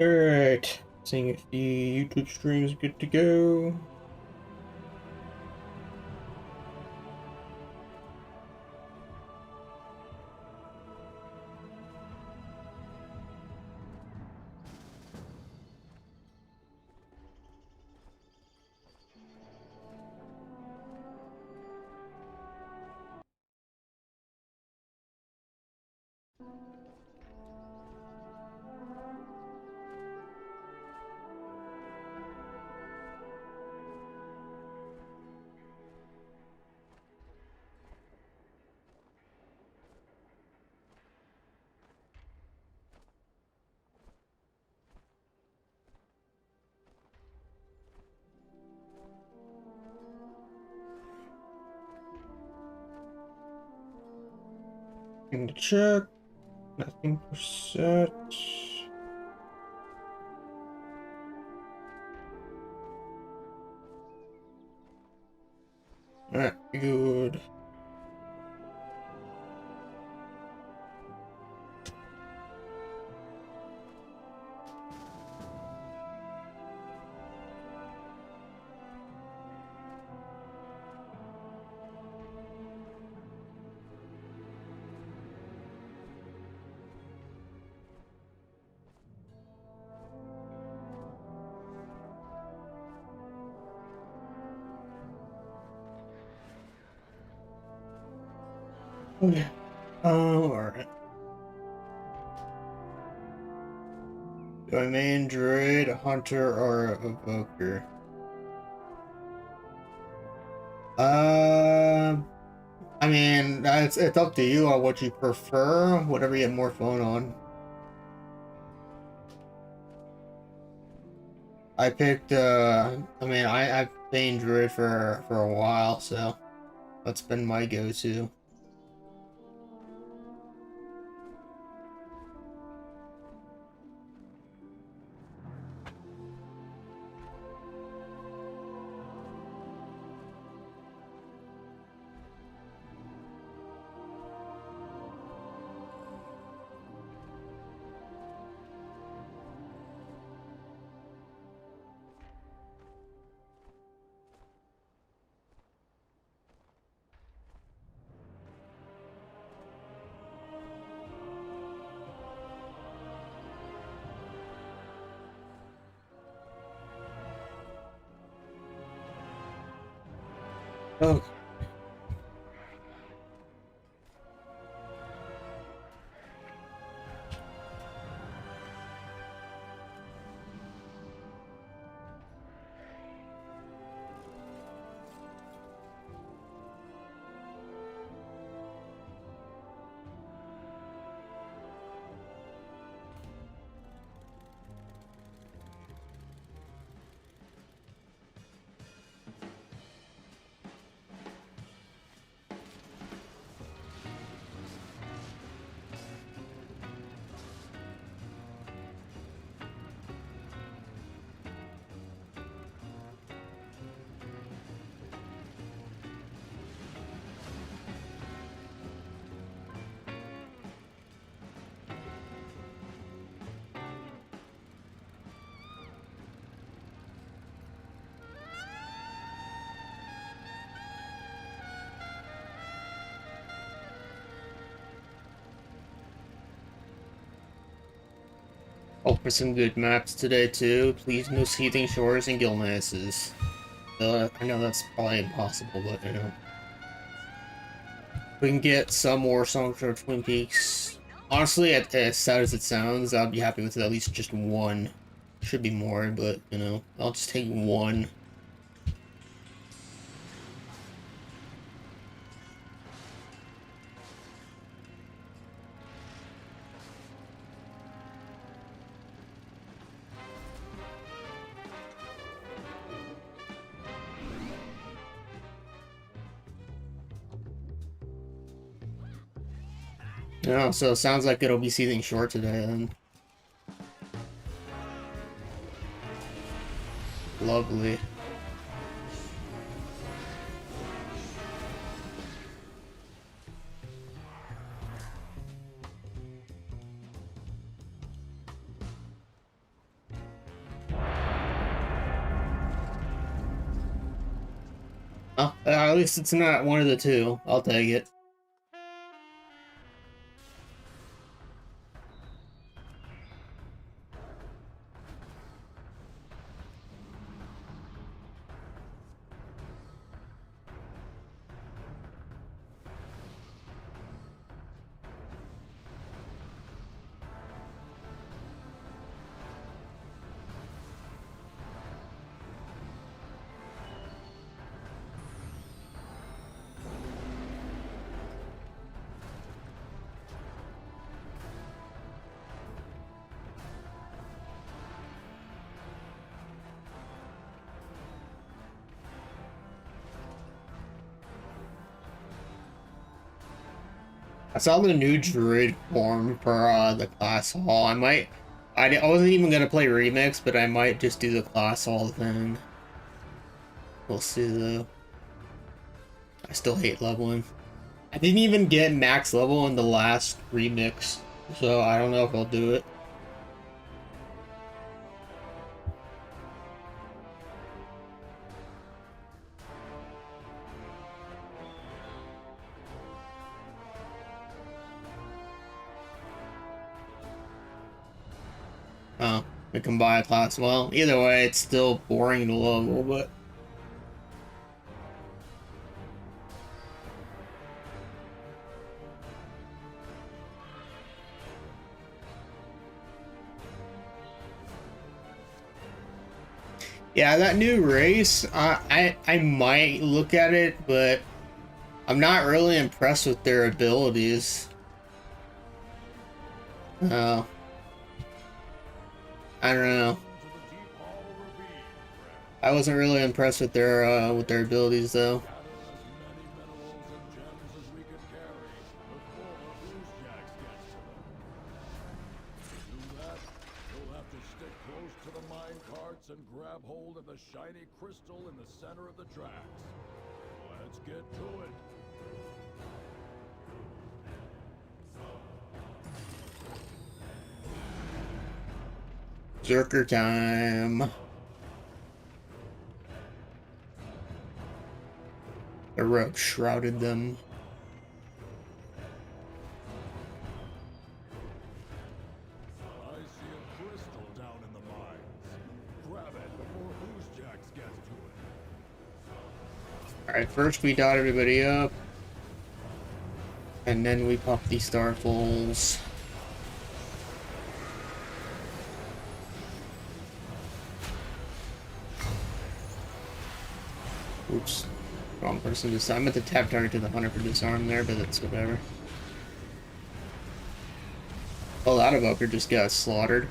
Alright, seeing if the YouTube stream is good to go. In the check, nothing for set. Alright, good. Okay. Alright. Do I main druid, a hunter, or a evoker? I mean, it's up to you on what you prefer, whatever you have more fun on. I picked, I mean, I've been druid for a while, so that's been my go-to. Oh. Hope for some good maps today too. Please no Seething Shores and Gilneses. I know that's probably impossible, but you know. We can get some more songs for Twin Peaks. Honestly, as sad as it sounds, I'll be happy with at least just one. Should be more, but you know, I'll just take one. Yeah, so it sounds like it'll be Seething Shore today then. Lovely. Oh, at least it's not one of the two. I'll take it. I saw the new druid form for the class hall. I wasn't even gonna play remix, but I might just do the class hall thing. We'll see though. I still hate leveling. I didn't even get max level in the last remix, so I don't know if I'll do it. Oh, we can buy a class. Well, either way, it's still boring to level, but. Yeah, that new race, I might look at it, but I'm not really impressed with their abilities. Oh. I don't know. I wasn't really impressed with their abilities though. And grab hold of the shiny crystal in the center of the tracks. Let's get to it. Zerker time. The rope shrouded them. Alright, first we dot everybody up. And then we pop these starfuls. Oops. Wrong person this time. I meant to tap target to the hunter for disarm there, but that's whatever. Oh, that evoker just got slaughtered.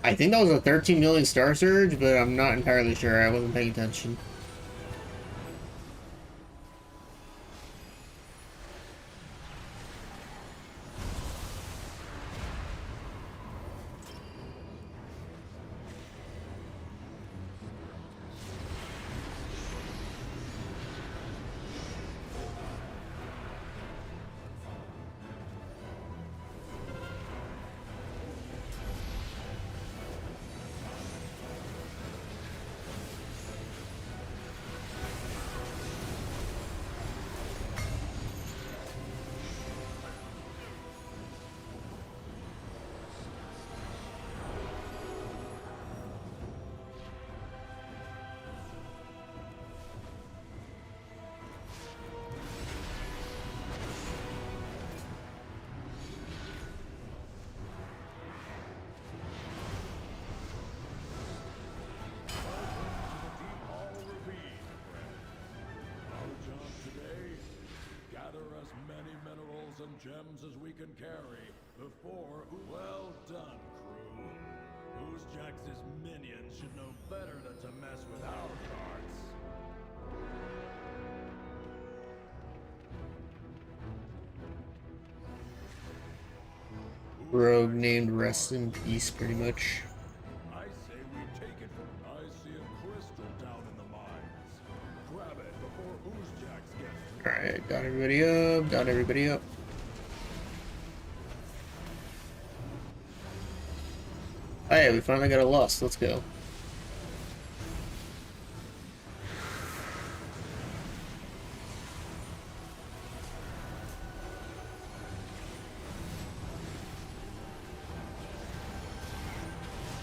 I think that was a 13 million star surge, but I'm not entirely sure. I wasn't paying attention. And gems as we can carry before. Well done, crew. Who's minions should know better than to mess with our carts. Rogue named Rest in Peace, pretty much. I say we take it. I see a crystal down in the mines. Grab it before Oozjax gets to it. Alright, dot everybody up, dot everybody up. Oh yeah, we finally got a loss. Let's go.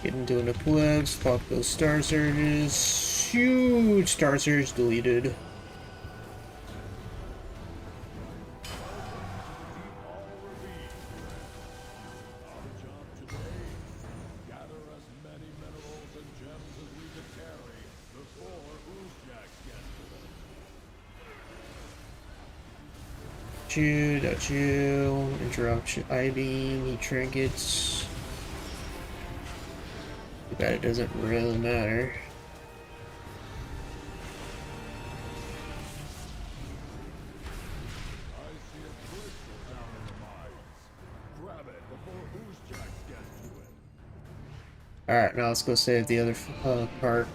Get into an eclipse, pop those star surges. Huge star surge deleted. Deephaul Ravine. Our job today, gather as many minerals and gems as we can carry before Oozjacks get to them. Got you. Interruption. I-beam, heat trinkets. Too bad it doesn't really matter. I see a crystal down in the mines. Grab it before Oozjacks get to it. Alright, now let's go save the other part.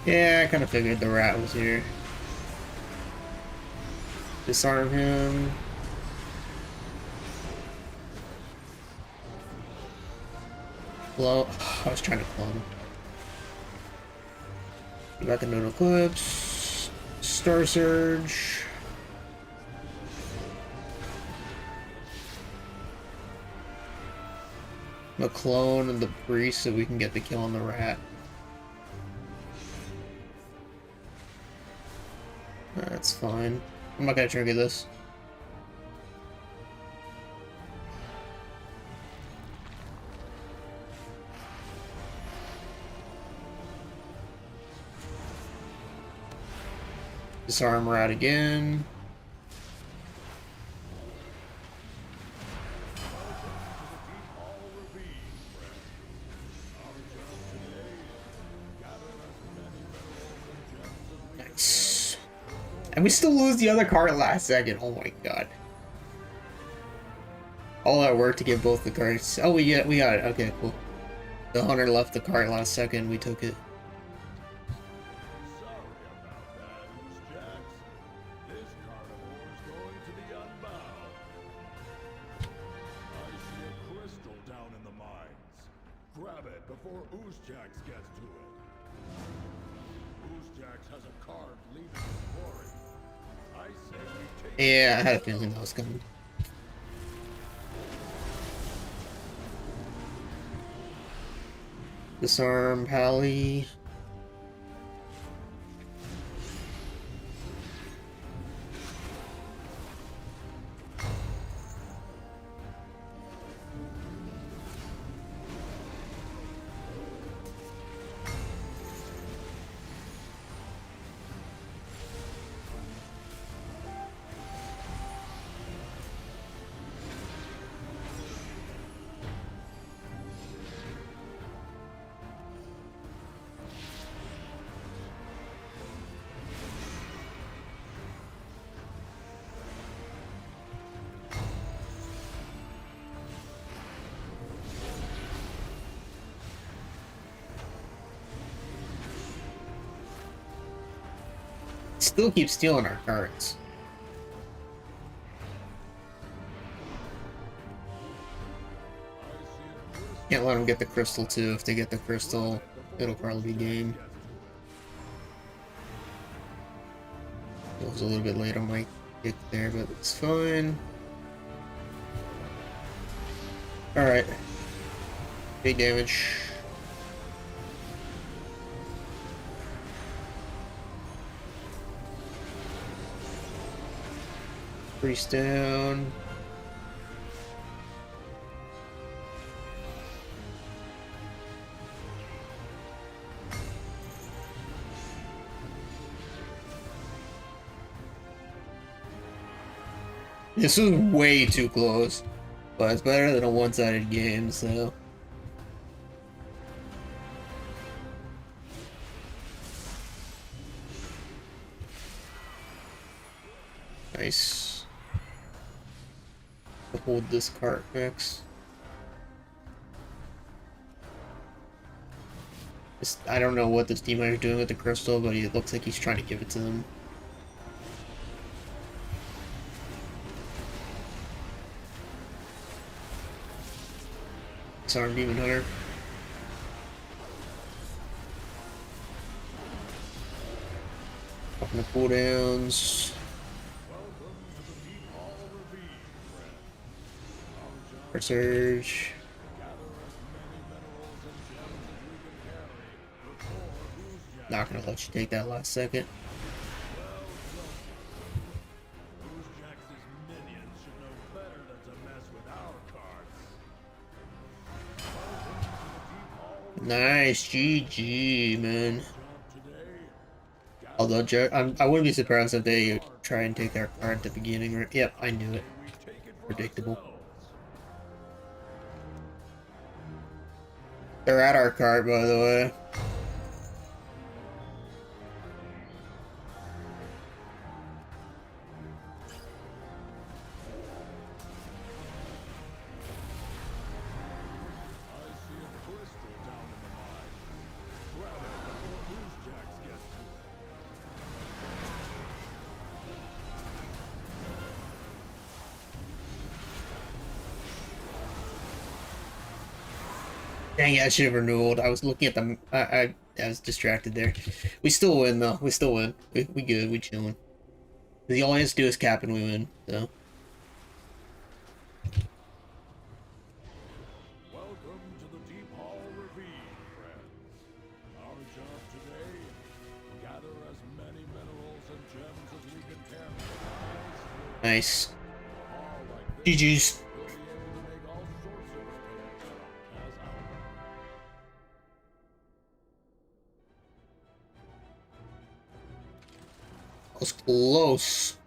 Yeah, I kind of figured the rat was here. Disarm him. Blow. I was trying to clone. Back into an eclipse. Star Surge. The clone and the priest so we can get the kill on the rat. That's fine. I'm not gonna trigger this. Disarm rat again. Deephaul Ravine, friend. Our job today, gather as many minerals and gems as we can Nice. And we still lose the other card last second. Oh my god. All that work to get both the cards. Oh, we got it. Okay, cool. The hunter left the cart last second. We took it. Sorry about that, Oozjacks. This carnivore's going to the unbound. I see a crystal down in the mines. Grab it before Oozjacks gets to it. Oozjacks has a cart leaving the quarry. I say we take Yeah, I had a feeling that was coming. Disarm Pally. Still keep stealing our cards. Can't let them get the crystal too. If they get the crystal, it'll probably be game. It was a little bit late on my kick there, but it's fine. Alright. Big damage. Priest down. This was way too close, but it's better than a one-sided game, so. Nice. Hold this cart next. I don't know what this demon is doing with the crystal, but it looks like he's trying to give it to them. Sorry, Demon Hunter. Up in the cooldowns. For Surge. Not gonna let you take that last second. Nice, GG, man. Although I wouldn't be surprised if they try and take our card at the beginning. Right? Yep, I knew it. Predictable. They're at our card, by the way. Dang it, I should have renewed. I was looking at them. I was distracted there. We still win, though. We still win. We good. We chilling. The only has to do is cap and we win, so. Welcome to the Deephaul Ravine, friends. Our job today, gather as many minerals and gems as we can carry. Nice. GG's. That was close.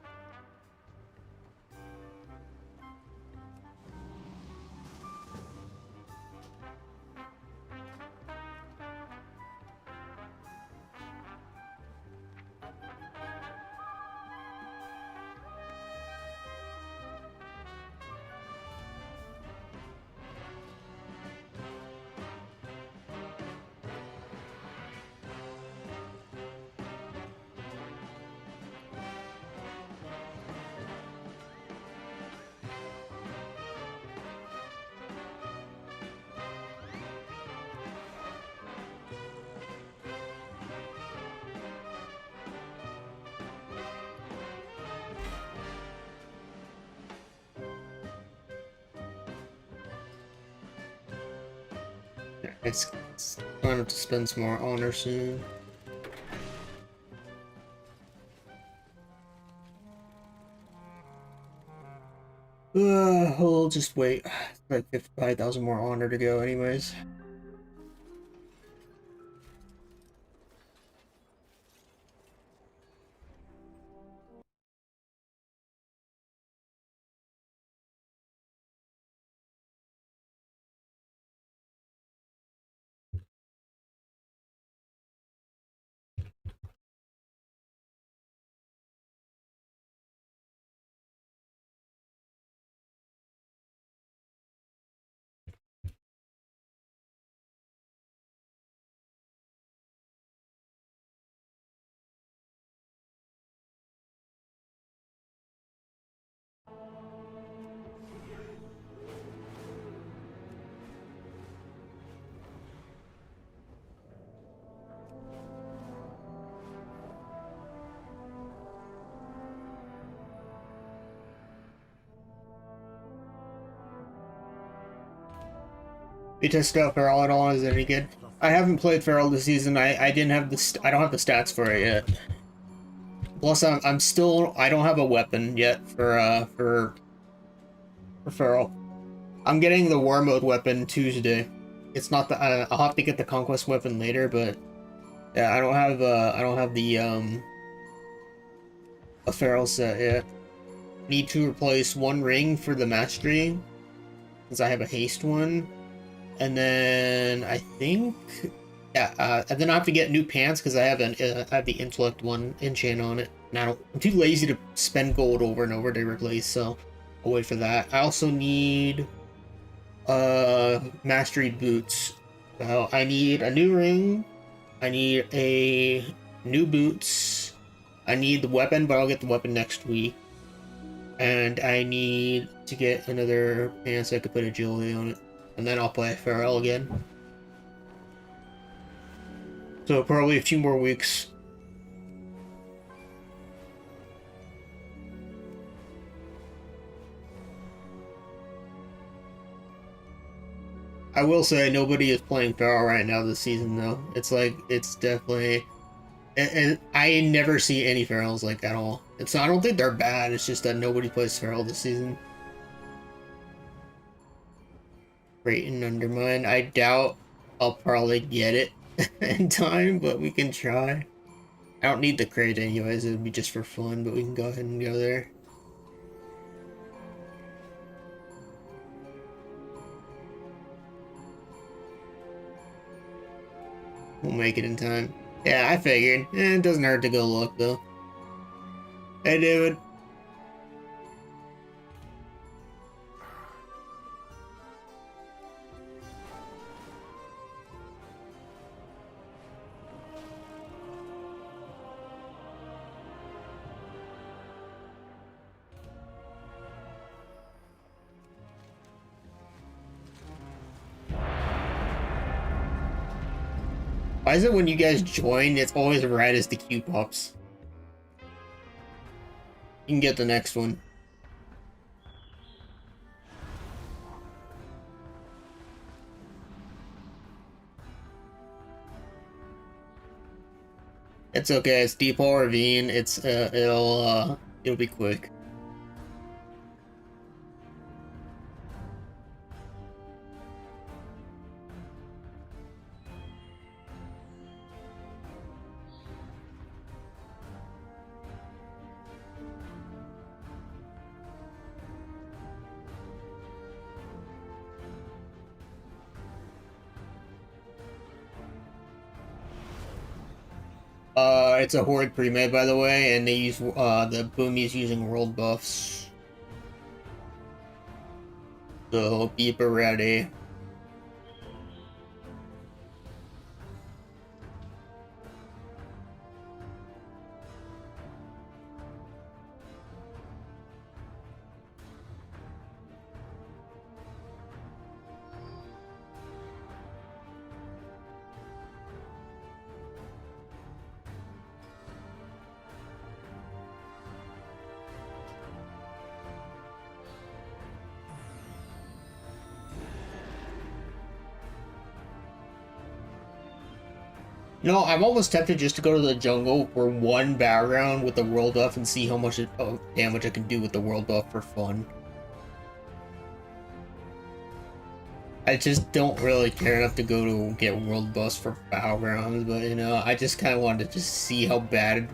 It's time to spend some more honor soon. We'll just wait. Like 55,000 more honor to go anyways. You tested out Feral at all? Is it any good? I haven't played Feral this season. I didn't have the I don't have the stats for it yet. Plus, I'm still I don't have a weapon yet for Feral. I'm getting the War Mode weapon Tuesday. It's not the I'll have to get the Conquest weapon later, but yeah, I don't have the a Feral set yet. Need to replace one ring for the mastery, because I have a haste one. And then I think, yeah, and then I have to get new pants because I have the intellect one enchant on it. And I'm too lazy to spend gold over and over to replace, so I'll wait for that. I also need mastery boots. So I need a new ring I need a new boots. I need the weapon, but I'll get the weapon next week. And I need to get another pants so I could put agility on it. And then I'll play Feral again. So probably a few more weeks. I will say nobody is playing Feral right now this season though. It's like, it's definitely... And I never see any Ferals like at all. It's not, I don't think they're bad, it's just that nobody plays Feral this season. Great and Undermine. I doubt I'll probably get it in time, but we can try. I don't need the crate anyways, it would be just for fun, but we can go ahead and go there. We'll make it in time. Yeah, I figured. It doesn't hurt to go look, though. Hey, David. Why is it when you guys join, it's always red as the queue pops? You can get the next one. It's okay, it's Deephaul Ravine, it'll be quick. It's a Horde pre-made, by the way, and they use, the Boomy's using world buffs. So, be ready. No, I'm almost tempted just to go to the jungle for one Battleground with the world buff and see how much damage I can do with the world buff for fun. I just don't really care enough to go to get world buffs for Battlegrounds, but you know, I just kind of wanted to just see how bad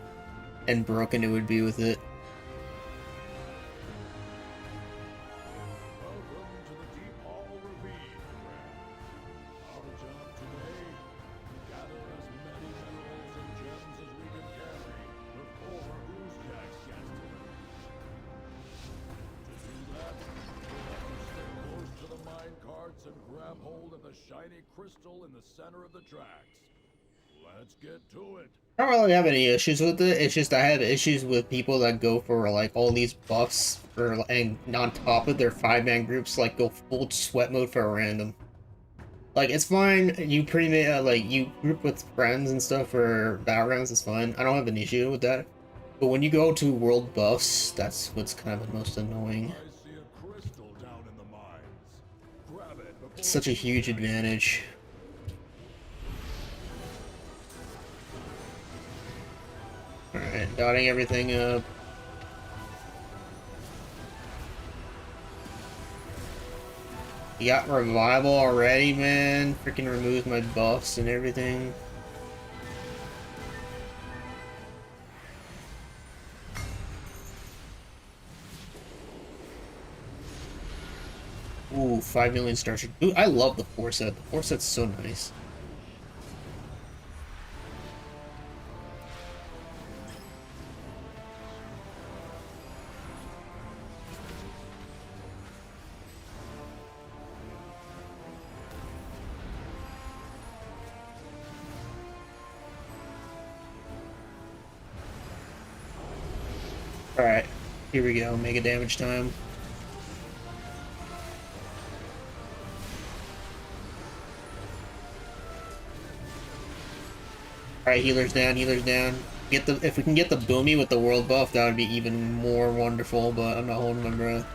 and broken it would be with it. Welcome to the Deephaul Ravine, friend. Our job today, gather as many minerals and gems as we can carry before Oozjack gets to them. To do that, we'll have to stay close to the mine carts and grab hold of the shiny crystal in the center of the tracks. Let's get to it. I don't really have any issues with it. It's just I have issues with people that go for like all these buffs for, and on top of their 5-man groups, like go full sweat mode for a random. Like it's fine, you pre-made like you group with friends and stuff for Battlegrounds, it's fine. I don't have an issue with that. But when you go to world buffs, that's what's kind of the most annoying. I see a crystal down in the mines. Grab it before It's such a huge advantage. Alright, dotting everything up. You got revival already, man. Freaking removes my buffs and everything. Ooh, 5 million stars. Dude, I love the 4 set. The 4 set's so nice. Alright, here we go. Mega damage time. Alright, healer's down, healer's down. If we can get the boomy with the world buff, that would be even more wonderful, but I'm not holding my breath.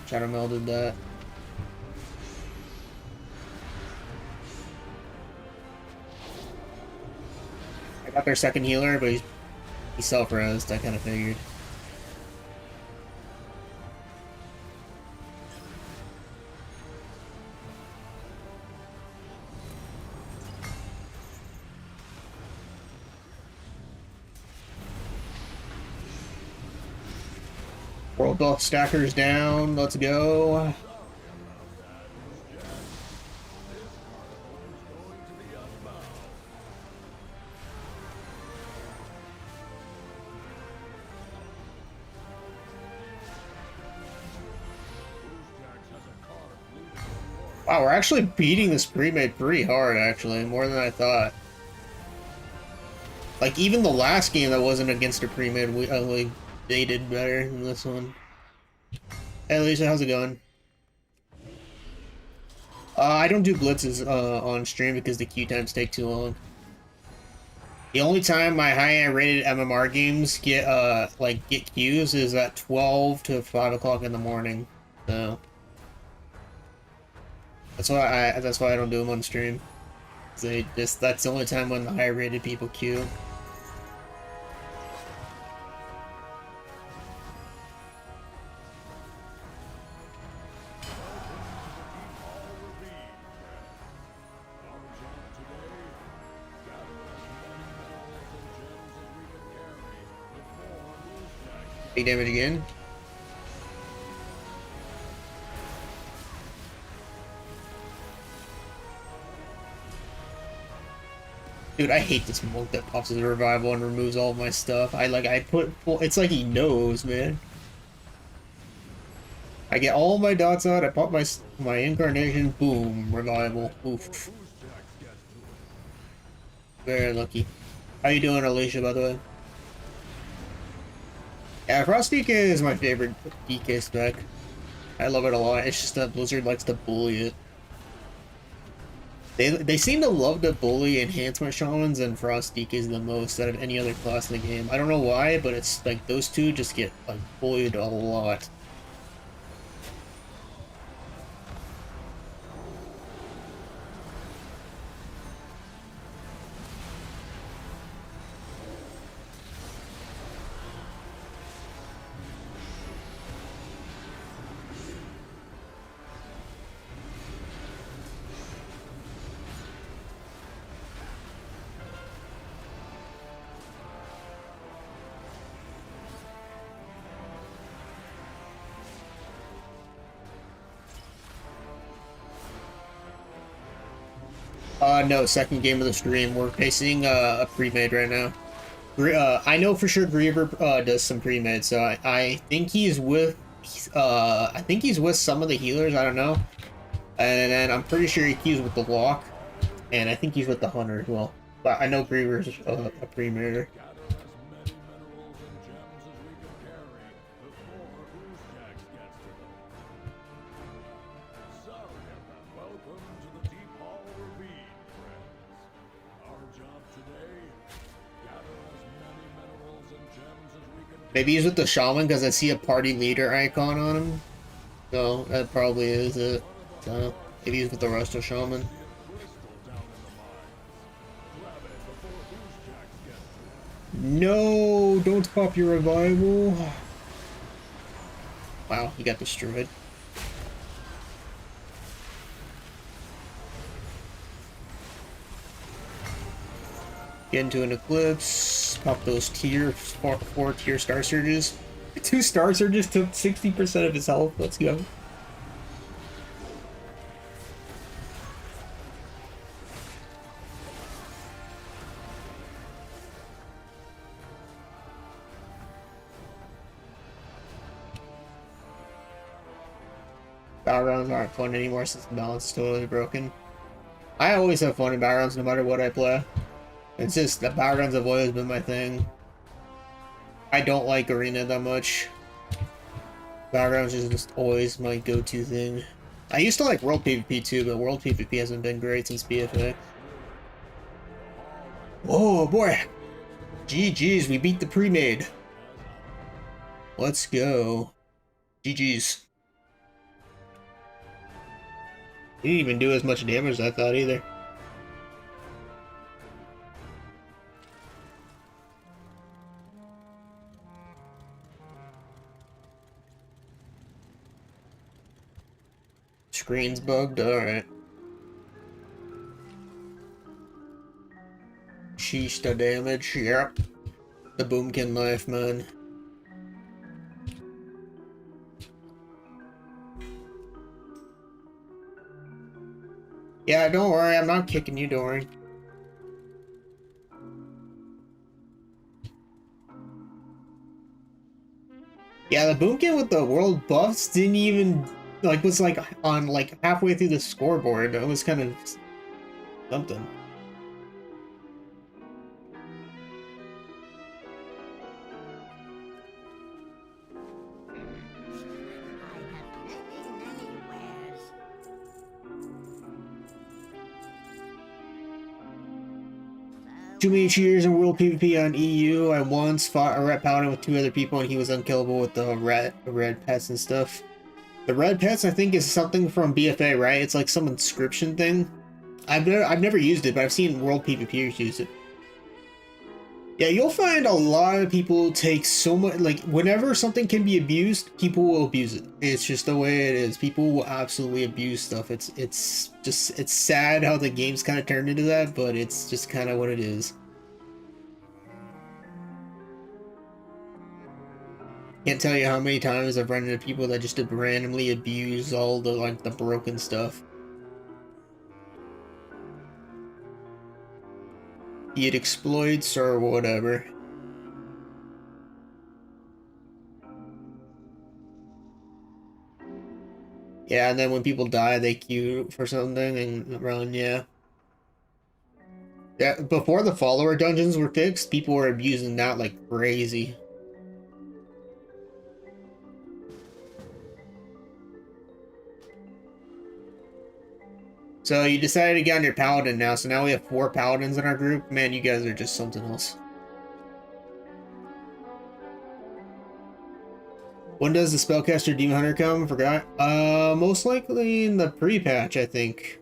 Shadow Meld did that. I got their second healer, but he self-resed, I kinda figured. World buff stackers down, let's go. Wow, we're actually beating this pre-made pretty hard, actually, more than I thought. Like, even the last game that wasn't against a pre-made, they did better than this one. Hey, Lisa, how's it going? I don't do blitzes on stream because the queue times take too long. The only time my high-end rated MMR games get get queues is at 12 to 5 o'clock in the morning. So that's why I don't do them on stream. That's the only time when the high rated people queue. Big damage again. Dude, I hate this monk that pops as a revival and removes all of my stuff. It's like he knows, man. I get all my dots out, I pop my incarnation, boom, revival. Oof. Very lucky. How you doing, Alicia, by the way? Yeah, Frost DK is my favorite DK spec. I love it a lot. It's just that Blizzard likes to bully it. They seem to love to bully enhancement shamans, and Frost DKs the most out of any other class in the game. I don't know why, but it's like those two just get like bullied a lot. No, second game of the stream. We're facing a pre-made right now. I know for sure Griever does some pre-made, so I think he's with some of the healers. I don't know, and then I'm pretty sure he's with the Lock, and I think he's with the Hunter as well. But I know Griever's a pre-mader. Maybe he's with the Shaman because I see a party leader icon on him. So that probably is it. So maybe he's with the Resto Shaman. No, don't pop your revival. Wow, he got destroyed. Get into an Eclipse, pop those four tier Star Surges. 2 Star Surges took 60% of his health. Let's go. Battlegrounds aren't fun anymore since the balance is totally broken. I always have fun in Battlegrounds no matter what I play. It's just the Battlegrounds have always been my thing. I don't like Arena that much. Battlegrounds is just always my go-to thing. I used to like World PvP too, but World PvP hasn't been great since BFA. Oh boy! GG's, we beat the pre-made. Let's go. GG's. He didn't even do as much damage as I thought either. Screen's bugged, alright. Sheesh, the damage, yep. The boomkin knife, man. Yeah, don't worry, I'm not kicking you, don't worry. Yeah, the boomkin with the world buffs didn't even, like, was like on like halfway through the scoreboard. It was kind of something. Too many cheers in World PvP on EU. I once fought a red paladin with 2 other people and he was unkillable with the red pets and stuff. The red pets, I think, is something from BFA, right? It's like some inscription thing. I've never used it, but I've seen World PvPers use it. Yeah, you'll find a lot of people take so much, like, whenever something can be abused, people will abuse it. It's just the way it is. People will absolutely abuse stuff. It's sad how the game's kind of turned into that, but it's just kind of what it is. Can't tell you how many times I've run into people that just randomly abuse all the, like, the broken stuff. Be it exploits or whatever. Yeah, and then when people die, they queue for something and run, yeah. Yeah, before the follower dungeons were fixed, people were abusing that like crazy. So you decided to get on your paladin now, so now we have 4 paladins in our group. Man, you guys are just something else. When does the Spellcaster Demon Hunter come? Forgot. Most likely in the pre-patch, I think.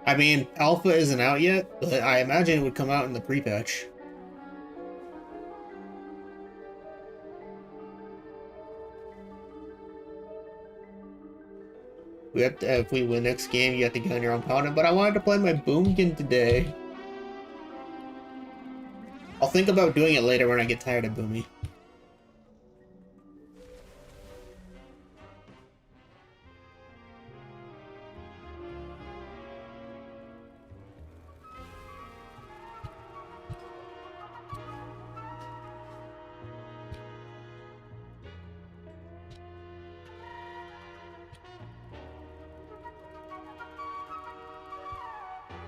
I mean, Alpha isn't out yet, but I imagine it would come out in the pre-patch. We have to, if we win next game, you have to get on your own paladin, but I wanted to play my Boomkin today. I'll think about doing it later when I get tired of Boomy.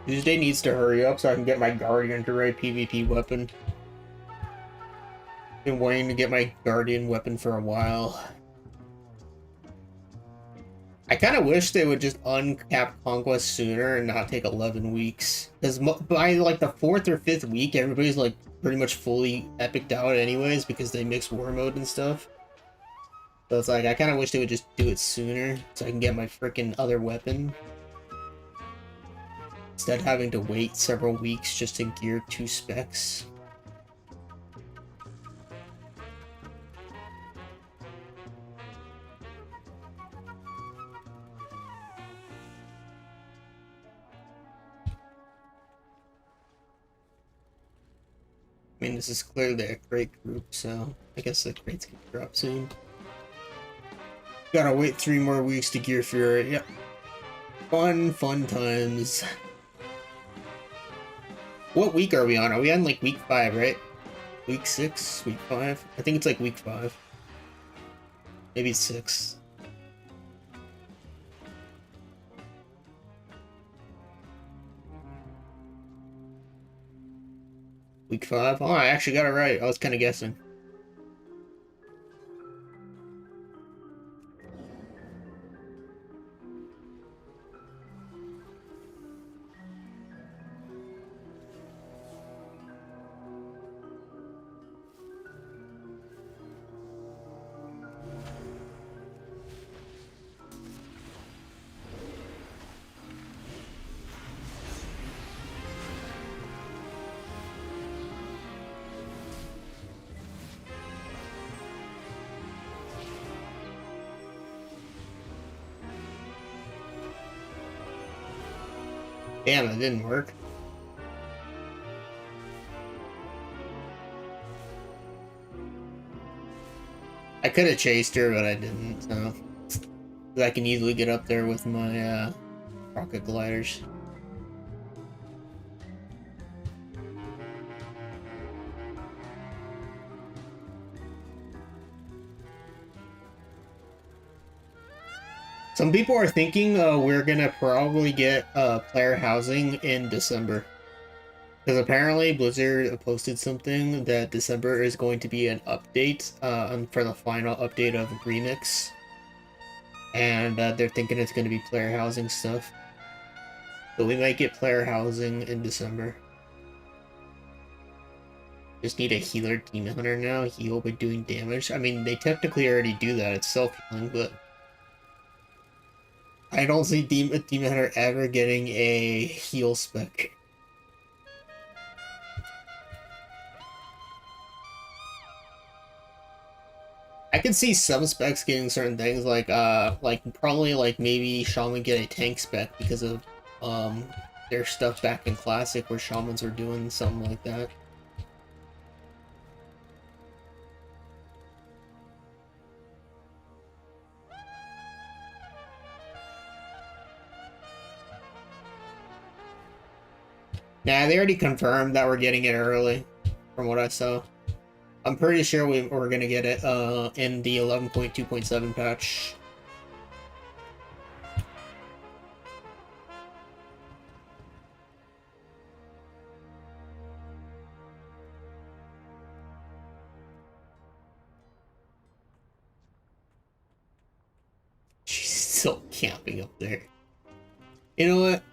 Tuesday needs to hurry up so I can get my Guardian to ride PvP weapon. Been wanting to get my Guardian weapon for a while. I kind of wish they would just uncap Conquest sooner and not take 11 weeks. Because by like the 4th or 5th week, everybody's like pretty much fully epicked out anyways because they mix war mode and stuff. So it's like, I kind of wish they would just do it sooner so I can get my freaking other weapon. Instead of having to wait several weeks just to gear 2 specs. I mean, this is clearly a crate group, so I guess the crates can drop soon. Gotta wait 3 more weeks to gear Fury. Yep. Fun times. What week are we on? Are we on like week 5, right? Week 6? Week 5? I think it's like week 5. Maybe 6. Week 5. Oh, I actually got it right. I was kind of guessing. Damn, it didn't work. I could have chased her, but I didn't, so. I can easily get up there with my, rocket gliders. Some people are thinking we're gonna probably get player housing in December. Because apparently Blizzard posted something that December is going to be an update for the final update of Remix. And they're thinking it's going to be player housing stuff. So we might get player housing in December. Just need a healer demon hunter now, heal by doing damage. I mean, they technically already do that, it's self-healing, but I don't see Demon Hunter ever getting a heal spec. I could see some specs getting certain things, like probably like maybe Shaman get a tank spec because of their stuff back in Classic where Shamans were doing something like that. Nah, they already confirmed that we're getting it early, from what I saw. I'm pretty sure we're gonna get it in the 11.2.7 patch. She's still camping up there. You know what?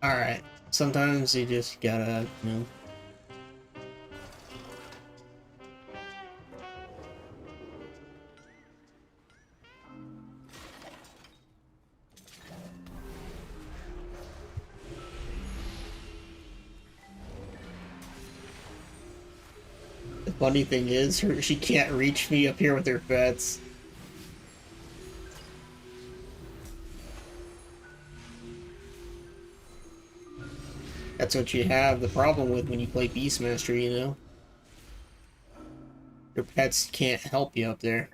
Alright. Sometimes you just gotta, you know. The funny thing is, she can't reach me up here with her pets. That's what you have the problem with when you play Beastmaster, you know? Your pets can't help you up there.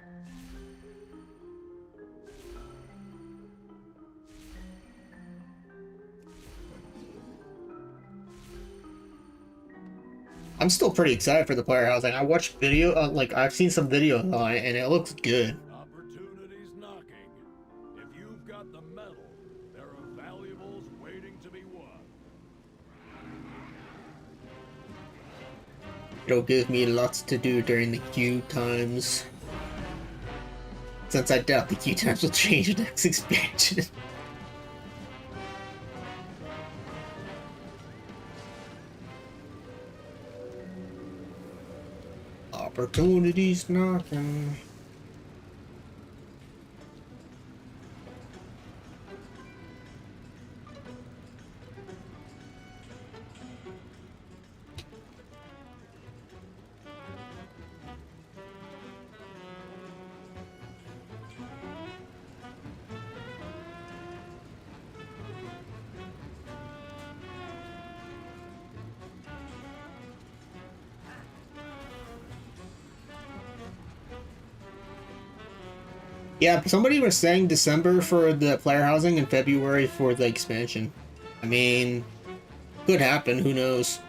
I'm still pretty excited for the player housing. I watched video, like I've seen some videos on it, and it looks good. Opportunity's knocking. If you've got the metal, there are valuables waiting to be won. It'll give me lots to do during the queue times. Since I doubt the queue times will change next expansion. Opportunities knocking. Yeah, somebody was saying December for the player housing and February for the expansion. I mean, could happen, who knows?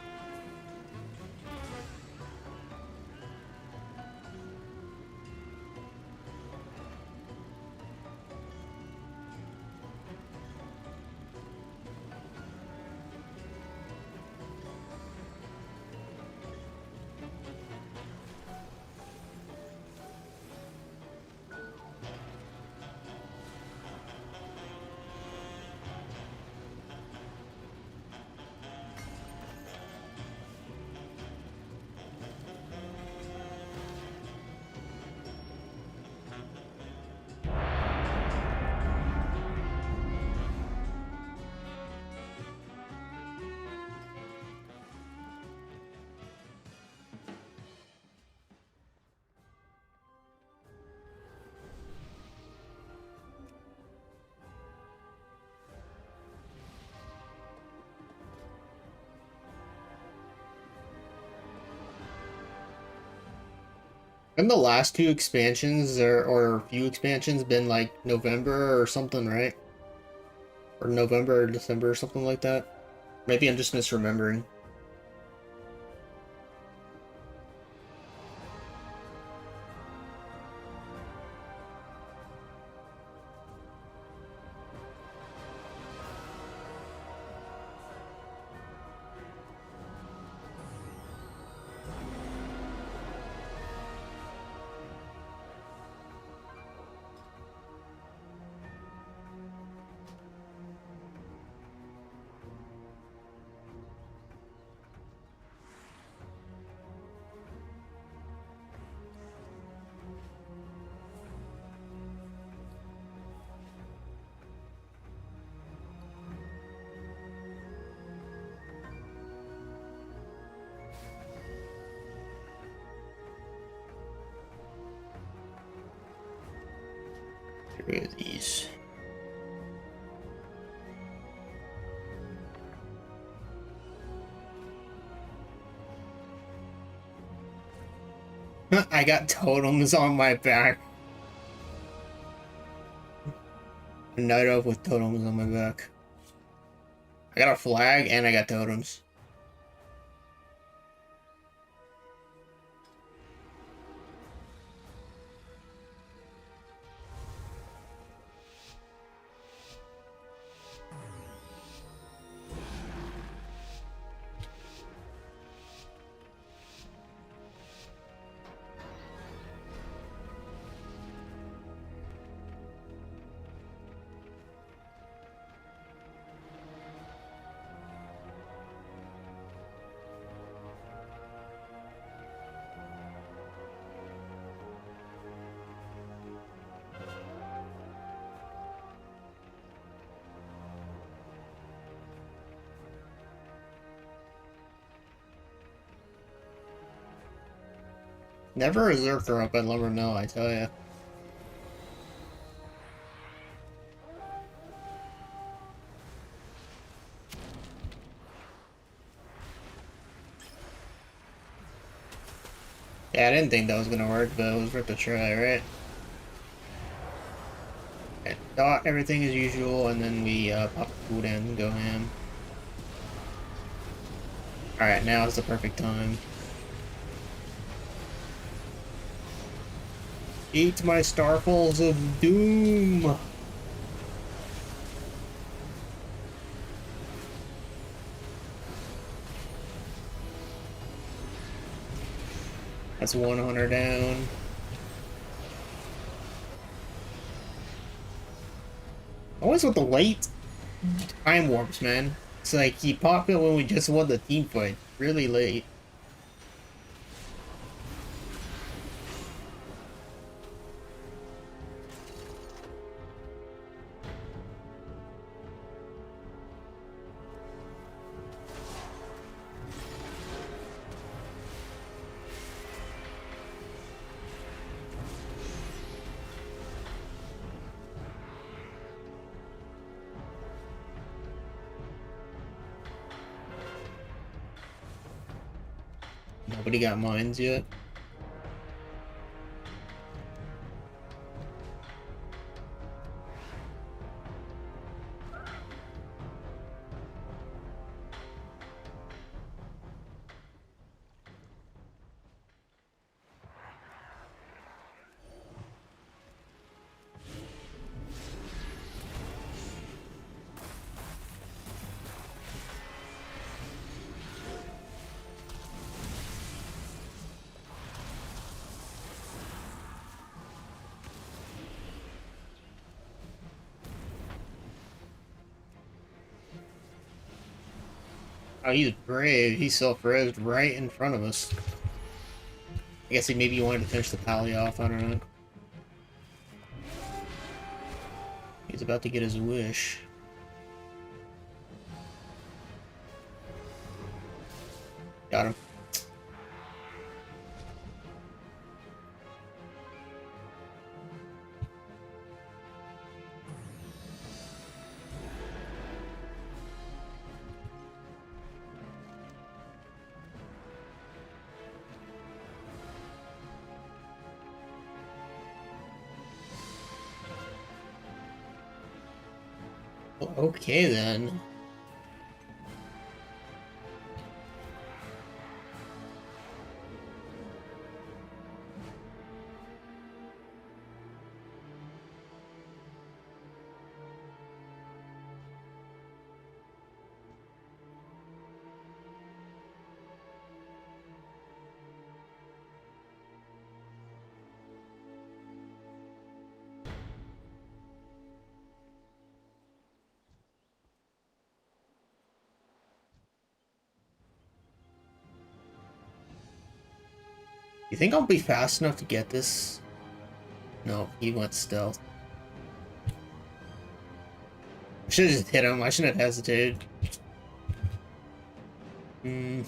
And the last two expansions or few expansions been like November or something, right? Or November or December or something like that. Maybe I'm just misremembering. Here are these. I got totems on my back. A night elf with totems on my back. I got a flag and I got totems. Never a Zerker up at Lumber Mill, I tell ya. Yeah, I didn't think that was gonna work, but it was worth a try, right? Okay, dot everything as usual, and then we pop the cooldown and go ham. Alright, now is the perfect time. Eat my Starfalls of Doom! That's 100 down. Always with the late time warps, man. It's like he popped it when we just won the team fight. Really late. Nobody got mines yet. Oh, he's brave. He self-resed right in front of us. I guess he maybe wanted to finish the pally off. I don't know. He's about to get his wish. Got him. Well, okay then. You think I'll be fast enough to get this? No, he went stealth. I should have just hit him. I shouldn't have hesitated. Hmm.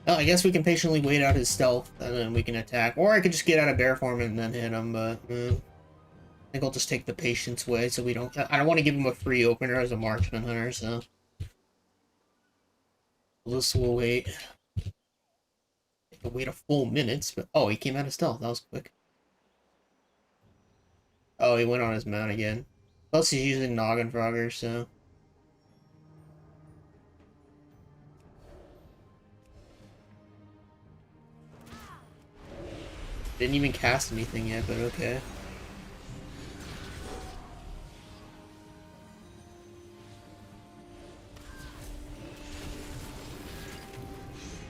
Well, I guess we can patiently wait out his stealth, and then we can attack. Or I could just get out of bear form and then hit him, but... I think I'll just take the patience way, so we don't... I don't want to give him a free opener as a marksman hunter, so... This will wait. I can wait a full minute, but... Oh, he came out of stealth. That was quick. Oh, he went on his mount again. Plus, he's using Noggin Frogger, so... Didn't even cast anything yet, but okay.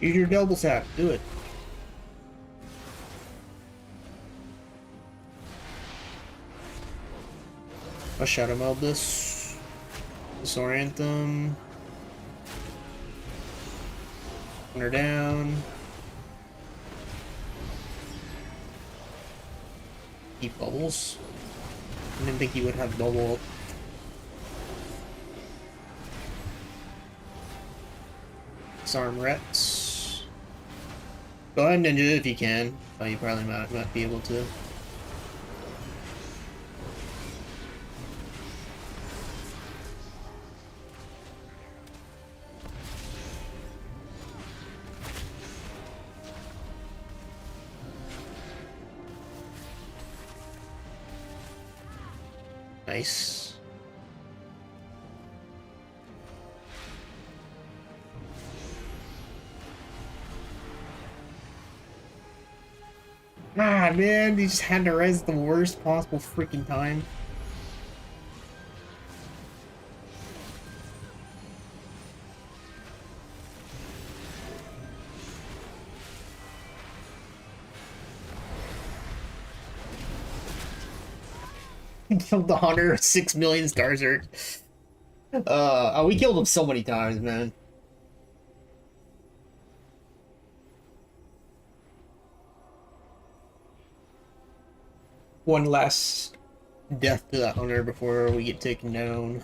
Use your double tap. Do it. I'll Shadow Meld this. Disorient them. Run her down. Keep bubbles. I didn't think he would have bubble up. Disarm Rets. Go ahead and ninja if you can. Oh, you probably might be able to. Nice. Ah, man, he just had to res at the worst possible freaking time. He killed the hunter, 6 million stars hurt. Oh, we killed him so many times, man. One last death to that hunter before we get taken down.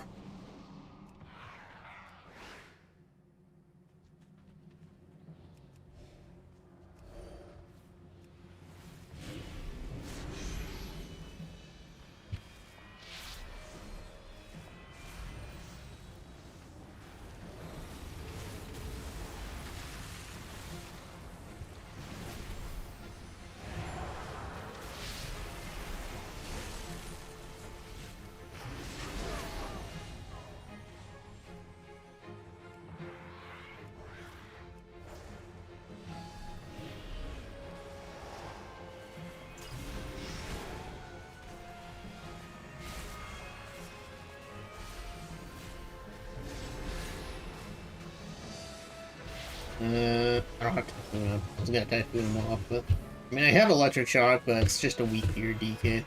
I don't have to. I was gonna typhoon him off, but I mean, I have electric shock, but it's just a weaker DK.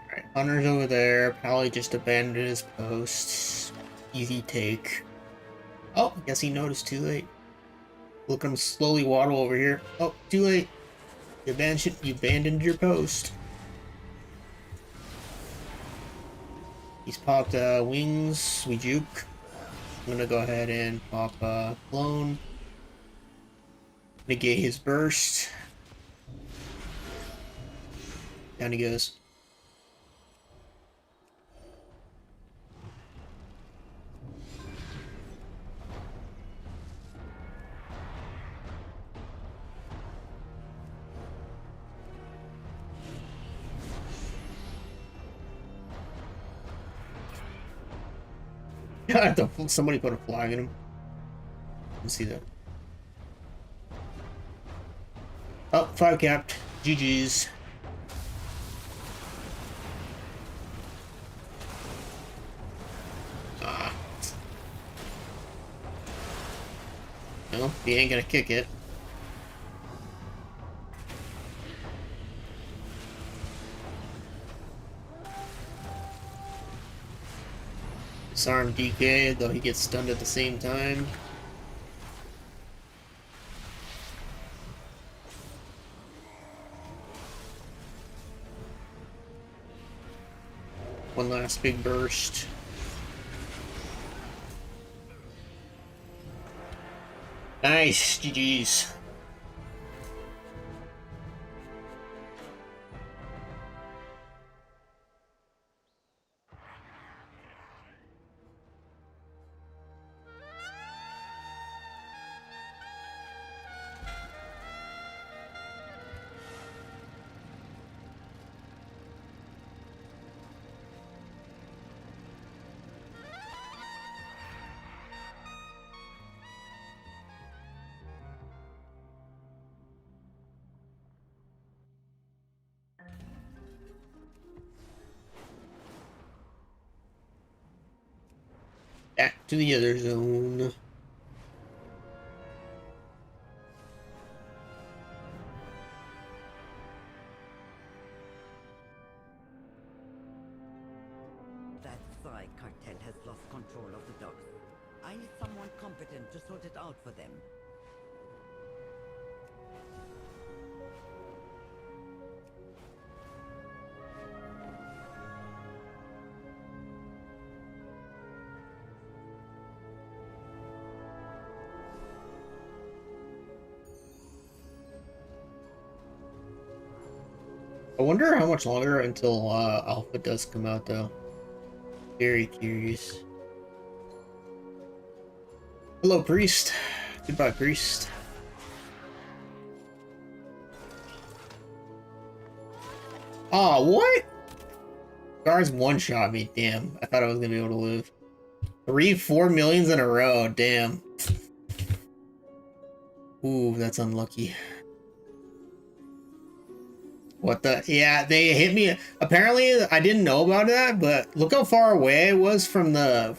Alright, Hunter's over there. Probably just abandoned his post. Easy take. Oh, guess he noticed too late. Look at him slowly waddle over here. Oh, too late. You abandoned your post. He's popped wings. We juke. I'm gonna go ahead and pop clone. Negate his burst. Down he goes. Somebody put a flag in him. Let's see that. Oh, 5 capped. GG's. Ah. No, he ain't gonna kick it. Disarm DK, though he gets stunned at the same time. One last big burst. Nice, GG's. Back to the other zone. That Psy cartel has lost control of the docks. I need someone competent to sort it out for them. I wonder how much longer until Alpha does come out, though. Very curious. Hello, Priest. Goodbye, Priest. Aw, what? Guards one-shot me, damn. I thought I was gonna be able to live. 4 millions in a row, damn. Ooh, that's unlucky. What the? Yeah, they hit me. Apparently, I didn't know about that, but look how far away I was from the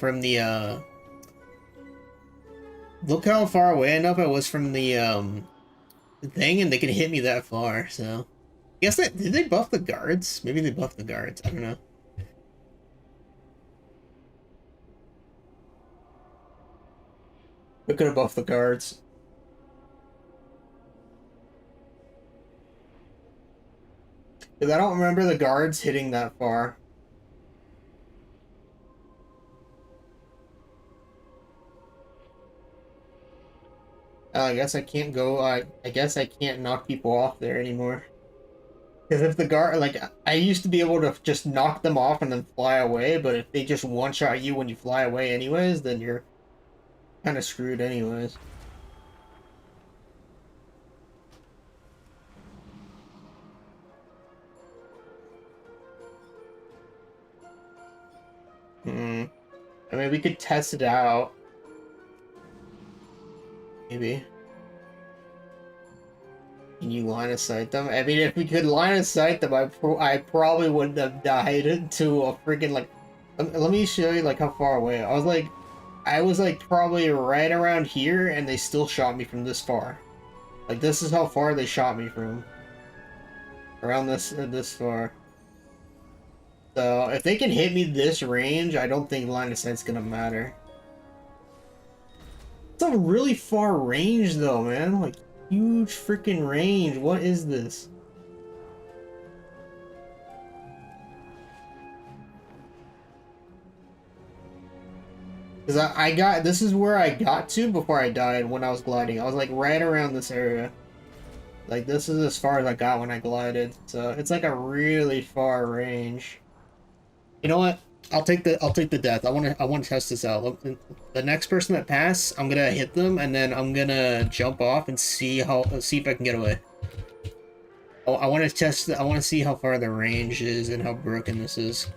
look how far away enough I was from the thing, and they could hit me that far. So, I guess that did they buff the guards? Maybe they buffed the guards. I don't know. They could have buffed the guards. Because I don't remember the guards hitting that far. I guess I can't go, I guess I can't knock people off there anymore. Because if the guard, like, I used to be able to just knock them off and then fly away, but if they just one-shot you when you fly away anyways, then you're kind of screwed anyways. I mean, we could test it out. Maybe. Can you line of sight them? I mean, if we could line of sight them, I probably wouldn't have died to a freaking, like... Let me show you, like, how far away. I was, like, probably right around here, and they still shot me from this far. Like, this is how far they shot me from. Around this far. So, if they can hit me this range, I don't think line of sight's gonna matter. It's a really far range, though, man. Like, huge freaking range. What is this? Because I got... This is where I got to before I died when I was gliding. I was, like, right around this area. Like, this is as far as I got when I glided. So, it's, like, a really far range. You know what? I'll take the death. I want to test this out. The next person that passes, I'm gonna hit them, and then I'm gonna jump off and see if I can get away. Oh, I want to test. I want to see how far the range is and how broken this is.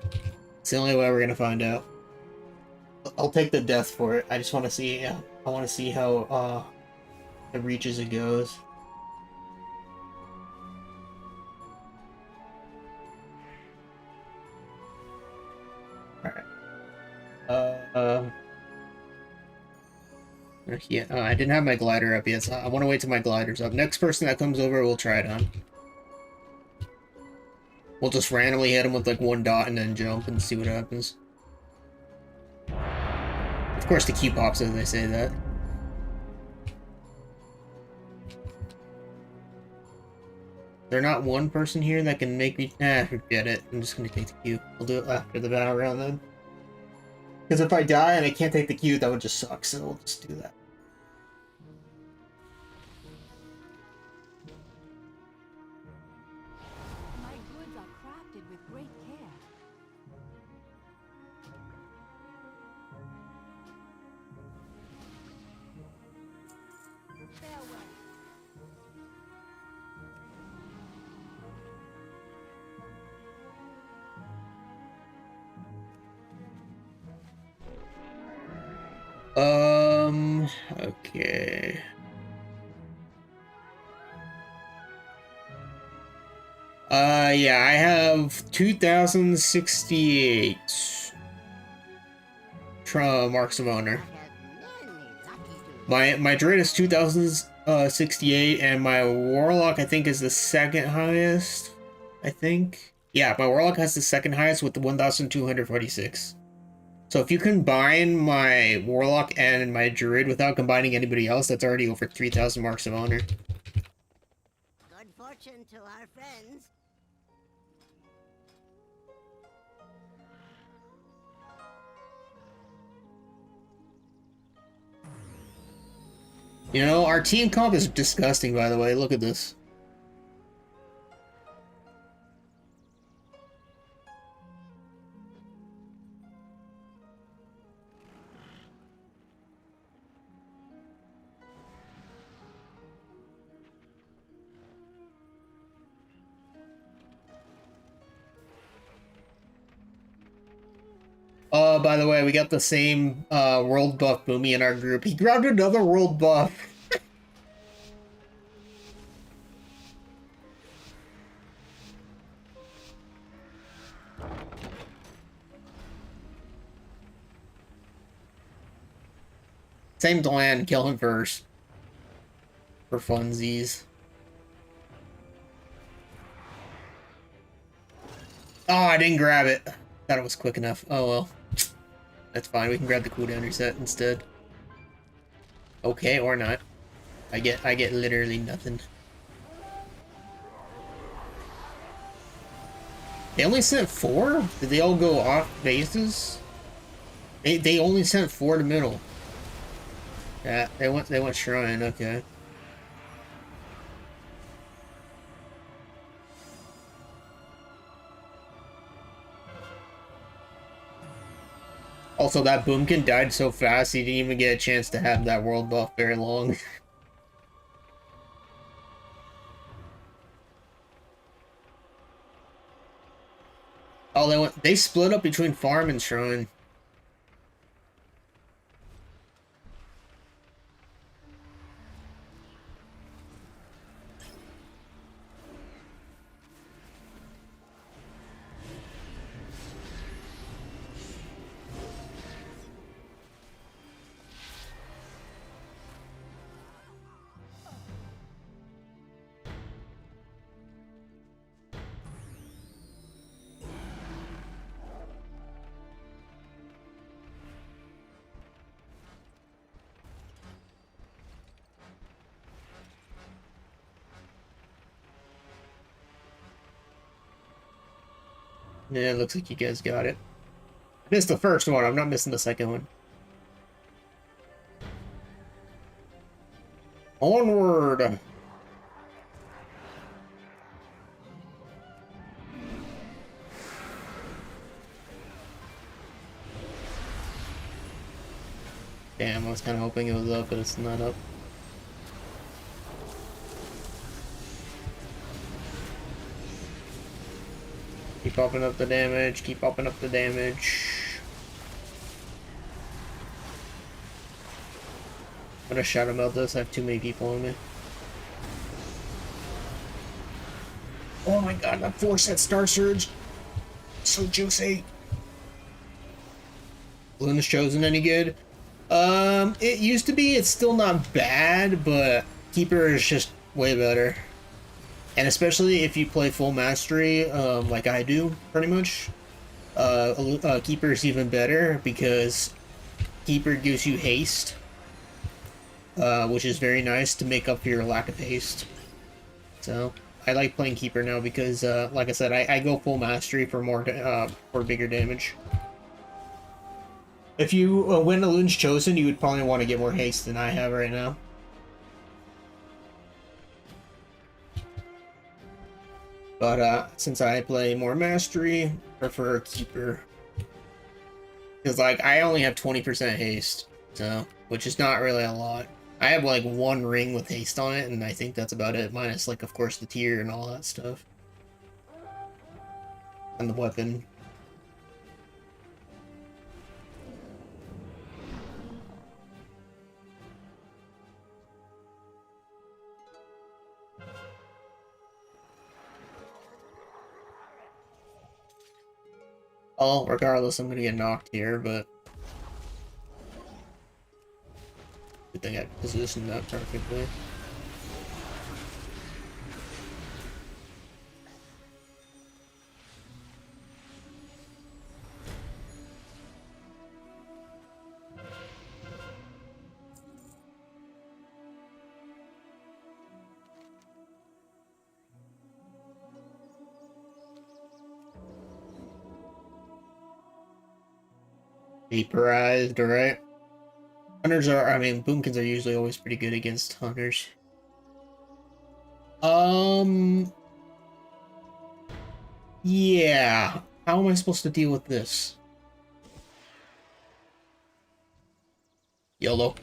It's the only way we're gonna find out. I'll take the death for it. I just want to see. I want to see how it reaches it goes. All right. Yeah, I didn't have my glider up yet, so I want to wait till my glider's up. Next person that comes over, we'll try it on. We'll just randomly hit him with like one dot and then jump and see what happens. Of course, the key pops as they say that. There's not one person here that can make me. Forget it. I'm just gonna take the cue. I'll do it after the Battleground then. Because if I die and I can't take the cue, that would just suck. So we'll just do that. My goods are crafted with great care. Farewell. Okay. Yeah, I have 2068 marks of honor. My droid is 2068, and my warlock I think is the second highest. I think. Yeah, my warlock has the second highest with 1246. So if you combine my warlock and my druid without combining anybody else, that's already over 3,000 marks of honor. Good fortune to our friends. You know, our team comp is disgusting, by the way. Look at this. By the way, we got the same world buff Boomy in our group. He grabbed another world buff. Same plan, kill him first. For funsies. Oh, I didn't grab it. Thought it was quick enough. Oh well. That's fine, we can grab the cooldown reset instead. Okay, or not. I get literally nothing. They only sent 4? Did they all go off bases? They only sent 4 to middle. Yeah, they went shrine, okay. Also, that Boomkin died so fast, he didn't even get a chance to have that world buff very long. Oh, they split up between farm and shrine. Yeah, it looks like you guys got it. I missed the first one, I'm not missing the second one. Onward! Damn, I was kind of hoping it was up, but it's not up. Keep popping up the damage, keep popping up the damage. gonna shout about this. I have too many people on me. Oh my god, that 4-set Star Surge. So juicy. Luna's Chosen any good? It used to be. It's still not bad, but Keeper is just way better. And especially if you play full mastery, like I do, pretty much. Keeper is even better because Keeper gives you haste, which is very nice to make up for your lack of haste. So I like playing Keeper now because, like I said, I go full mastery for more for bigger damage. If you win a Luna's Chosen, you would probably want to get more haste than I have right now. But since I play more mastery, I prefer Keeper. Because like I only have 20% haste, so which is not really a lot. I have like 1 ring with haste on it, and I think that's about it. Minus like of course the tier and all that stuff. And the weapon. Oh, regardless, I'm gonna get knocked here, but good thing I positioned that perfectly. Vaporized, alright. Hunters are, I mean, boomkins are usually always pretty good against hunters. Yeah. How am I supposed to deal with this? YOLO.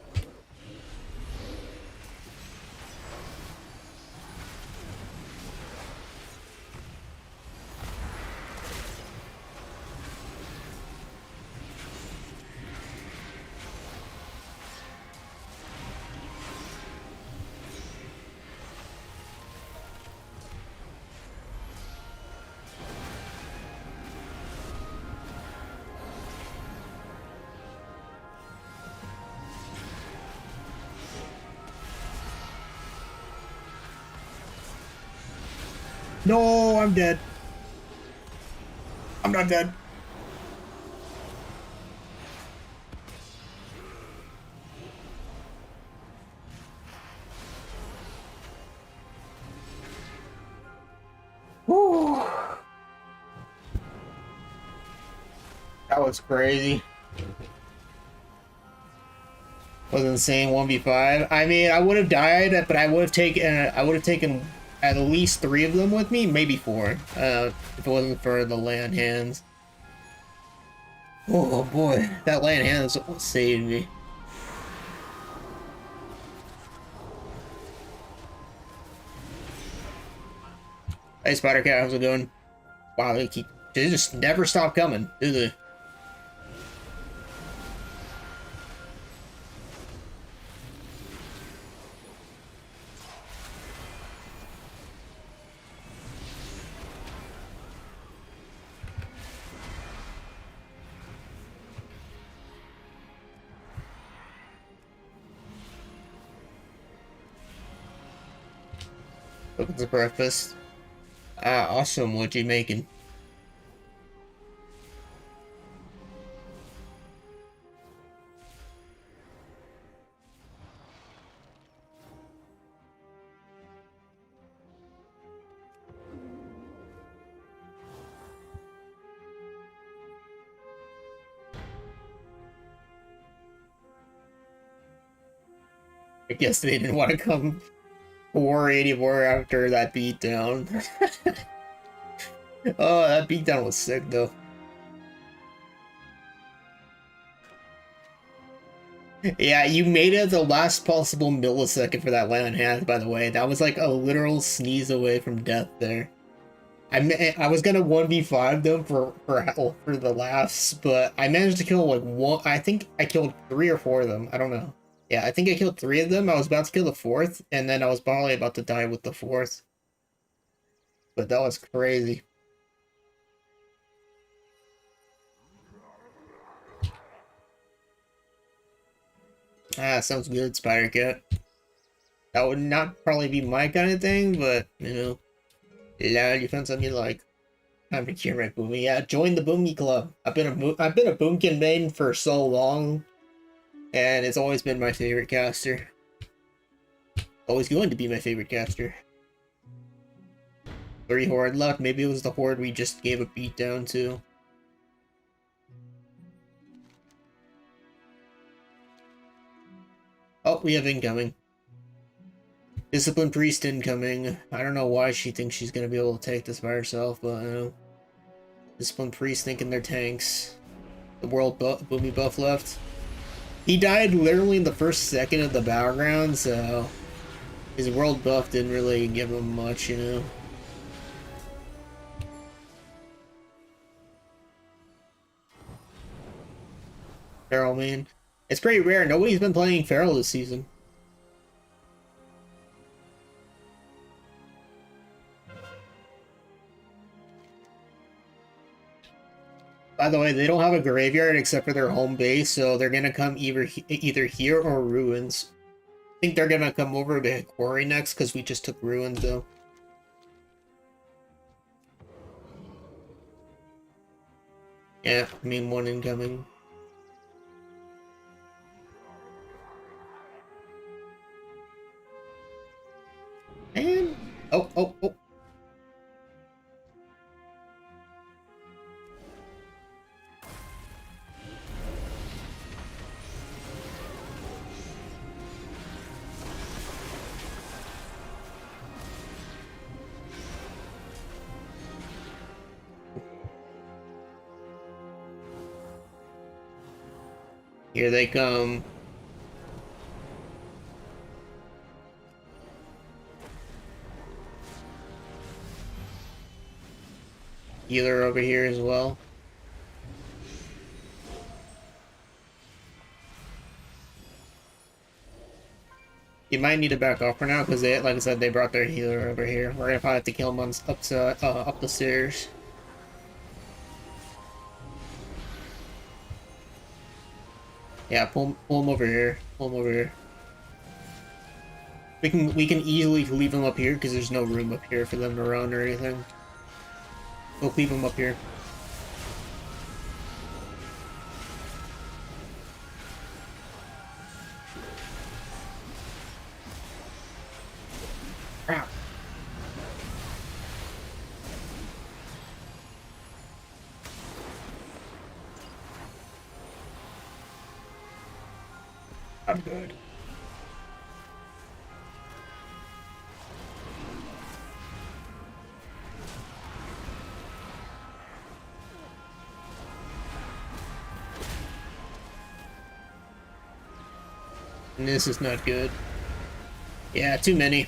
No, I'm dead. I'm not dead. Whew. That was crazy. Was insane 1v5. I mean, I would have died, but I would have taken at least 3 of them with me, maybe 4, if it wasn't for the land hands. Oh boy, that land hands saved me. Hey Spider Cat, how's it going? Wow, they just never stop coming, do they? Looking for breakfast. Ah, awesome. What you making? I guess they didn't want to come war anymore after that beatdown. Oh, that beatdown was sick though. Yeah, you made it the last possible millisecond for that land hand, by the way. That was like a literal sneeze away from death there. I was gonna 1v5 them for the laughs, but I managed to kill like 1. I think I killed 3 or 4 of them. I don't know. Yeah, I think I killed 3 of them. I was about to kill the 4th, and then I was probably about to die with the 4th. But that was crazy. Ah, sounds good, Spider Cat. That would not probably be my kind of thing, but, you know, yeah, you found something you like. Time to cure my Boomy. Yeah, join the Boomy Club. I've been a Boomkin main for so long, and it's always been my favorite caster. Always going to be my favorite caster. 3 Horde left. Maybe it was the Horde we just gave a beat down to. Oh, we have incoming. Discipline Priest incoming. I don't know why she thinks she's gonna be able to take this by herself, but you know. Discipline Priest thinking they're tanks. The world Boomy buff left. He died literally in the first second of the Battleground, so his world buff didn't really give him much, you know. Feral man. It's pretty rare. Nobody's been playing Feral this season. By the way, they don't have a graveyard except for their home base, so they're gonna come either here or Ruins. I think they're gonna come over to Quarry next because we just took Ruins though. Yeah, I mean one incoming. And oh. Here they come. Healer over here as well. You might need to back off for now because they, like I said, they brought their healer over here. We're gonna probably have to kill him on up the stairs. Yeah, pull him over here. Pull him over here. We can easily leave him up here because there's no room up here for them to run or anything. We'll leave him up here. Crap. I'm good. And this is not good. Yeah, too many.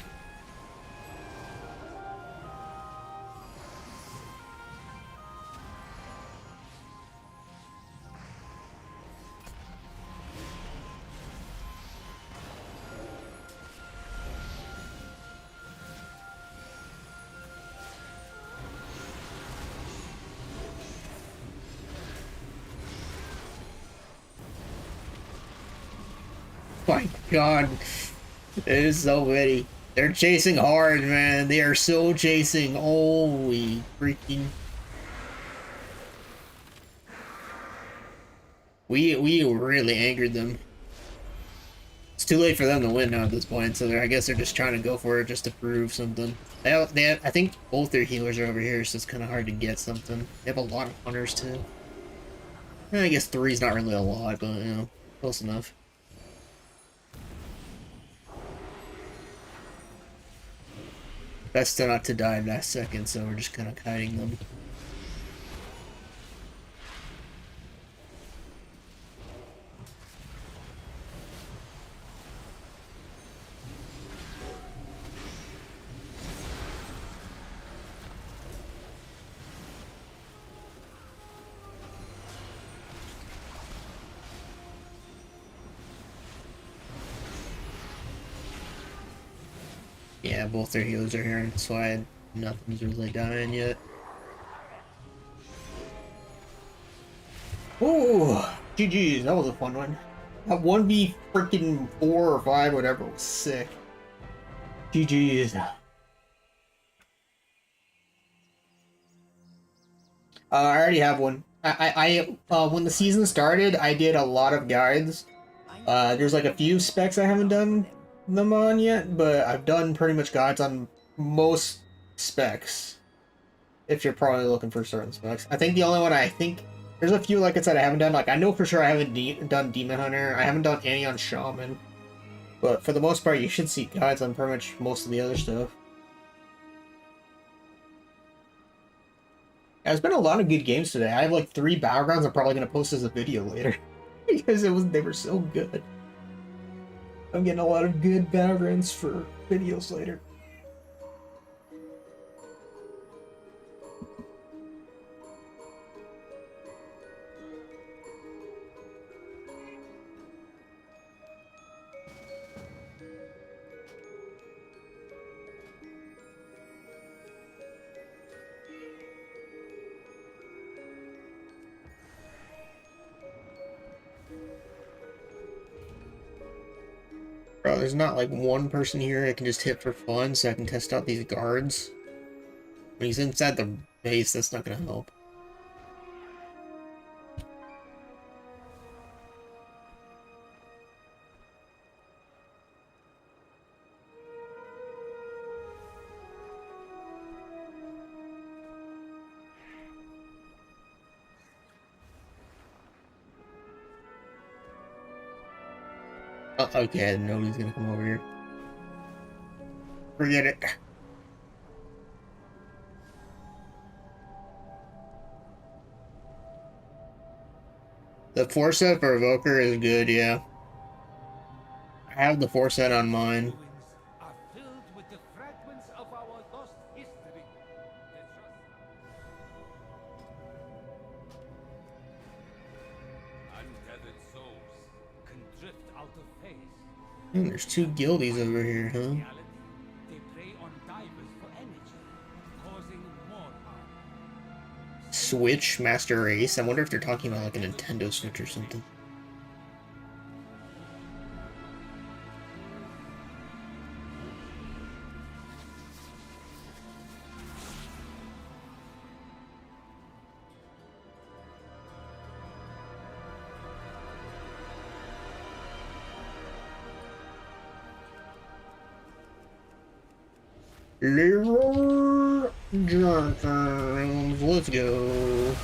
My God, it is so many. They're chasing hard, man. They are so chasing. Holy freaking! We really angered them. It's too late for them to win now at this point, so I guess they're just trying to go for it just to prove something. I think both their healers are over here, so it's kind of hard to get something. They have a lot of hunters too. I guess 3's not really a lot, but you know, close enough. Best not to die last second, so we're just kind of kiting them. Yeah, both their healers are here, that's why nothing's really dying yet. Ooh, GG's, that was a fun one. That 1v freaking 4 or 5, whatever, was sick. GG's. I already have one. When the season started, I did a lot of guides. There's like a few specs I haven't done them on yet, but I've done pretty much guides on most specs. If you're probably looking for certain specs. I think the only one there's a few, like I said, I haven't done. Like, I know for sure I haven't done Demon Hunter. I haven't done any on Shaman. But for the most part, you should see guides on pretty much most of the other stuff. There's been a lot of good games today. I have like 3 Battlegrounds I'm probably going to post as a video later. Because they were so good. I'm getting a lot of good Battlegrounds for videos later. Bro, there's not like one person here I can just hit for fun so I can test out these guards. When he's inside the base, that's not gonna help. Oh, okay, nobody's gonna come over here. Forget it. The 4-set for Evoker is good, yeah. I have the 4-set on mine. Are filled with the fragments of our lost history. Untethered souls can drift out of phase. There's 2 guildies over here, huh? They prey on divers for energy, causing more harm. Switch Master Race. I wonder if they're talking about like a Nintendo Switch or something. Leroy Johnson, let's go.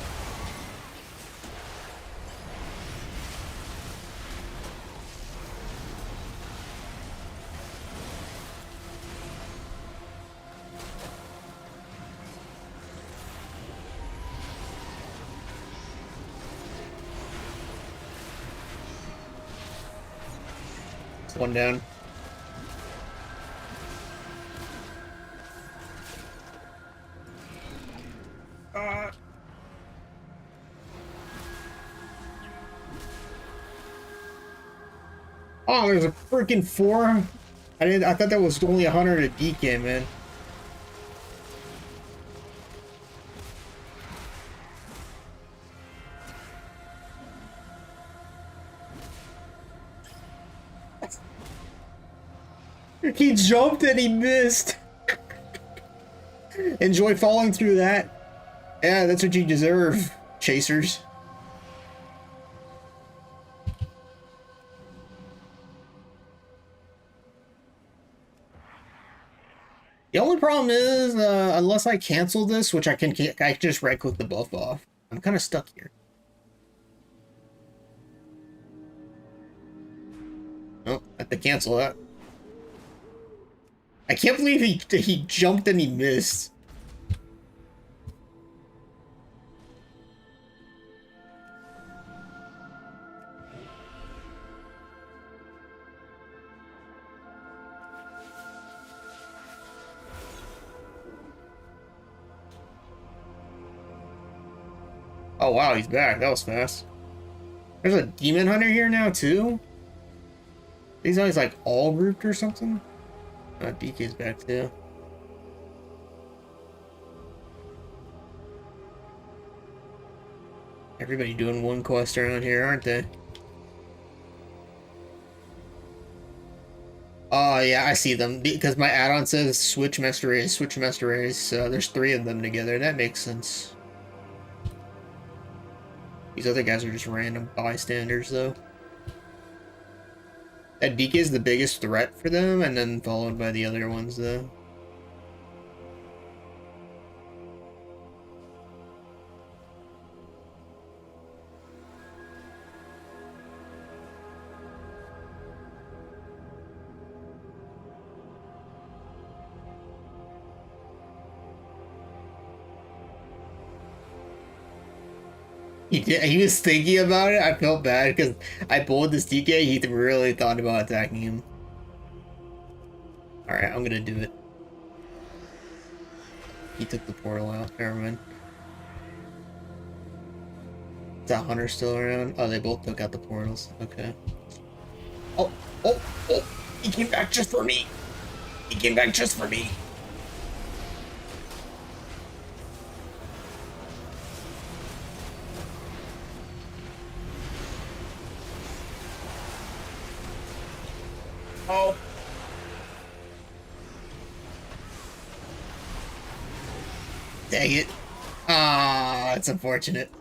One down. Oh, there's a freaking 4. I thought that was only 100 a DK, man. He jumped and he missed. Enjoy falling through that. Yeah, that's what you deserve, chasers. The only problem is, unless I cancel this, which I can just right-click the buff off. I'm kind of stuck here. Oh, I have to cancel that. I can't believe he jumped and he missed. Oh wow, he's back. That was fast. There's a Demon Hunter here now too? These guys like all grouped or something? DK's back too. Everybody doing one quest around here, aren't they? Oh yeah, I see them because my add-on says switch master race, switch master race. So there's 3 of them together. That makes sense. These other guys are just random bystanders, though. That DK is the biggest threat for them, and then followed by the other ones, though. He was thinking about it. I felt bad because I pulled this DK. He really thought about attacking him. Alright, I'm gonna do it. He took the portal out. Never mind. Is that Hunter still around? Oh, they both took out the portals. Okay. Oh! Oh! Oh! He came back just for me! He came back just for me! Oh! Dang it. Ah, it's unfortunate.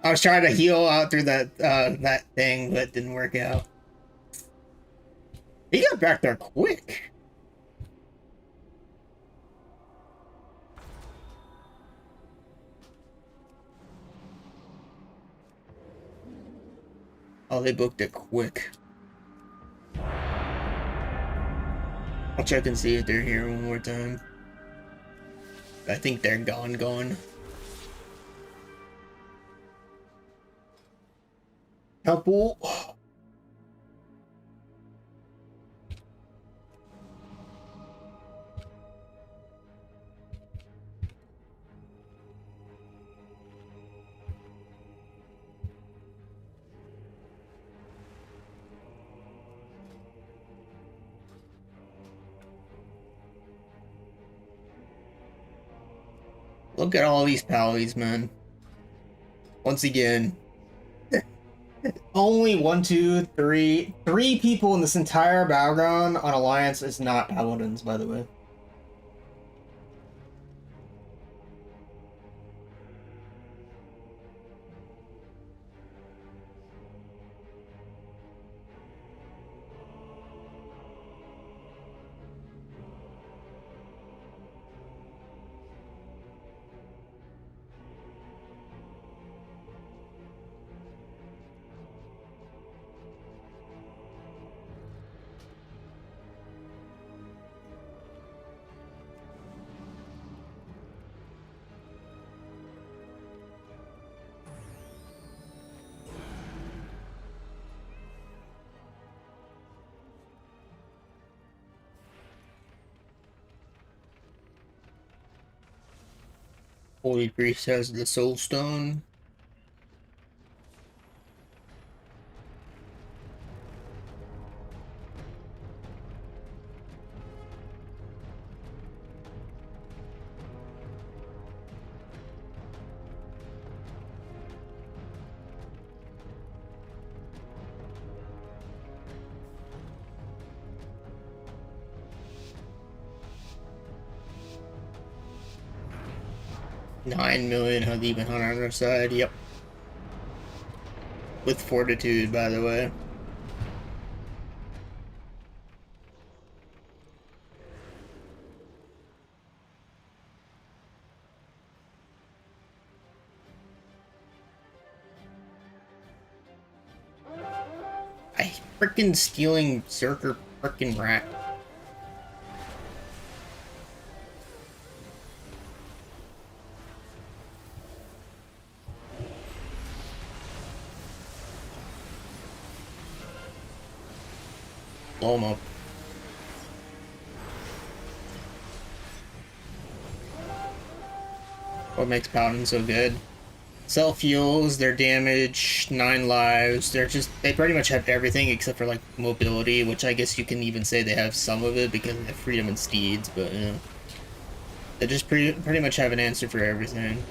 I was trying to heal out through that thing, but it didn't work out. He got back there quick. Oh, they booked it quick. I'll check and see if they're here one more time. I think they're gone. Couple. Look at all these pallies, man. Once again, only 1, 2, 3 people in this entire battleground on Alliance is not paladins, by the way. Holy Priest has the Soul Stone. $9 million Hadib and Hunter on our side, yep. With fortitude, by the way. I frickin' stealing Zerker frickin' rat. Blow him up. What makes Paladin so good? Self heals, their damage, 9 lives. They pretty much have everything except for like mobility, which I guess you can even say they have some of it because they have freedom and steeds, but you know. They just pretty much have an answer for everything.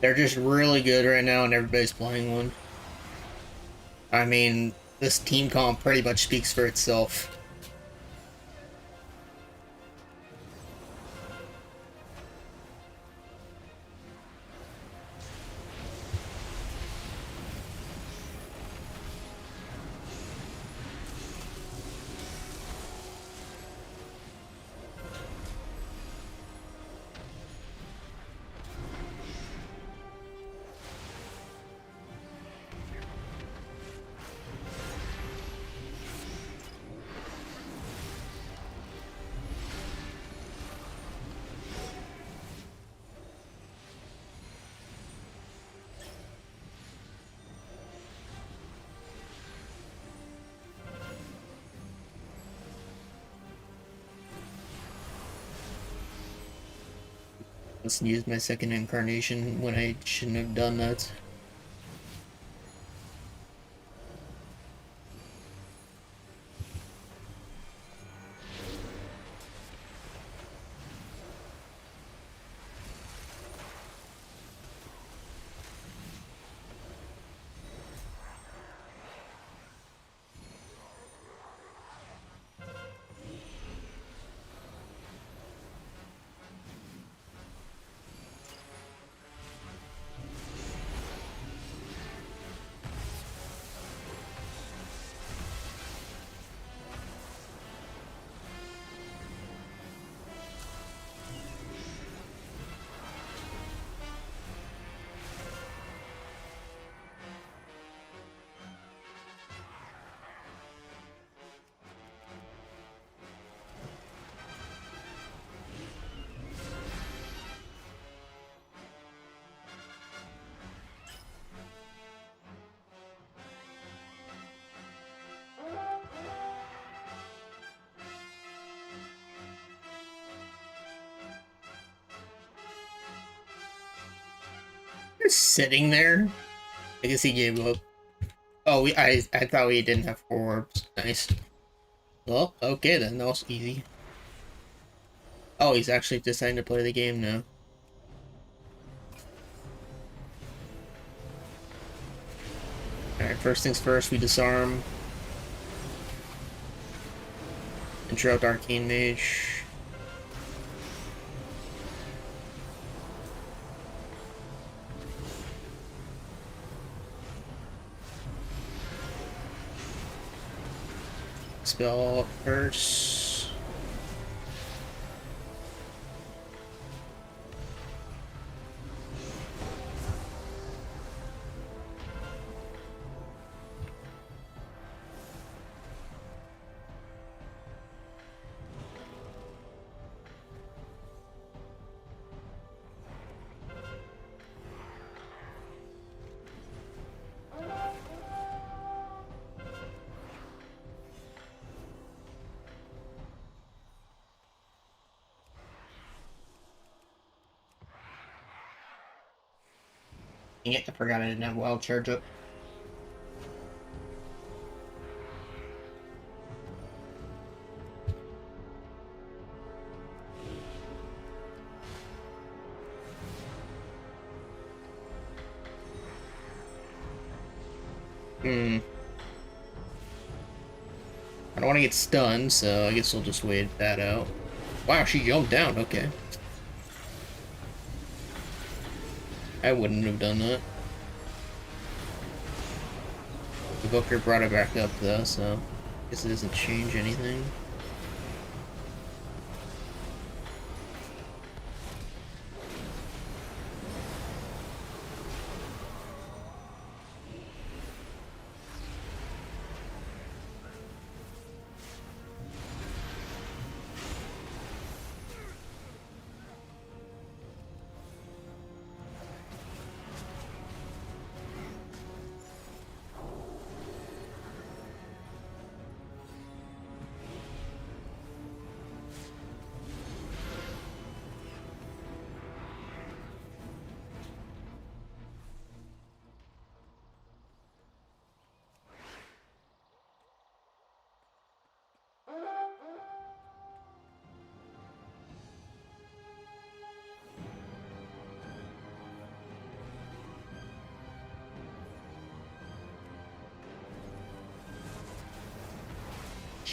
They're just really good right now and everybody's playing one. I mean, this team comp pretty much speaks for itself. Let's use my second incarnation when I shouldn't have done that. Just sitting there. I guess he gave up. Oh, I thought we didn't have 4 orbs. Nice. Well, okay then. That was easy. Oh, he's actually deciding to play the game now. Alright, first things first, we disarm. Interrupt Arcane Mage. Spell Curse. Dang it, I forgot I didn't have wild charge up. I don't want to get stunned, so I guess we'll just wait that out. Wow, she jumped down, okay. I wouldn't have done that. The Booker brought it back up though, so I guess it doesn't change anything.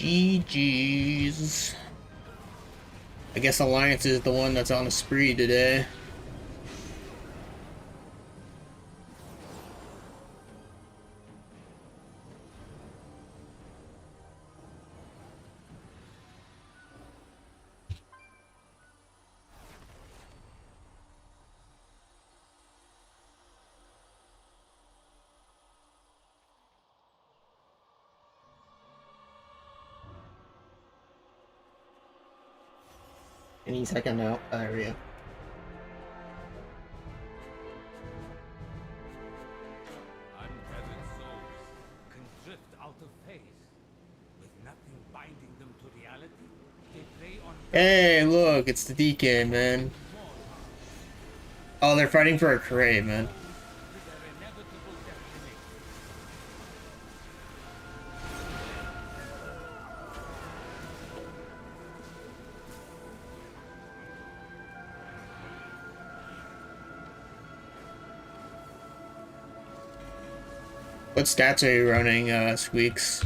GG's. I guess Alliance is the one that's on a spree today. Any second now. There we go. Untethered souls can drift out of phase. With nothing binding them to reality, they prey on Hey, look, it's the DK, man. Oh, they're fighting for a crate, man. to their inevitable destination. What stats are you running, Squeaks?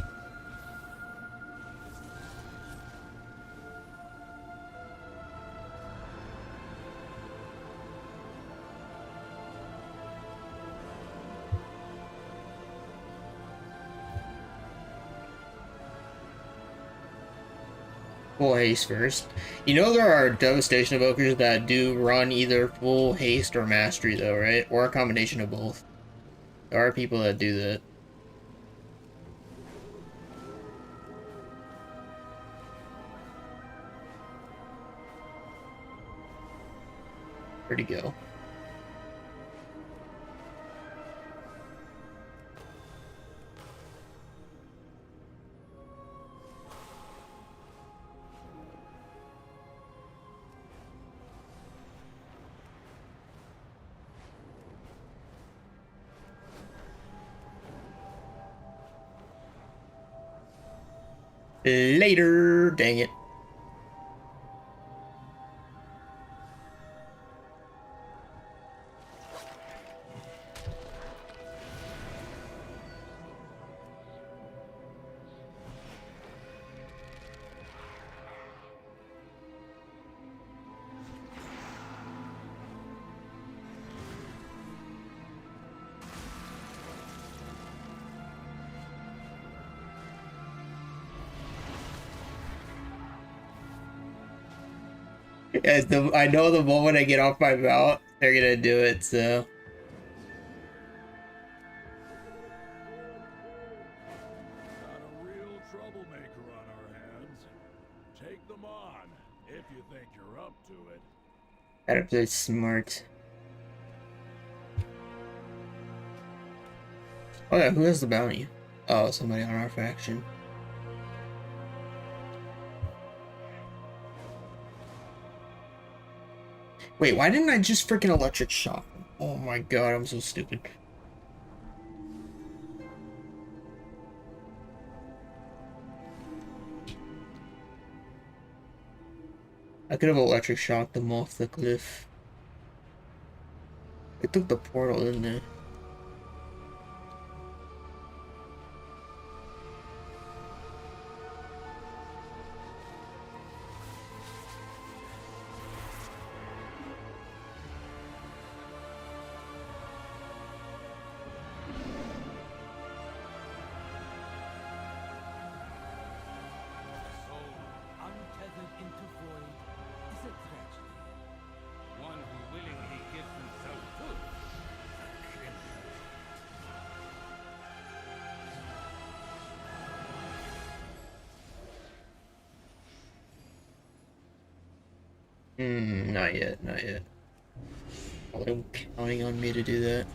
Full haste first. You know there are Devastation Evokers that do run either full haste or mastery though, right? Or a combination of both. There are people that do that. Where'd he go? Later, dang it. As I know the moment I get off my mount, they're gonna do it, so. Got a real troublemaker on our hands. Take them on, if you think you're up to it. Gotta play smart. Oh yeah, who has the bounty? Oh, somebody on our faction. Wait, why didn't I just freaking electric shock them? Oh my god, I'm so stupid. I could have electric shocked them off the cliff. They took the portal, didn't they? Soul untethered into void is a tragedy. One who willingly gives himself to it is a criminal. Not yet, not yet. I'm counting on me to do that.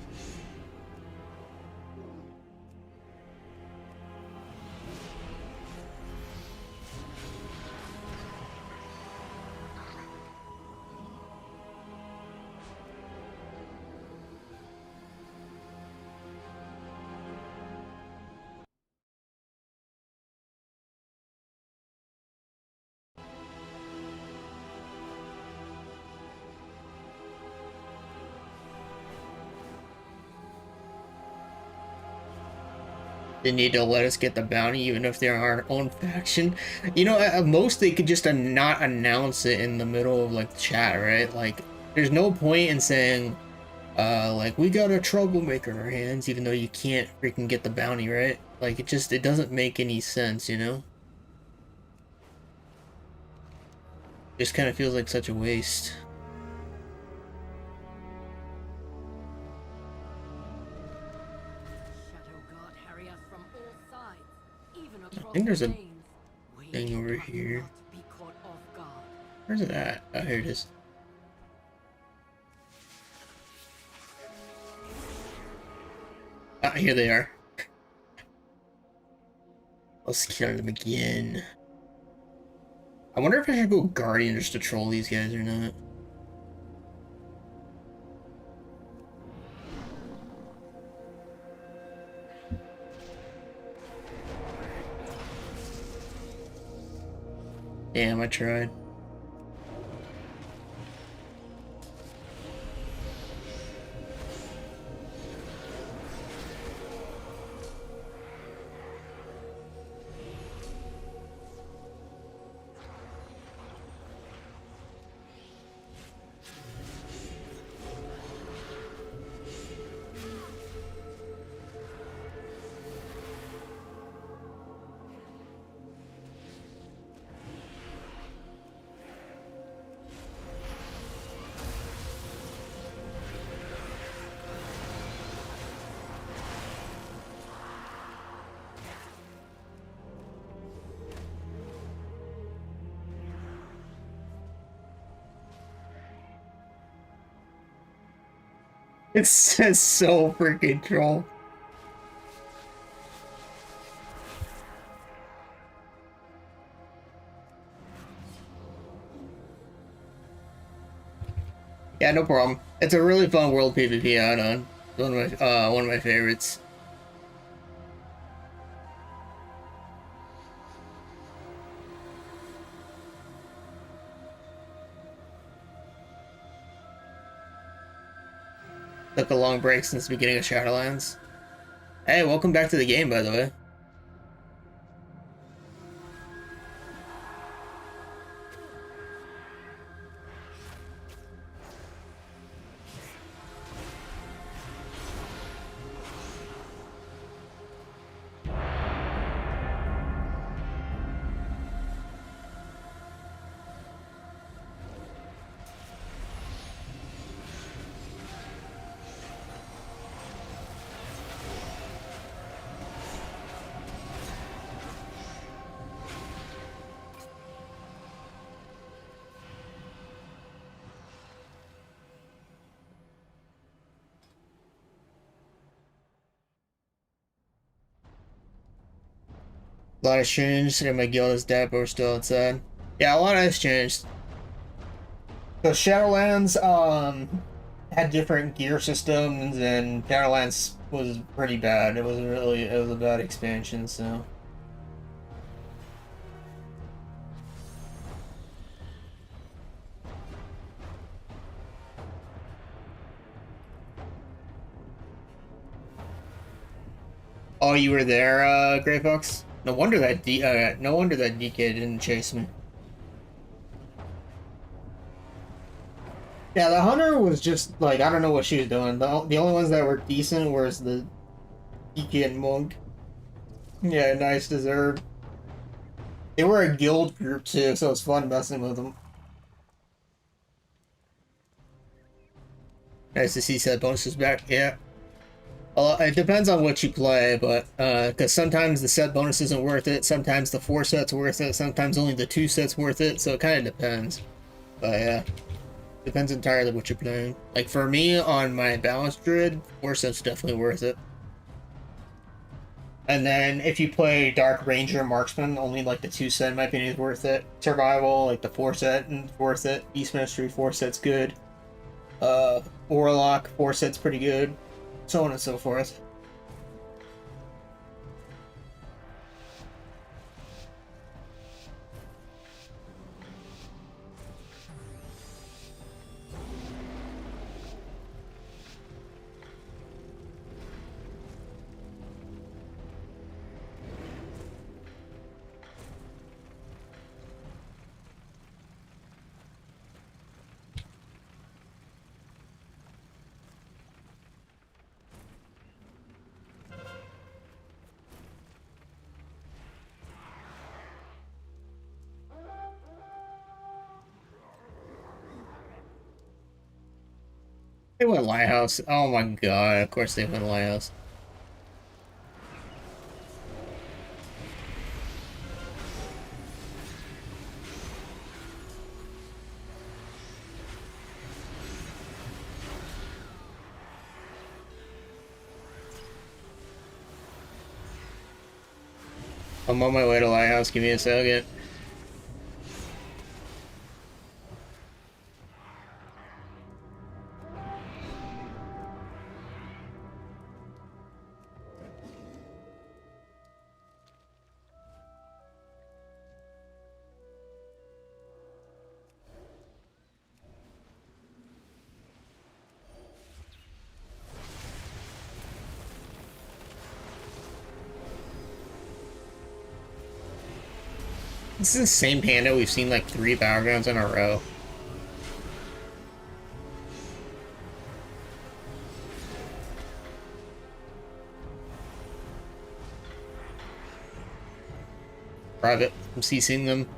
They need to let us get the bounty even if they're our own faction. You know, at most they could just not announce it in the middle of like the chat, right? Like, there's no point in saying, like, we got a troublemaker in our hands, even though you can't freaking get the bounty, right? Like, it doesn't make any sense, you know? Just kind of feels like such a waste. I think there's a thing over here. Where's it at? Oh, here it is. Ah, here they are. Let's kill them again. I wonder if I should go Guardian just to troll these guys or not. Damn, I tried. It says so freaking troll. Yeah, no problem. It's a really fun world PvP add-on. One of my favorites. Took a long break since the beginning of Shadowlands. Hey, welcome back to the game, by the way. A lot has changed, and my guild is dead, but we're still outside. Yeah, a lot has changed. So Shadowlands, had different gear systems, and Shadowlands was pretty bad. It was a bad expansion, so. Oh, you were there, Grey Fox? No wonder that DK didn't chase me. Yeah, the hunter was just like, I don't know what she was doing. The only ones that were decent was the DK and monk. Yeah, nice deserved. They were a guild group too, so it's fun messing with them. Nice to see set bonuses back. Yeah. It depends on what you play, but because sometimes the set bonus isn't worth it, sometimes the 4 sets worth it, sometimes only the 2 sets worth it, so it kind of depends. But yeah, depends entirely what you're playing. Like for me, on my balanced druid, 4 sets definitely worth it. And then if you play Dark Ranger Marksman, only like the 2 set in my opinion is worth it. Survival, like the 4 set and worth it. Beast Ministry 4 set's good. Warlock 4 set's pretty good. So on and so forth. They went Lighthouse. Oh my god, of course they went Lighthouse. I'm on my way to Lighthouse, give me a second. This is the same panda we've seen like 3 Battlegrounds in a row. Private, I'm CCing them.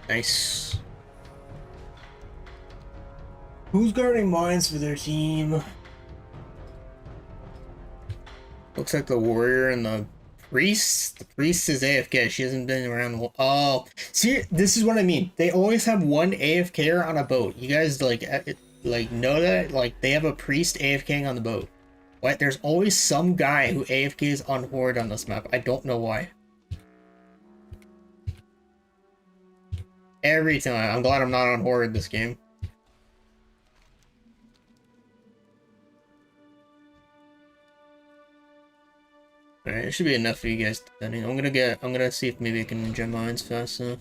Nice. Who's guarding mines for their team? Looks like the warrior and the priest. The priest is AFK. She hasn't been around. Oh, see, this is what I mean. They always have one AFKer on a boat. You guys like know that? Like they have a priest AFKing on the boat. What? There's always some guy who AFKs on Horde on this map. I don't know why. Every time. I'm glad I'm not on Horde this game. Alright, it should be enough for you guys defending. I'm gonna see if maybe I can gem mines fast enough.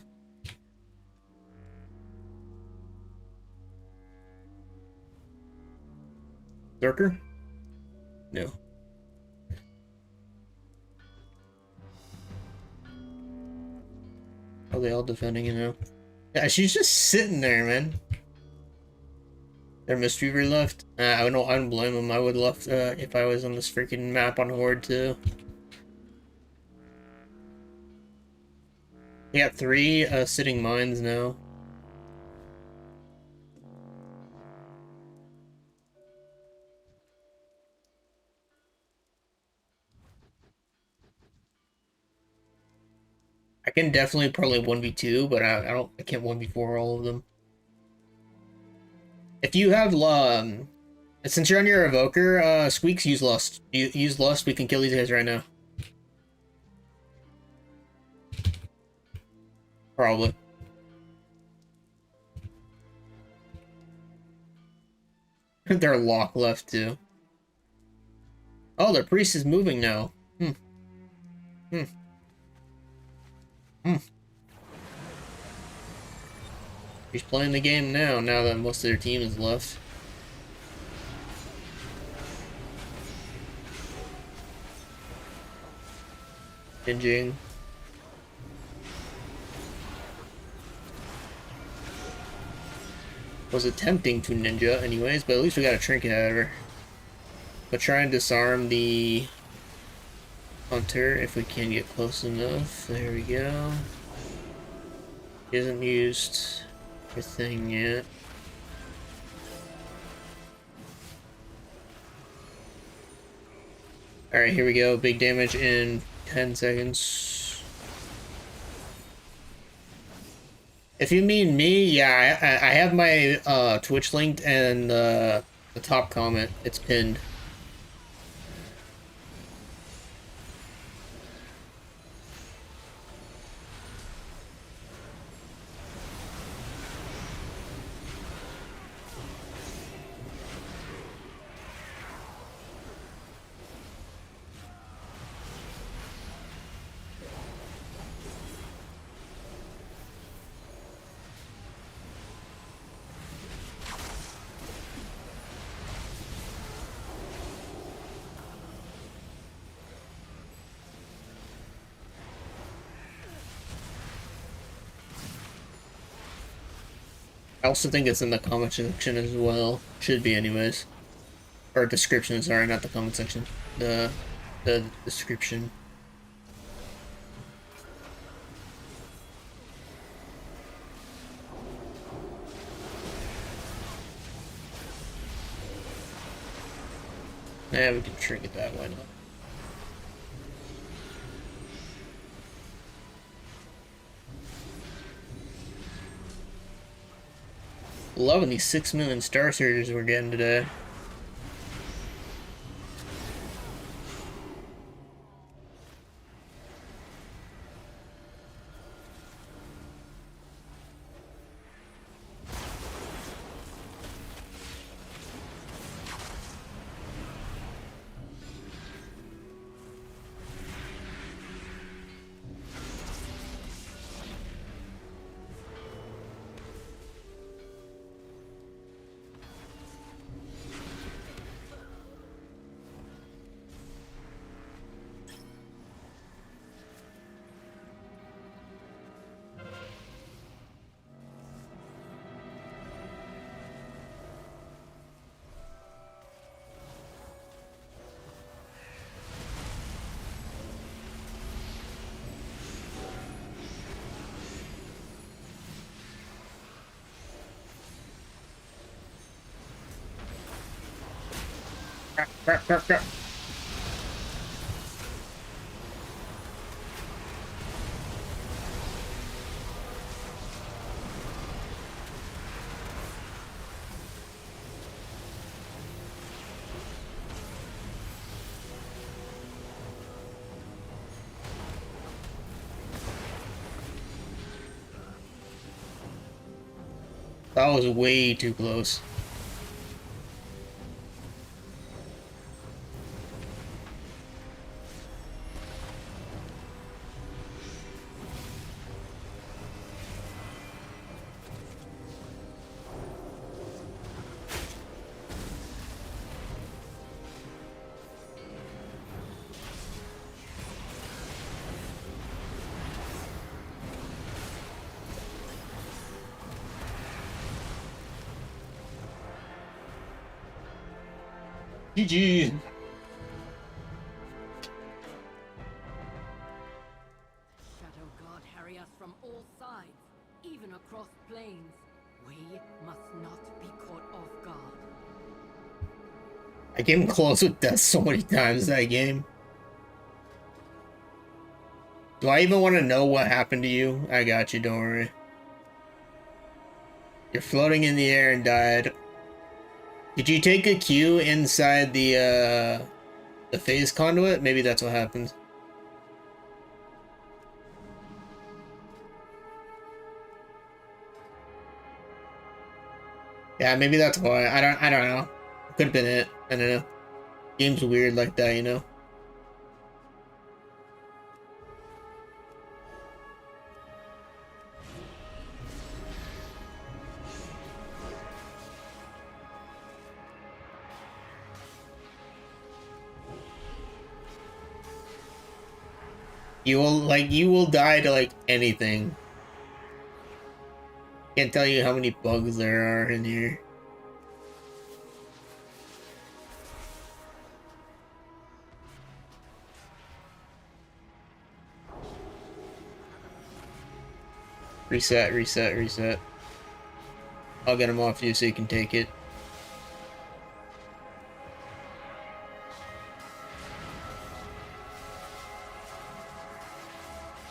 Lurker? No. Are they all defending you now? Yeah, she's just sitting there, man. Their Mistweaver left. I don't blame them. I would left if I was on this freaking map on Horde too. We got 3 sitting mines now. I can definitely probably 1v2, but I can't 1v4 all of them. If you have since you're on your evoker, Squeaks, use Lust. Use Lust, we can kill these guys right now. Probably. They're locked left too. Oh, their priest is moving now. He's playing the game now that most of their team is left. Hinging. Was attempting to ninja anyways, but at least we got a trinket out of her. But try and disarm the hunter if we can get close enough. There we go. He hasn't used her thing yet. Alright, here we go. Big damage in 10 seconds. If you mean me, yeah, I have my Twitch linked and the top comment. It's pinned. I also think it's in the comment section as well. Should be anyways. Or description, sorry, not the comment section. The description. Yeah, we can trinket that, why not? Loving these 6 million Star Surgers we're getting today. Crap, crap, crap. That was way too close. GG. Shadow God harry us from all sides, even across plains. We must not be caught off guard. I came close with death so many times that game. Do I even want to know what happened to you? I got you, don't worry. You're floating in the air and died. Did you take a Q inside the phase conduit? Maybe that's what happened. Yeah, maybe that's why. I don't know. Could have been it. I don't know. Game's weird like that, you know. You will die to like anything. Can't tell you how many bugs there are in here. Reset, reset, reset. I'll get him off you so you can take it.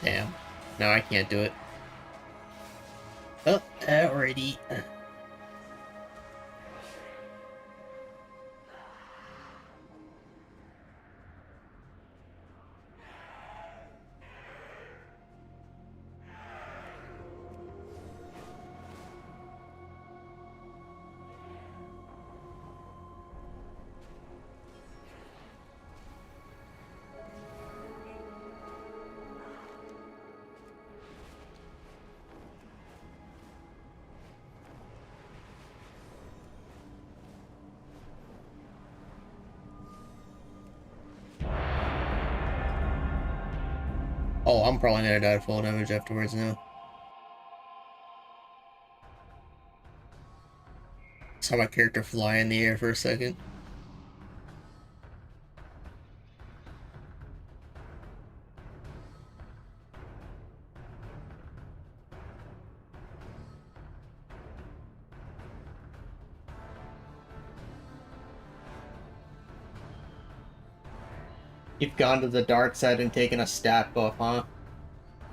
Damn. No, I can't do it. Oh, alrighty. Oh, I'm probably gonna die to full damage afterwards now. Saw my character fly in the air for a second. You've gone to the dark side and taken a stat buff, huh?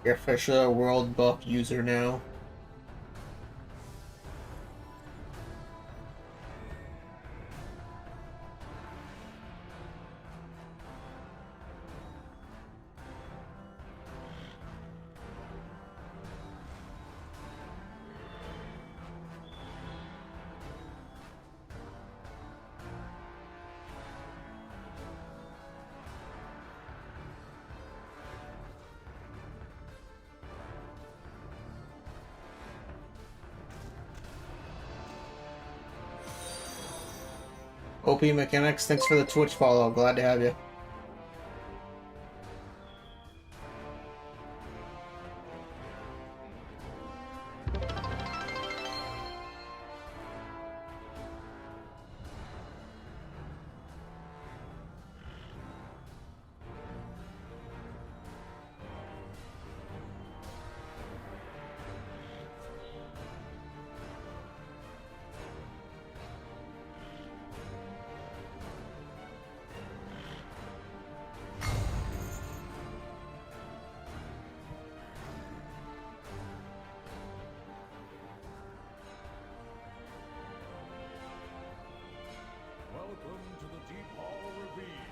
You're officially a world buff user now. OP Mechanics, thanks for the Twitch follow. Glad to have you. Welcome to the Deephaul Ravine,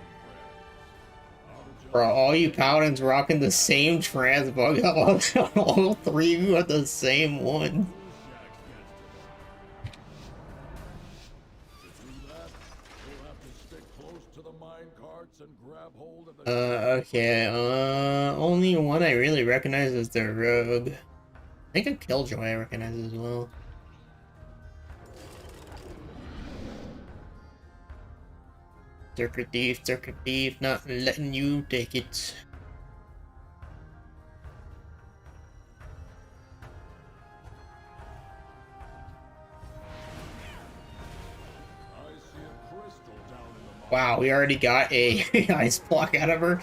friends. Bro, all you paladins rocking the same trans bug. All three of you are the same one. To do that, we'll have to stick close to the mine carts and grab hold of the Okay, only one I really recognize is the rogue. I think a Killjoy I recognize as well. Circuit thief, not letting you take it. I see a crystal down in the mine. Wow, we already got a ice block out of her.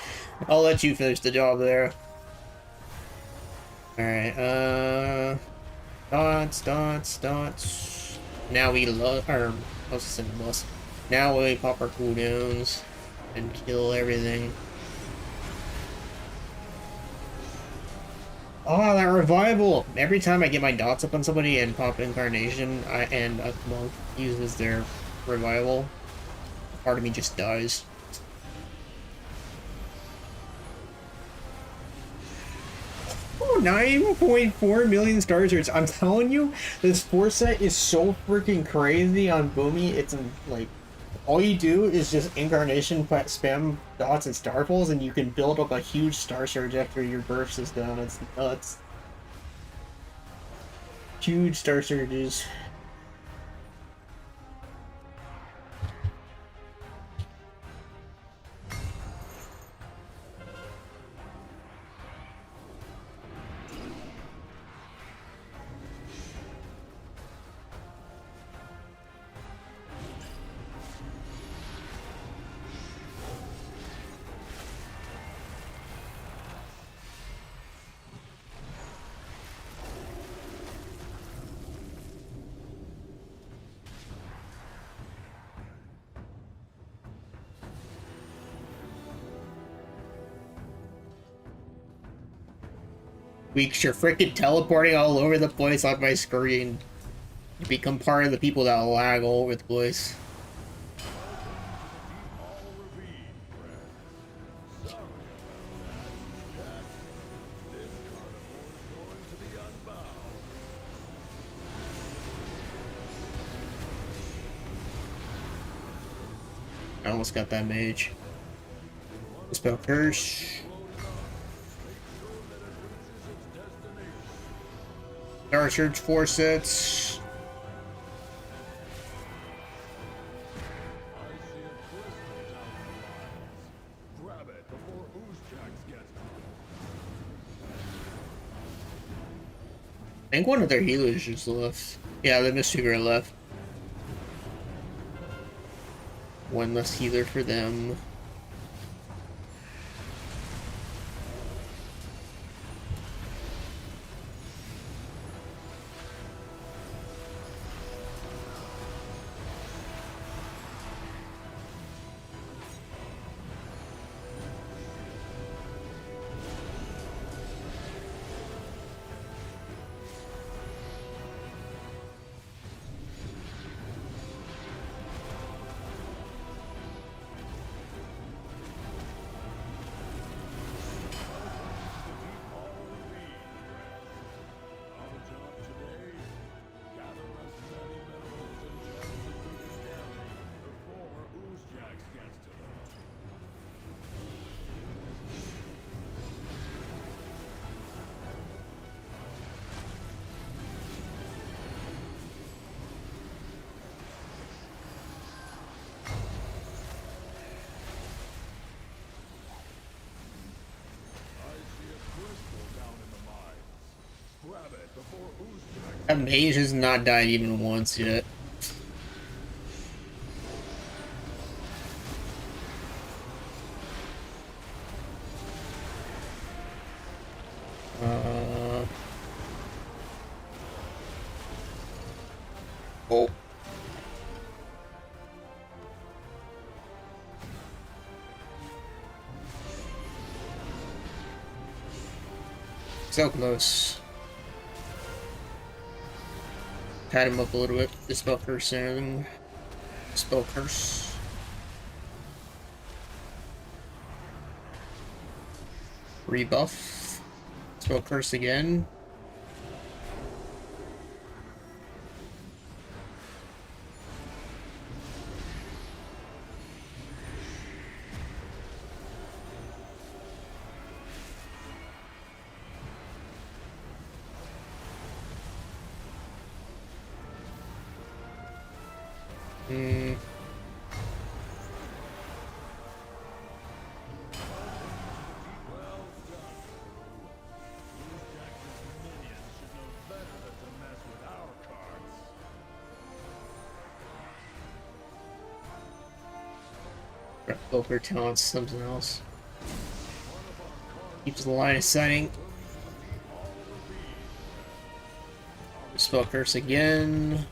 I'll let you finish the job there. Alright, dots. Now we I was saying boss. Now we pop our cooldowns and kill everything. Oh, that revival! Every time I get my dots up on somebody and pop incarnation, and a monk uses their revival, part of me just dies. Oh, 9.4 million star search. I'm telling you, this 4-set is so freaking crazy on Boomy. It's like, all you do is just incarnation spam dots and starfuls, and you can build up a huge star surge after your burst is done. It's nuts. Huge star surges. Weeks, you're freaking teleporting all over the place on my screen. You become part of the people that lag all over the place. I almost got that mage. Spell curse. Star Surge 4 sets. Grab it before Oozjacks gets to I think one of their healers just left. Yeah, the Mystifer left. One less healer for them. That mage has not died even once yet. Oh. So close. Pat him up a little bit. Dispel curse and spell curse. Rebuff. Spell curse again. Over talents something else. Keeps the line of sighting. Spell curse again.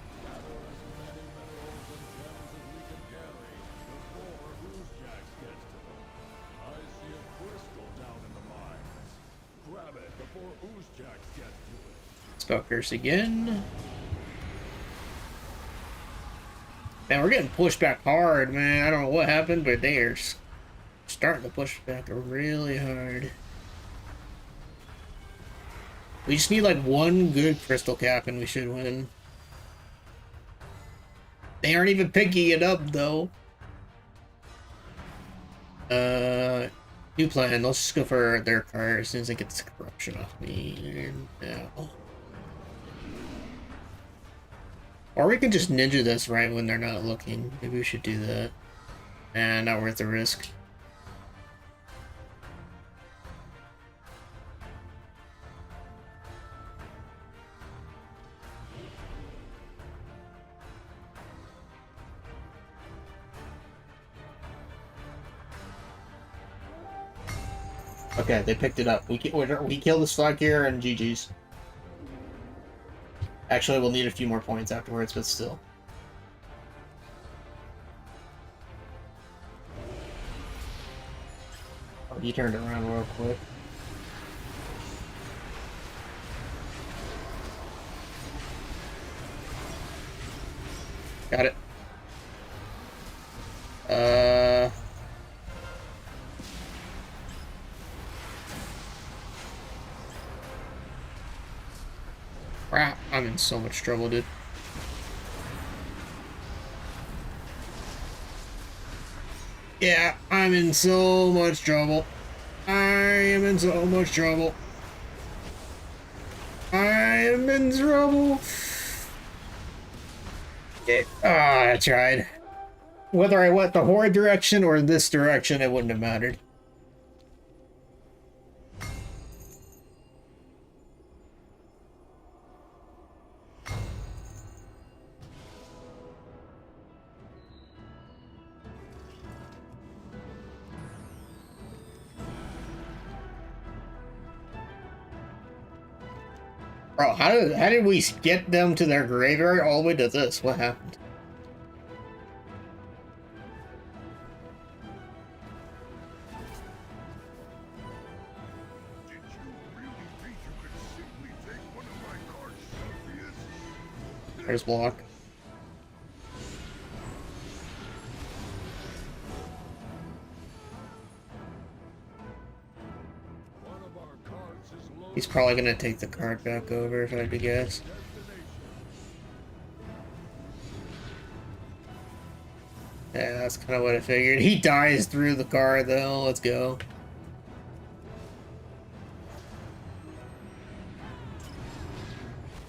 Spell curse again. Man, we're getting pushed back hard, man. I don't know what happened, but they are starting to push back really hard. We just need like one good crystal cap and we should win. They aren't even picking it up though. New plan. Let's just go for their card as soon as I get this corruption off me. Now. Or we could just ninja this right when they're not looking. Maybe we should do that. And not worth the risk. Okay, they picked it up. We kill this flag here and GG's. Actually, we'll need a few more points afterwards, but still. Oh, you turned around real quick. Got it. Crap, I'm in so much trouble, dude. Yeah, I'm in so much trouble. I am in so much trouble. I am in trouble. I tried. Whether I went the horror direction or this direction, it wouldn't have mattered. Bro, how did we get them to their graveyard all the way to this? What happened? Did you really think you could simply take one of my cards, Morpheus? There's block. One of our cards is low. He's probably gonna take the card back over if I had to guess. Yeah, that's kind of what I figured. He dies through the card though. Let's go.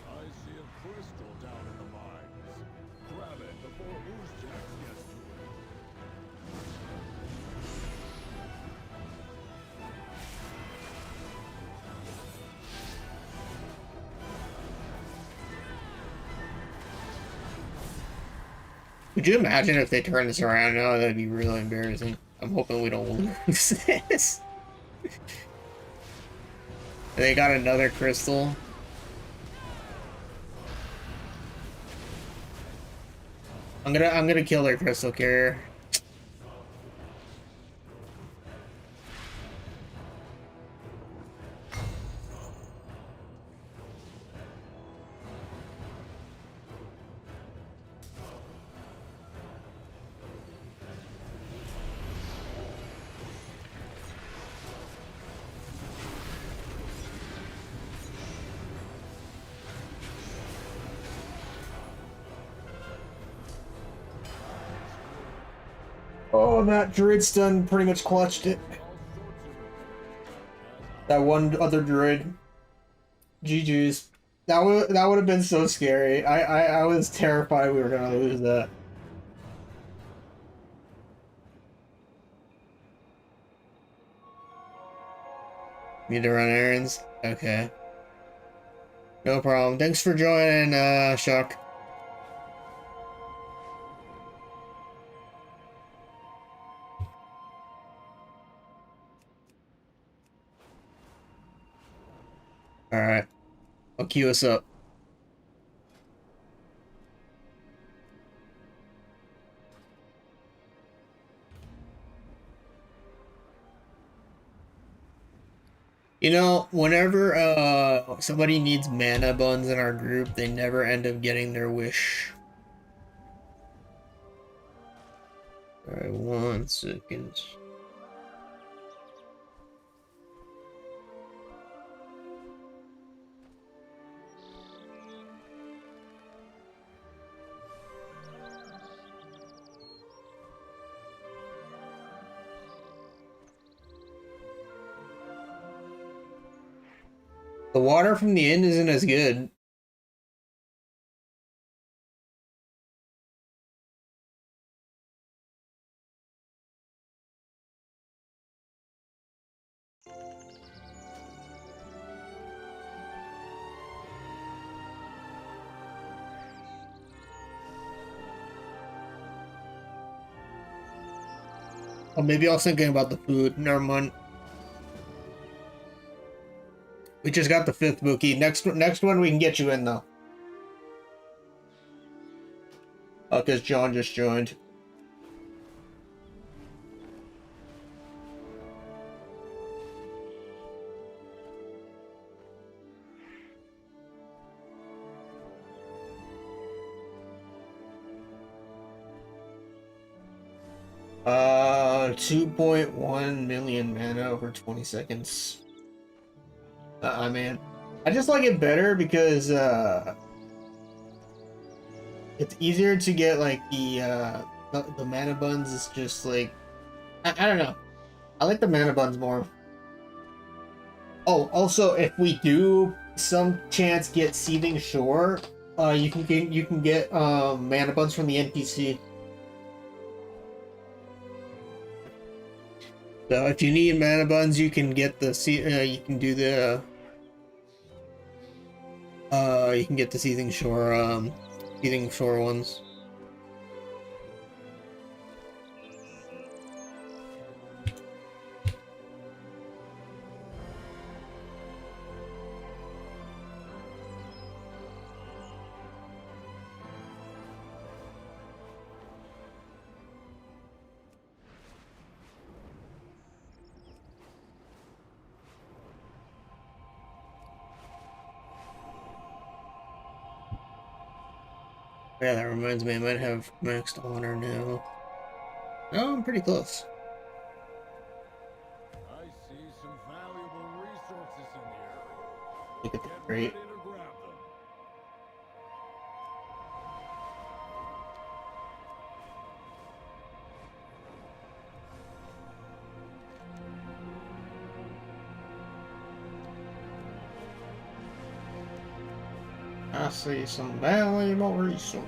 I see a crystal down in the mines. Grab it before Oozjax gets to it. Could you imagine if they turn this around now? That'd be really embarrassing. I'm hoping we don't lose this. They got another crystal. I'm gonna kill their crystal carrier. Oh, that druid stun pretty much clutched it. That one other druid. GG's. That would have been so scary. I was terrified we were gonna lose that. Need to run errands? Okay. No problem. Thanks for joining, Shuck. Alright. I'll queue us up. You know, whenever somebody needs mana buns in our group, they never end up getting their wish. Alright, 1 second. The water from the inn isn't as good. Oh, maybe I was thinking about the food. Never mind. We just got the 5th bookie. Next one we can get you in though. Oh, because John just joined. Uh, 2.1 million mana over 20 seconds. Man. I just like it better because, it's easier to get, like, the mana buns is just, like, I don't know. I like the mana buns more. Oh, also, if we do some chance get Seething Shore, you can get, mana buns from the NPC. So if you need mana buns, you can get the you can do the you can get the Seething Shore ones. Yeah, that reminds me, I might have maxed honor now. Oh, I'm pretty close. I see some valuable resources in the area. Look at the Get crate. ready to grab them. I see some valuable resources.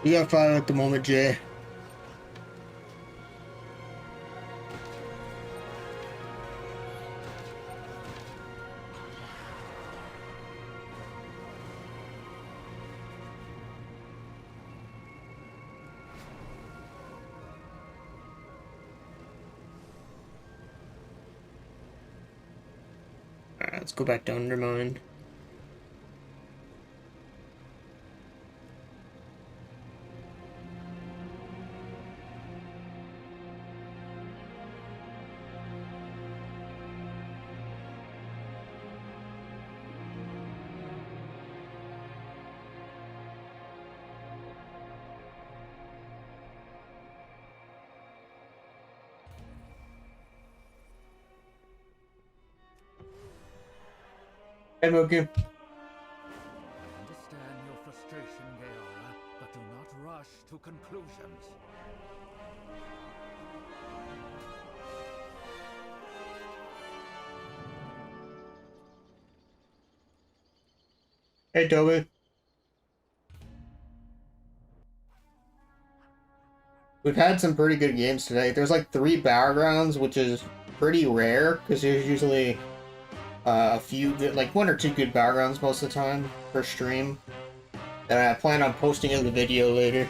We got 5 at the moment, Jay. Alright, let's go back to Undermine. Hey, Moku. Understand your frustration, Gaora, but do not rush to conclusions. Hey, Toby. We've had some pretty good games today. There's like 3 Battlegrounds, which is pretty rare, because there's usually a few good, like 1 or 2 good Battlegrounds most of the time per stream. And I plan on posting in the video later.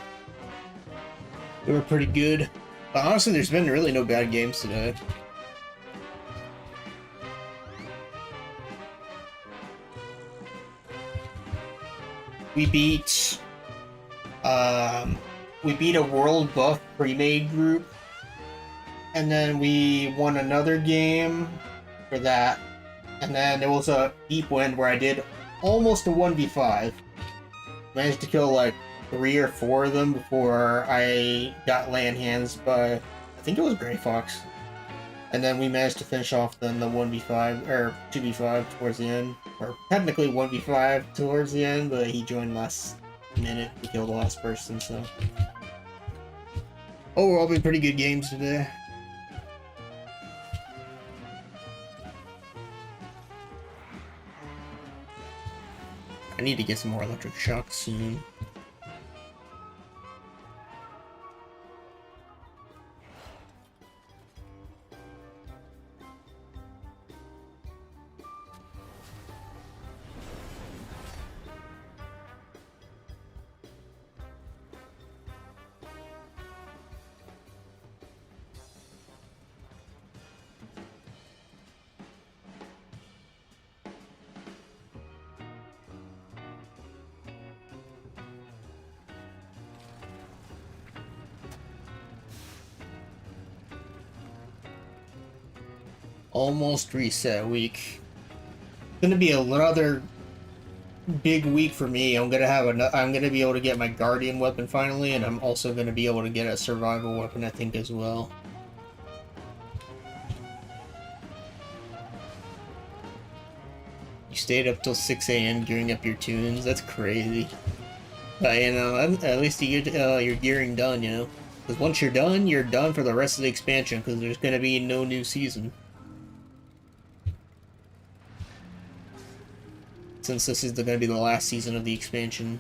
They were pretty good. But honestly, there's been really no bad games today. We beat a World Buff pre-made group, and then we won another game for that, and then there was a deep win where I did almost a 1v5. Managed to kill like 3 or 4 of them before I got land hands by, I think it was Grey Fox. And then we managed to finish off then the 1v5, or 2v5 towards the end. Or technically 1v5 towards the end, but he joined last minute to kill the last person, so. Overall, been pretty good games today. I need to get some more electric shocks soon. Almost reset week. Gonna be another big week for me. I'm gonna be able to get my Guardian weapon finally, and I'm also gonna be able to get a survival weapon, I think, as well. You stayed up till 6 a.m. gearing up your tunes. That's crazy. But you know, at least you get your gearing done. You know, because once you're done for the rest of the expansion. Because there's gonna be no new season. Since this is going to be the last season of the expansion.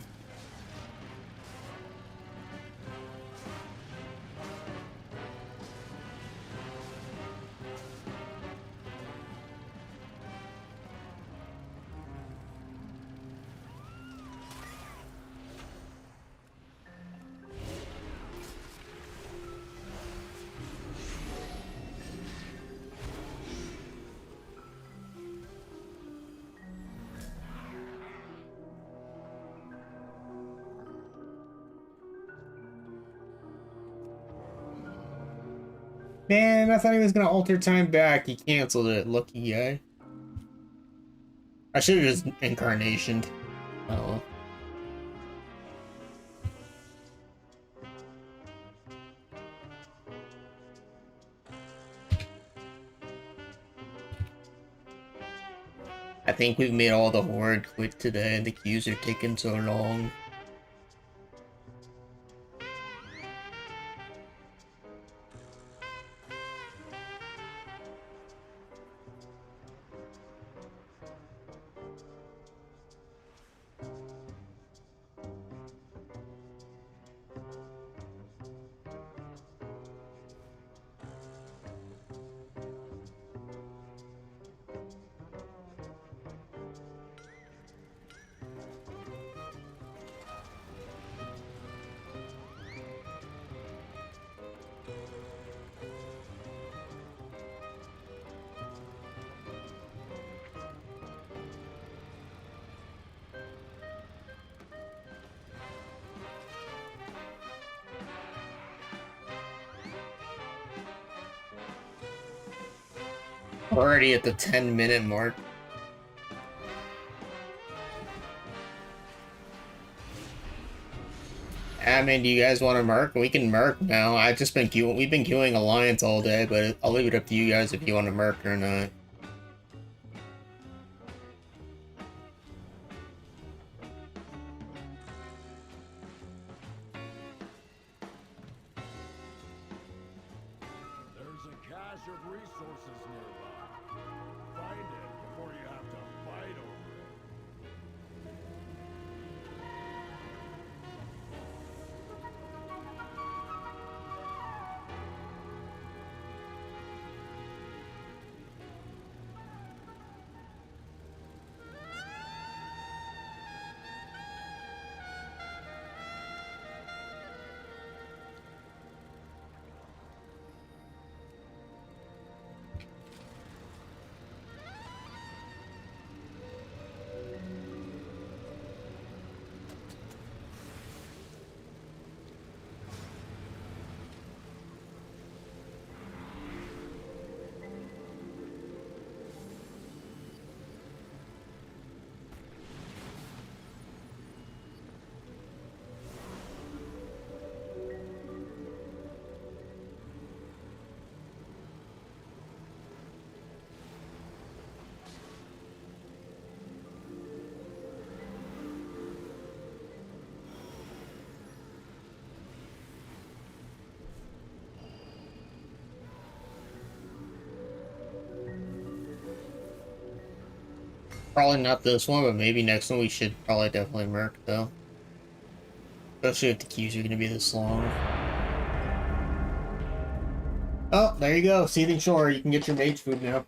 Man, I thought he was gonna alter time back. He canceled it. Lucky guy. I should have just incarnationed. Oh well. I think we've made all the horde quit today. The queues are taking so long. Already at the 10-minute mark. I mean, do you guys want to merc? We can merc now. I've just been queuing. We've been queuing Alliance all day, but I'll leave it up to you guys if you want to merc or not. There's a cache of resources nearby. Find it before you have to fight over it. Probably not this one, but maybe next one we should probably definitely merc though. Especially if the queues are going to be this long. Oh, there you go. Seething Shore. You can get your mage food now.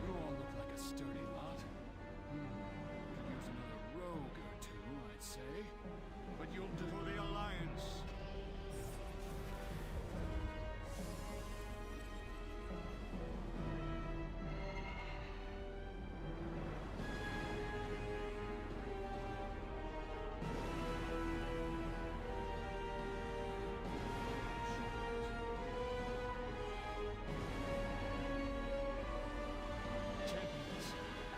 You all look like a sturdy lot. Could use another rogue or two, I'd say. But you'll do for the Alliance. Champions,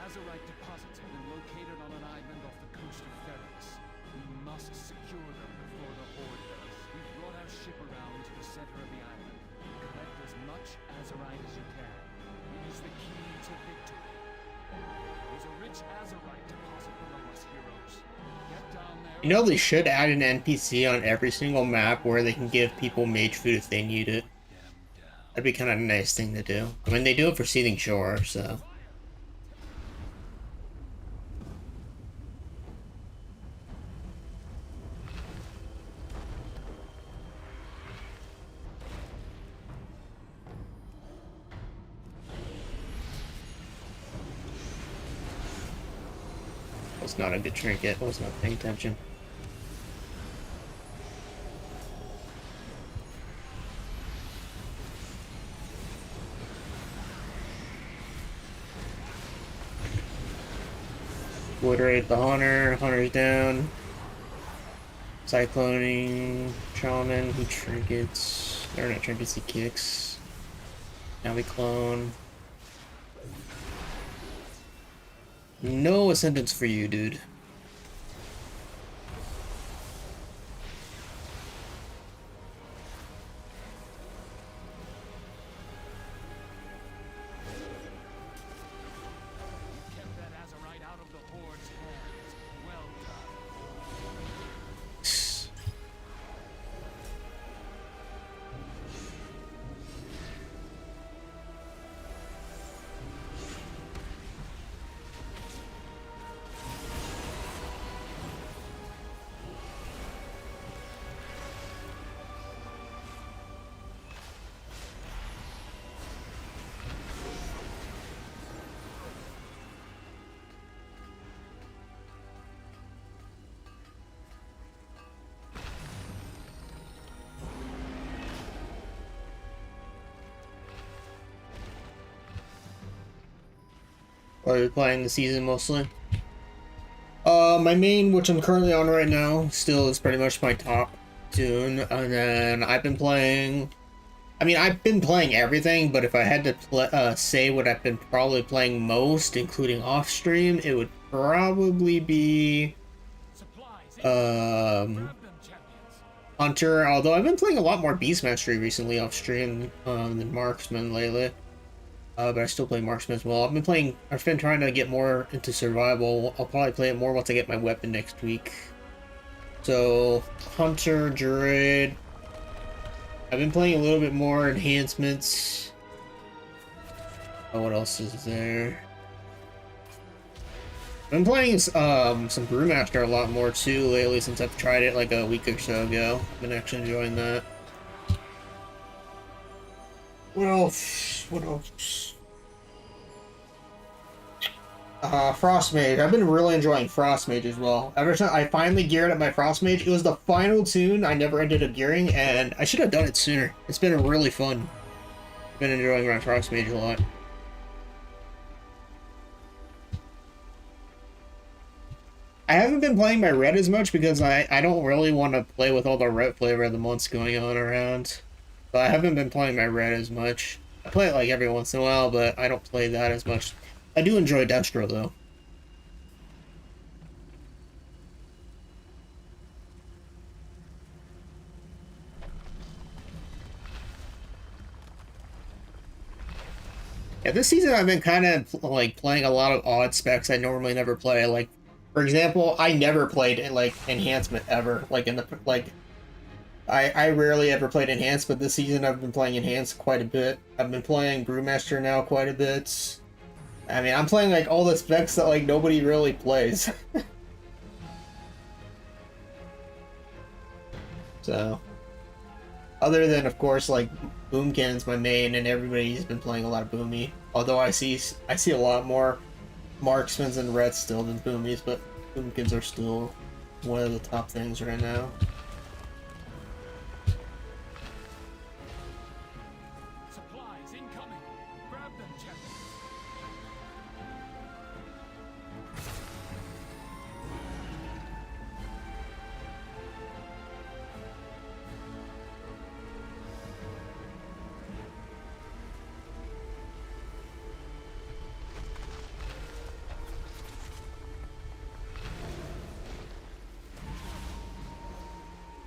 Azurite deposited and located on an island off the coast of Ferrix. We must secure them before the Horde does. We've brought our ship around to the center of the island. Collect as much Azurite as you can. It is the key to victory. There's a rich Azurite deposit below us, heroes. Get down there. You know, they should add an NPC on every single map where they can give people mage food if they need it. That'd be kind of a nice thing to do. I mean, they do it for Seething Shore, so. It's not a good trinket. I was not paying attention. Obliterate the Hunter. Hunter's down. Cycloning. Shaman. He trinkets. They're not trinkets, he kicks. Now we clone. No ascendance for you, dude. Probably playing the season mostly. My main, which I'm currently on right now, still is pretty much my top tune, and then I've been playing. I mean, I've been playing everything, but if I had to say what I've been probably playing most, including off stream, it would probably be Hunter. Although I've been playing a lot more Beast Mastery recently off stream than Marksman lately. But I still play Marksman as well. I've been trying to get more into survival. I'll probably play it more once I get my weapon next week. So, Hunter, Druid. I've been playing a little bit more enhancements. Oh, what else is there? I've been playing some Brewmaster a lot more too lately since I've tried it like a week or so ago. I've been actually enjoying that. What else? What else? Frostmage. I've been really enjoying Frostmage as well. Ever since I finally geared up my Frostmage, it was the final tune I never ended up gearing, and I should have done it sooner. It's been really fun. I've been enjoying my Frostmage a lot. I haven't been playing my red as much because I don't really want to play with all the red flavor of the months going on around. So I haven't been playing my red as much. I play it like every once in a while, but I don't play that as much. I do enjoy Destro though. Yeah, this season I've been kind of like playing a lot of odd specs I normally never play. Like, for example, I never played like enhancement ever. Like in the I rarely ever played enhanced, but this season I've been playing enhanced quite a bit. I've been playing Brewmaster now quite a bit. I mean, I'm playing like all the specs that like nobody really plays. So, other than of course like Boom Cannon's my main, and everybody's been playing a lot of Boomy. Although I see a lot more Marksmans and Reds still than Boomies, but Boomkins are still one of the top things right now. Supplies incoming. Grab them, champions.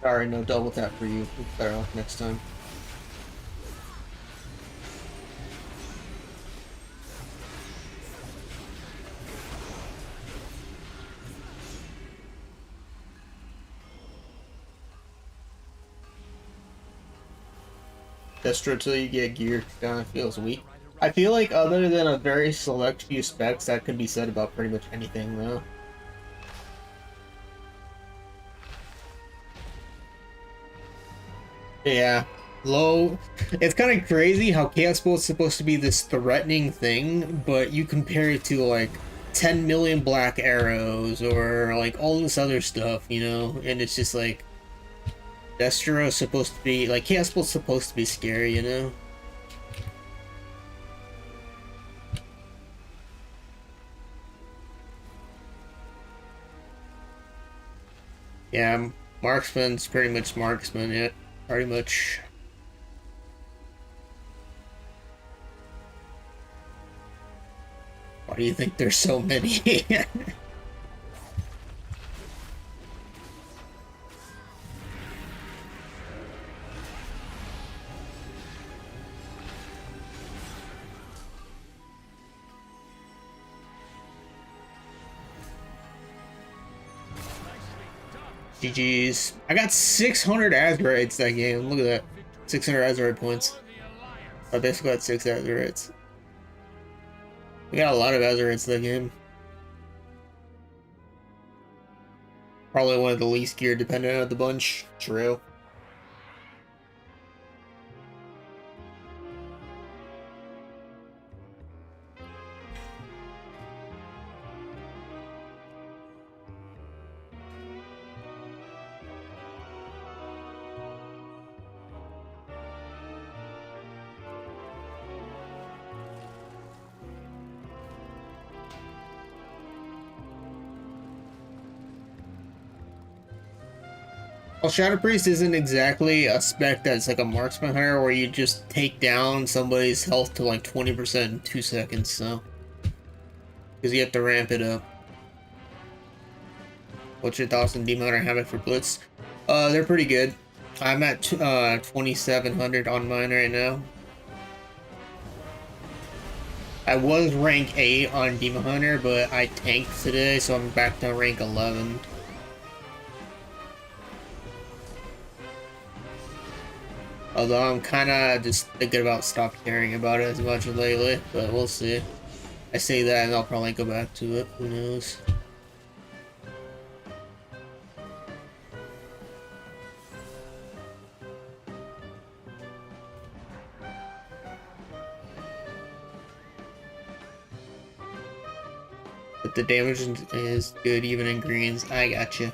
Sorry, no double tap for you. Better luck next time. Destro till you get geared down feels weak. I feel like other than a very select few specs, that could be said about pretty much anything though. Yeah, low. It's kind of crazy how Chaos Bolt's supposed to be this threatening thing, but you compare it to like 10 million black arrows or like all this other stuff, you know, and it's just like Destro's supposed to be like Chaos Bolt's supposed to be scary, you know. Yeah, Marksman's pretty much Marksman, yeah. Pretty much. Why do you think there's so many? GG's. I got 600 Azurites that game. Look at that. 600 Azurite points. I basically got 6 Azurites. We got a lot of Azurites that game. Probably one of the least gear dependent of the bunch. True. Well, Shadow Priest isn't exactly a spec that's like a marksman hunter where you just take down somebody's health to like 20% in 2 seconds, so. Because you have to ramp it up. What's your thoughts on Demon Hunter Havoc for Blitz? They're pretty good. I'm at 2700 on mine right now. I was rank 8 on Demon Hunter, but I tanked today, so I'm back to rank 11. Although I'm kinda just thinking about stop caring about it as much lately, but we'll see. I say that and I'll probably go back to it, who knows. But the damage is good even in greens. I gotcha.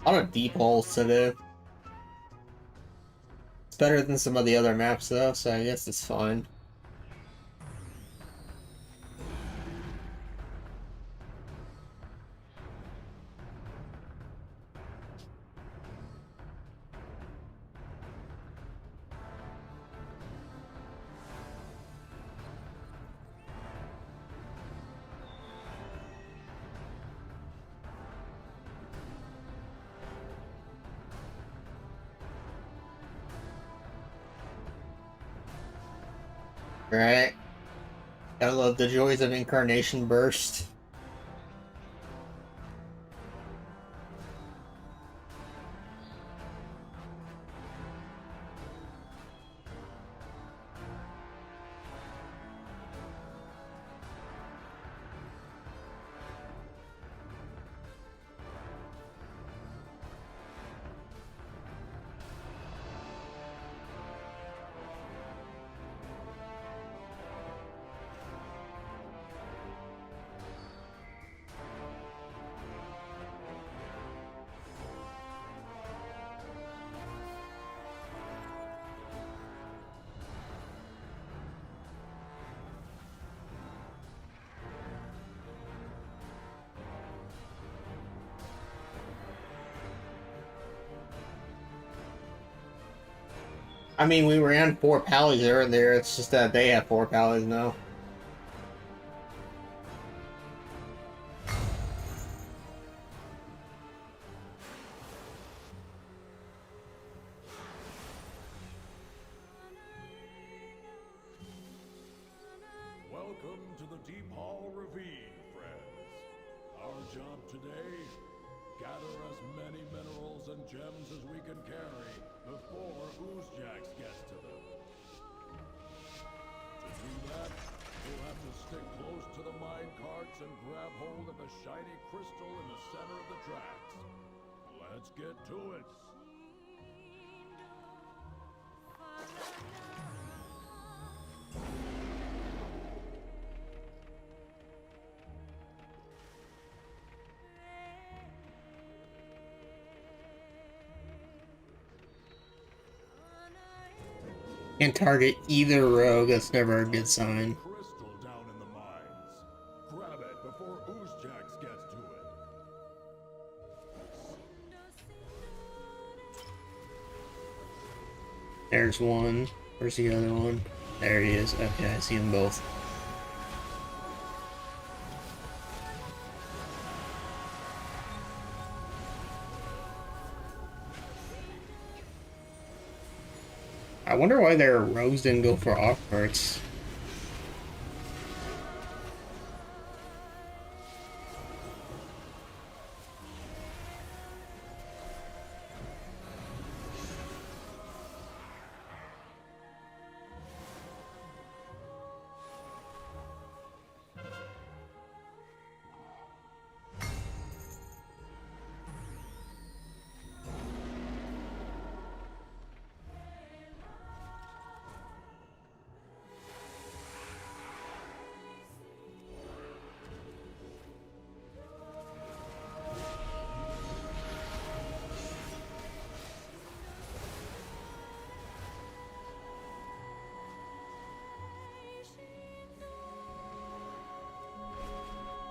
A lot of deep holes today. It's better than some of the other maps though, so I guess it's fine. Right? I love the joys of Incarnation Burst. I mean, we ran 4 pallies earlier, it's just that they have 4 pallies now. Welcome to the Deephaul Ravine, friends. Our job today, gather as many minerals and gems as we can carry before Oozjax gets to them. To do that, we'll have to stick close to the mine carts and grab hold of the shiny crystal in the center of the tracks. Let's get to it. Can't target either rogue, that's never a good sign. Crystal down in the mines. Grab it before Oozjax gets to it. There's one. Where's the other one? There he is. Okay, I see them both. I wonder why their rogues didn't go for off carts.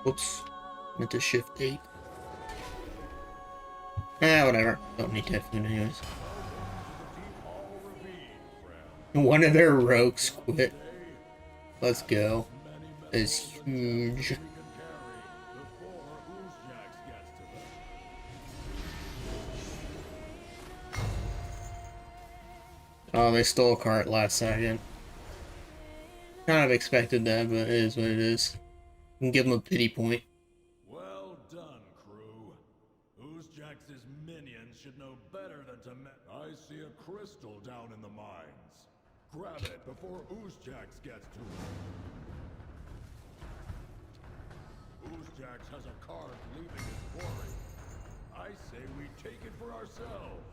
Oops. Meant to shift 8. Eh, whatever. Don't need Typhoon anyways. One of their rogues quit. Let's go. It's huge. Oh, they stole a cart last second. Kind of expected that, but it is what it is. You can give them a pity point. Well done, crew. Oozjax's minions should know better than to I see a crystal down in the mines. Grab it before Oozjax gets to it. Oozjax has a cart leaving his quarry. I say we take it for ourselves.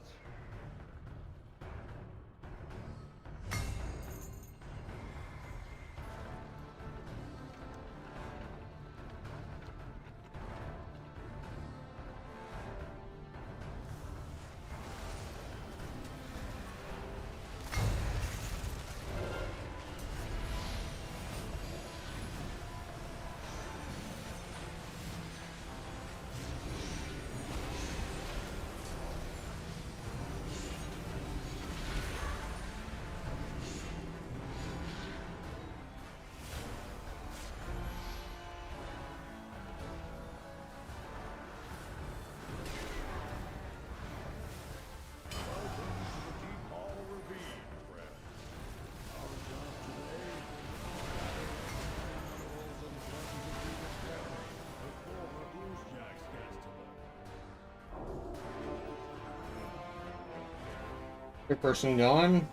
Deephaul Ravine, friends. Our job today minerals and gems that we can carry before Oozjax gets to them. Your person gone.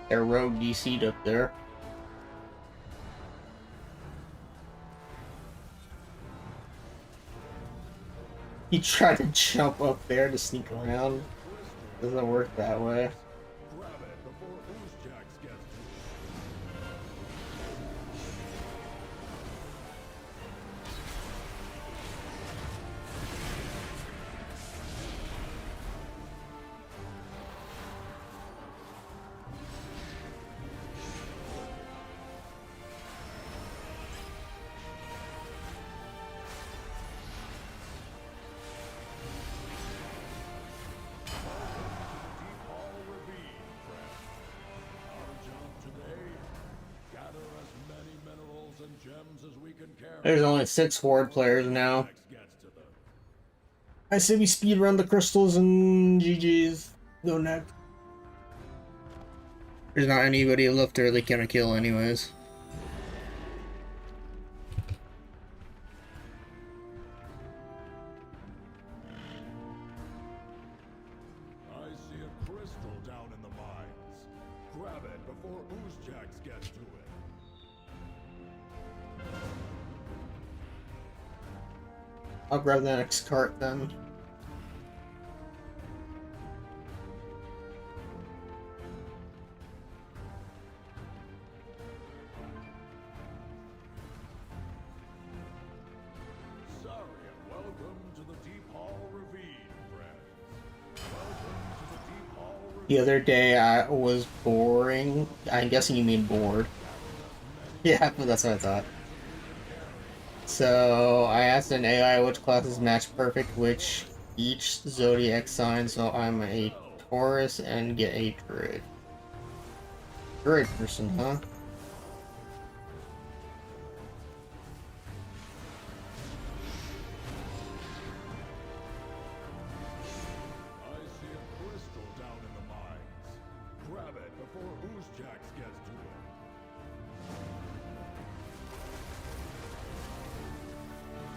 Their rogue DC'd up there. He tried to jump up there to sneak around. Doesn't work that way. Grab it before Oozjax gets to it. Deephaul Ravine, friends. Our job today, gather as many minerals and gems as we can carry. There's only 6 Horde players now. Oozjax gets to them. I say we speed run the crystals and GG's. Go next. There's not anybody left to really kind of kill anyways. I see a crystal down in the mines. Grab it before Oozjax gets to it. I'll grab the next cart then. Sorry and welcome to the Deephaul Ravine, friends. Welcome to the Deephaul Ravine. The other day I was boring. I'm guessing you mean bored. Yeah, but that's what I thought. So I asked an AI which classes match perfect which each zodiac sign, so I'm a Taurus and get a Druid. Druid person, huh? I see a crystal down in the mines. Grab it before Oozjax gets to it. Nice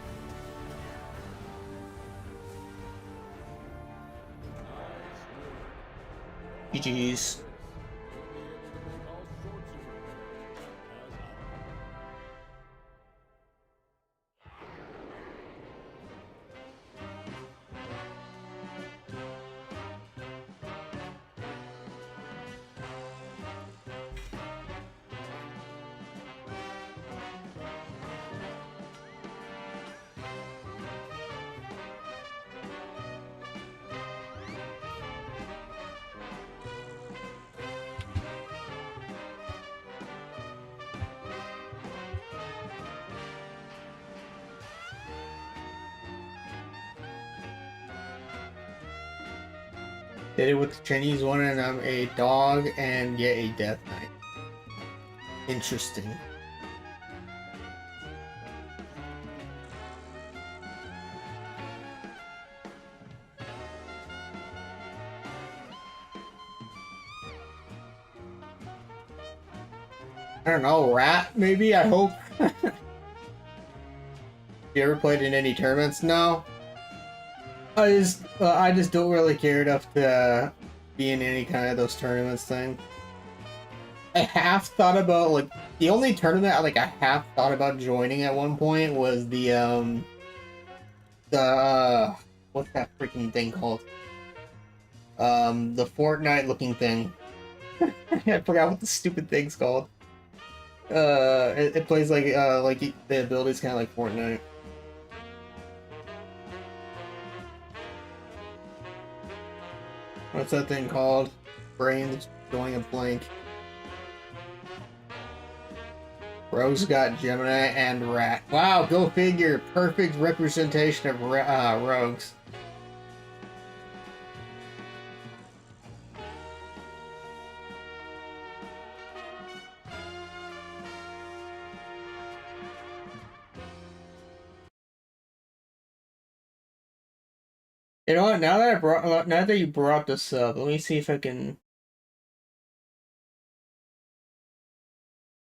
work. GG's. You'll be able to make all sorts of repairs as Did it with the Chinese one, and I'm a dog and get a death knight. Interesting. I don't know, rat maybe, I hope. You ever played in any tournaments? No. I just don't really care enough to be in any kind of those tournaments thing. I half thought about, like, the only tournament I half thought about joining at one point was the what's that freaking thing called? The Fortnite looking thing. I forgot what the stupid thing's called. It plays like the ability's kind of like Fortnite. What's that thing called? Brain's going a blank. Rose got Gemini and Rat. Wow, go figure. Perfect representation of rogues. You know what? Now that you brought this up, let me see if I can.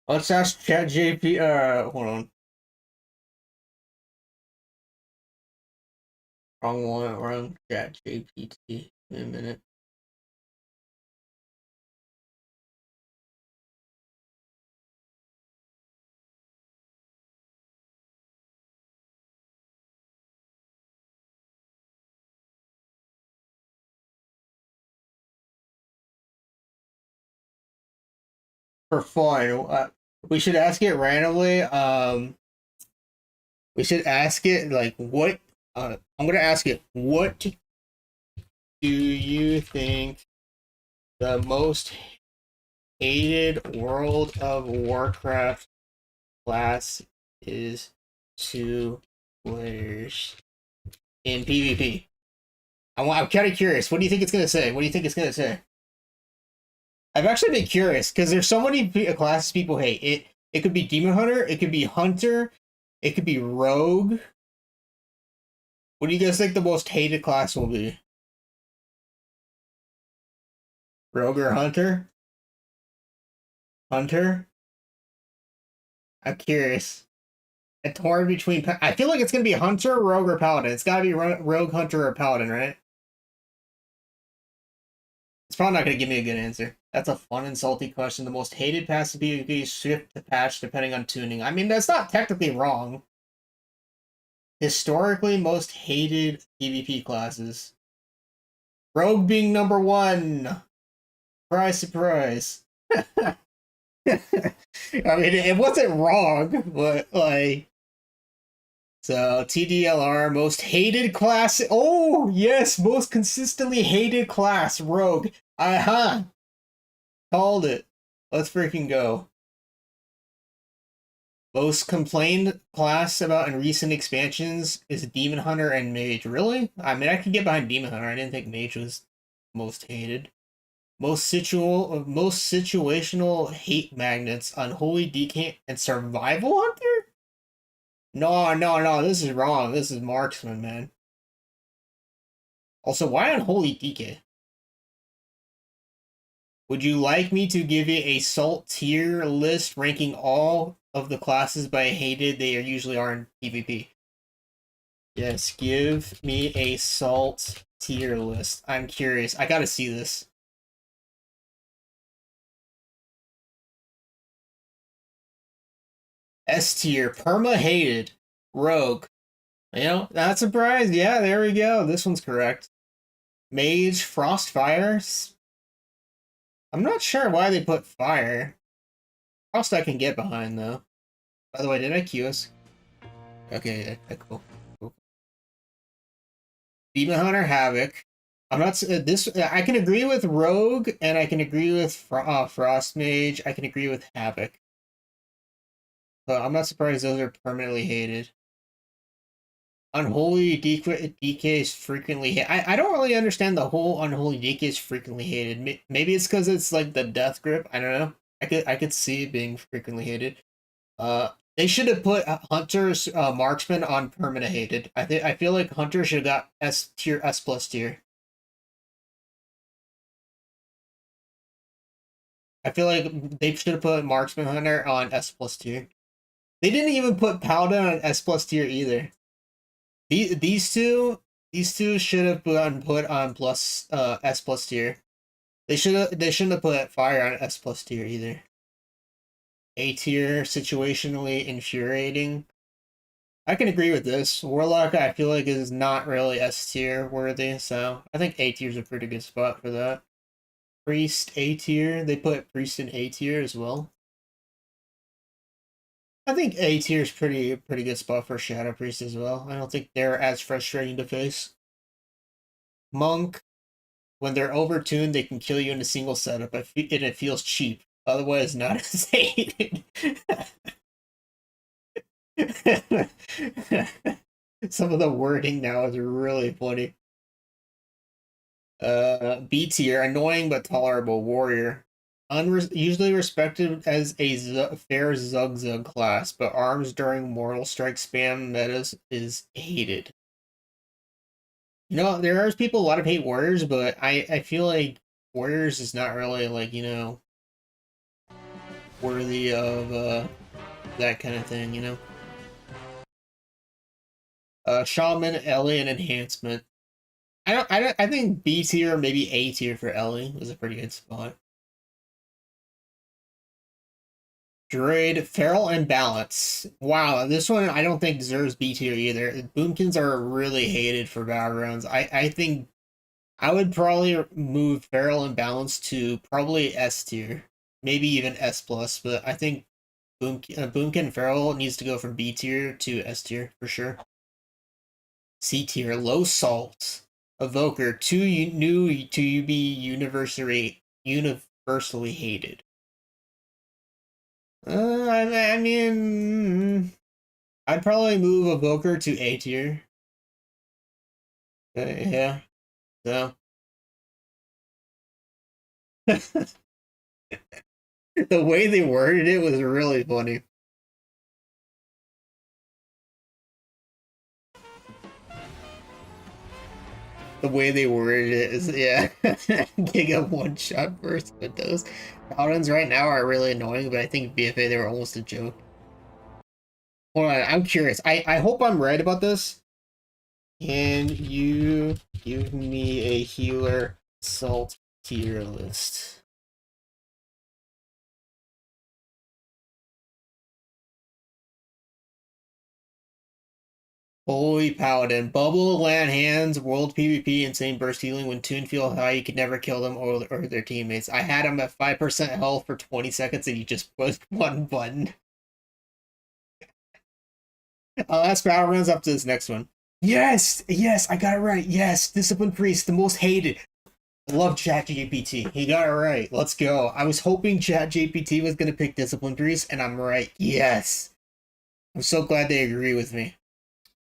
Let's ask ChatGPT. Hold on. Wrong one. Wrong ChatGPT. Wait a minute. For fun, we should ask it randomly. We should ask it like what. I'm gonna ask it. What do you think the most hated World of Warcraft class is to players in PvP? I'm kind of curious. What do you think it's gonna say? What do you think it's gonna say? I've actually been curious because there's so many classes people hate. It could be Demon Hunter, it could be Hunter, it could be Rogue. What do you guys think the most hated class will be? Rogue or Hunter? Hunter? I'm curious. A torn between. I feel like it's gonna be Hunter, Rogue, or Paladin. It's gotta be Rogue, Hunter, or Paladin, right? It's probably not gonna give me a good answer. That's a fun and salty question. The most hated passive PvP shift to patch depending on tuning. I mean, that's not technically wrong. Historically, most hated PvP classes. Rogue being number one. Surprise, surprise. I mean, it wasn't wrong, but like. So, TDLR, most hated class. Oh, yes, most consistently hated class, Rogue. Uh-huh. Called it. Let's freaking go. Most complained class about in recent expansions is Demon Hunter and Mage. Really? I mean, I could get behind Demon Hunter. I didn't think Mage was most hated. Most situational hate magnets, Unholy DK, and Survival Hunter? No, this is wrong. This is Marksman, man. Also, why Unholy DK? Would you like me to give you a salt tier list ranking all of the classes by hated they usually are in PvP? Yes, give me a salt tier list. I'm curious. I gotta see this. S tier, perma hated, Rogue. You know, not surprised. Yeah, there we go. This one's correct. Mage, Frostfire. I'm not sure why they put fire. Frost I can get behind though. By the way, did I queue us? Okay, cool. Demon Hunter, Havoc. I'm not this. I can agree with Rogue, and I can agree with Frost Mage. I can agree with Havoc. But I'm not surprised those are permanently hated. Unholy DK is frequently hit. I don't really understand the whole unholy DK is frequently hated. Maybe it's because it's like the death grip. I don't know. I could see it being frequently hated. They should have put Hunter's marksman on permanent hated. I feel like Hunter should have got S tier, S plus tier. I feel like they should have put marksman Hunter on S plus tier. They didn't even put Paladin on S plus tier either. These two should have been put on plus S plus tier. They shouldn't have put fire on S plus tier either. A tier, situationally infuriating. I can agree with this. Warlock, I feel like, is not really S tier worthy, so I think A tier is a pretty good spot for that. Priest, A tier. They put Priest in A tier as well. I think A tier is pretty good spot for Shadow Priest as well. I don't think they're as frustrating to face. Monk, when they're overtuned, they can kill you in a single setup, and it feels cheap. Otherwise, not as hated. Some of the wording now is really funny. B tier, annoying but tolerable warrior. Usually respected as a fair Zug class, but arms during Mortal Strike spam metas is hated. You know, there are people, a lot of hate warriors, but I feel like warriors is not really, like, you know, worthy of that kind of thing, you know? Shaman, Ellie, and enhancement. I think B tier, maybe A tier for Ellie was a pretty good spot. Druid, Feral, and Balance. Wow, this one I don't think deserves B tier either. Boomkins are really hated for Battlegrounds. I think I would probably move Feral and Balance to probably S tier. Maybe even S plus, but I think Boomkin Feral needs to go from B tier to S tier for sure. C tier, Low Salt. Evoker, too new to be universally hated. I mean, I'd probably move Evoker to A tier. Yeah, so. The way they worded it was really funny. The way they worded it is, yeah. Giga one-shot burst windows. Paladins right now are really annoying, but I think BFA, they were almost a joke. Hold on, I'm curious. I hope I'm right about this. Can you give me a healer salt tier list? Holy Paladin. Bubble, land hands, world PvP, insane burst healing. When tuned feel high, you could never kill them or their teammates. I had them at 5% health for 20 seconds and you just pushed one button. I'll ask Battlegrounds up to this next one. Yes! Yes, I got it right. Yes, Discipline Priest, the most hated. I love ChatGPT. He got it right. Let's go. I was hoping ChatGPT was going to pick Discipline Priest, and I'm right. Yes! I'm so glad they agree with me.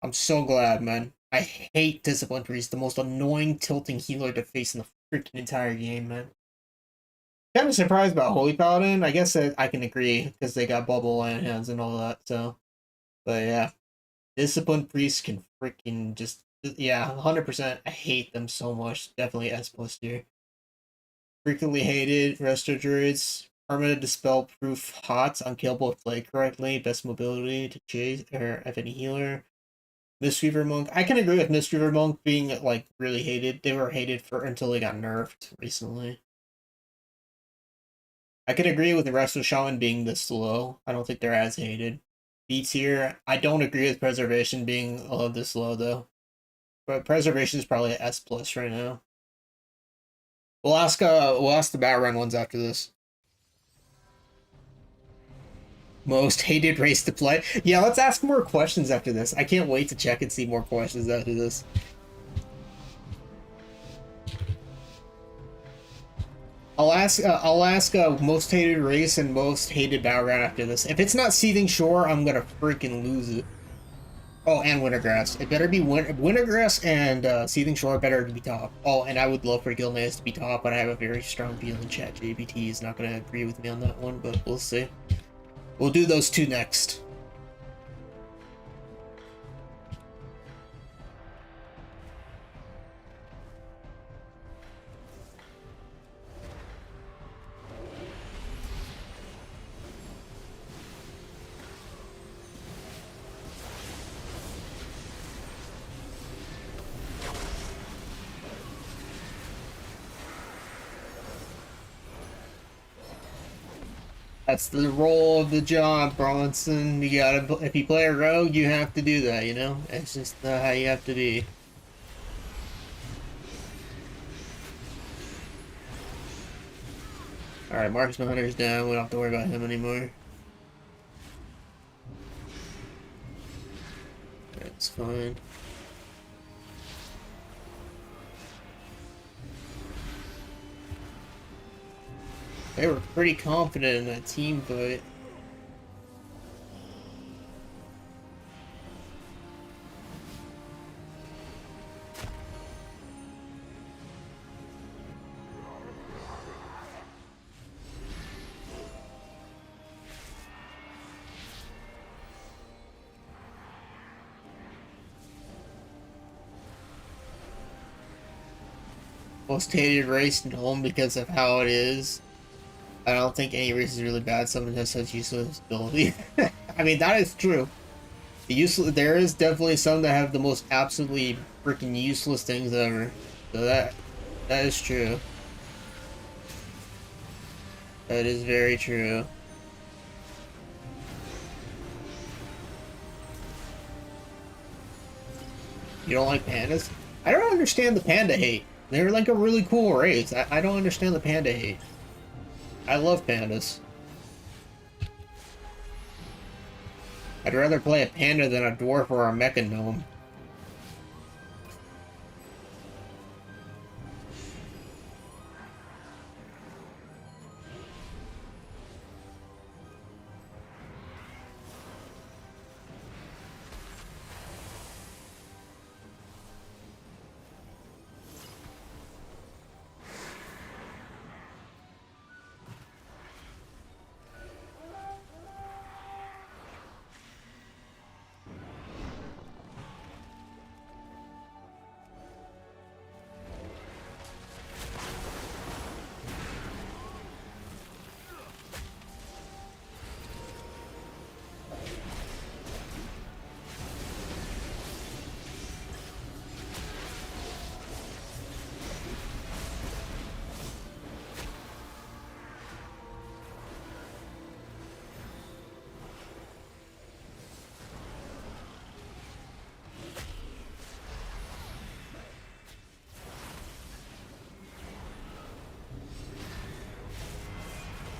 I'm so glad, man. I hate Discipline Priest, the most annoying tilting healer to face in the freaking entire game, man. Kind of surprised about Holy Paladin. I guess I can agree, because they got bubble and hands and all that, so. But yeah. Discipline Priest can freaking just, yeah, 100%. I hate them so much. Definitely S plus tier. Frequently hated Resto Druids. Permanent Dispel Proof Hots, unkillable if played correctly. Best mobility to chase, or if any healer. Mistweaver Monk. I can agree with Mistweaver Monk being, like, really hated. They were hated until they got nerfed recently. I can agree with the rest of Shaman being this low. I don't think they're as hated. B tier. I don't agree with Preservation being this low though. But Preservation is probably an S plus right now. We'll ask the Battleground ones after this. Most hated race to play. Yeah, let's ask more questions after this. I can't wait to check and see more questions after this. I'll ask most hated race and most hated Battleground after this. If it's not Seething Shore, I'm gonna freaking lose it. Oh, and Wintergrass. It better be Wintergrass and Seething Shore better to be top. Oh, and I would love for Gilmaze to be top, but I have a very strong feeling chat JBT is not going to agree with me on that one, but we'll see. We'll do those two next. That's the role of the job, Bronson. You gotta, if you play a rogue, you have to do that, you know? It's just how you have to be. Alright, Marksman Hunter's down. We don't have to worry about him anymore. That's fine. They were pretty confident in that team fight. Most hated race in home because of how it is. I don't think any race is really bad. Someone has such useless ability. I mean, that is true. There is definitely some that have the most absolutely freaking useless things ever. So that is true. That is very true. You don't like pandas? I don't understand the panda hate. They're like a really cool race. I don't understand the panda hate. I love pandas. I'd rather play a panda than a dwarf or a mecha gnome.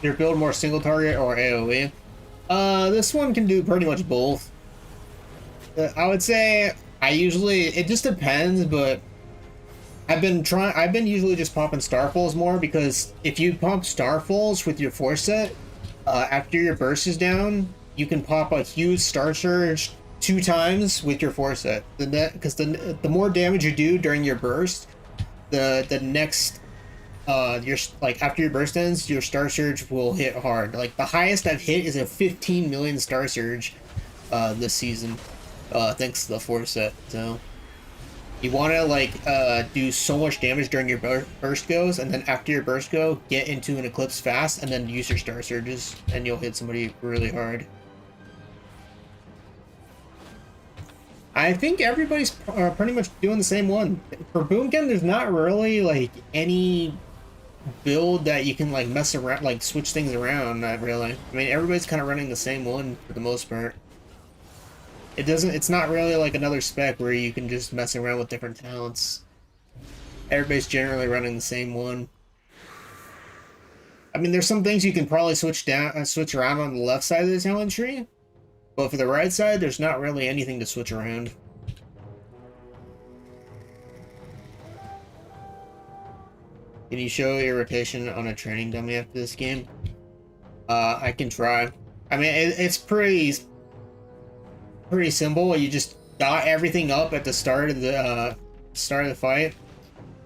Your build more single target or AoE? This one can do pretty much both. I would say it just depends, but I've been usually just popping Starfalls more, because if you pump Starfalls with your force set, after your burst is down, you can pop a huge Star Surge 2 times with your force set. Because the more damage you do during your burst, the next after your burst ends, your Star Surge will hit hard. Like, the highest I've hit is a 15 million Star Surge this season, thanks to the force set. So you want to do so much damage during your burst goes, and then after your burst go, get into an eclipse fast, and then use your Star Surges, and you'll hit somebody really hard. I think everybody's pretty much doing the same one. For Boomkin, there's not really any build that you can mess around, switch things around. Not really. I mean, everybody's kind of running the same one for the most part. It's not really like another spec where you can just mess around with different talents. Everybody's generally running the same one. I mean, there's some things you can probably switch around on the left side of the talent tree, but for the right side, there's not really anything to switch around. Can you show your rotation on a training dummy after this game? I can try. I mean, it's pretty simple. You just dot everything up at the start of the fight.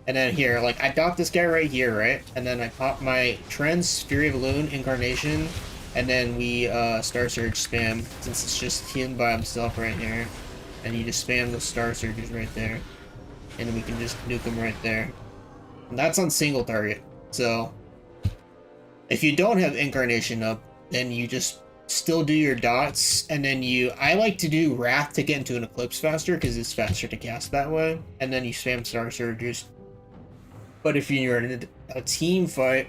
And then here, like, I dot this guy right here, right? And then I pop my Trends, Fury of Loon, Incarnation, and then we Star Surge spam, since it's just him by himself right here. And you just spam the Star Surges right there. And then we can just nuke him right there. And that's on single target. So, if you don't have Incarnation up, then you just still do your dots, and then I like to do Wrath to get into an Eclipse faster, because it's faster to cast that way. And then you spam Star Surges. But if you're in a team fight,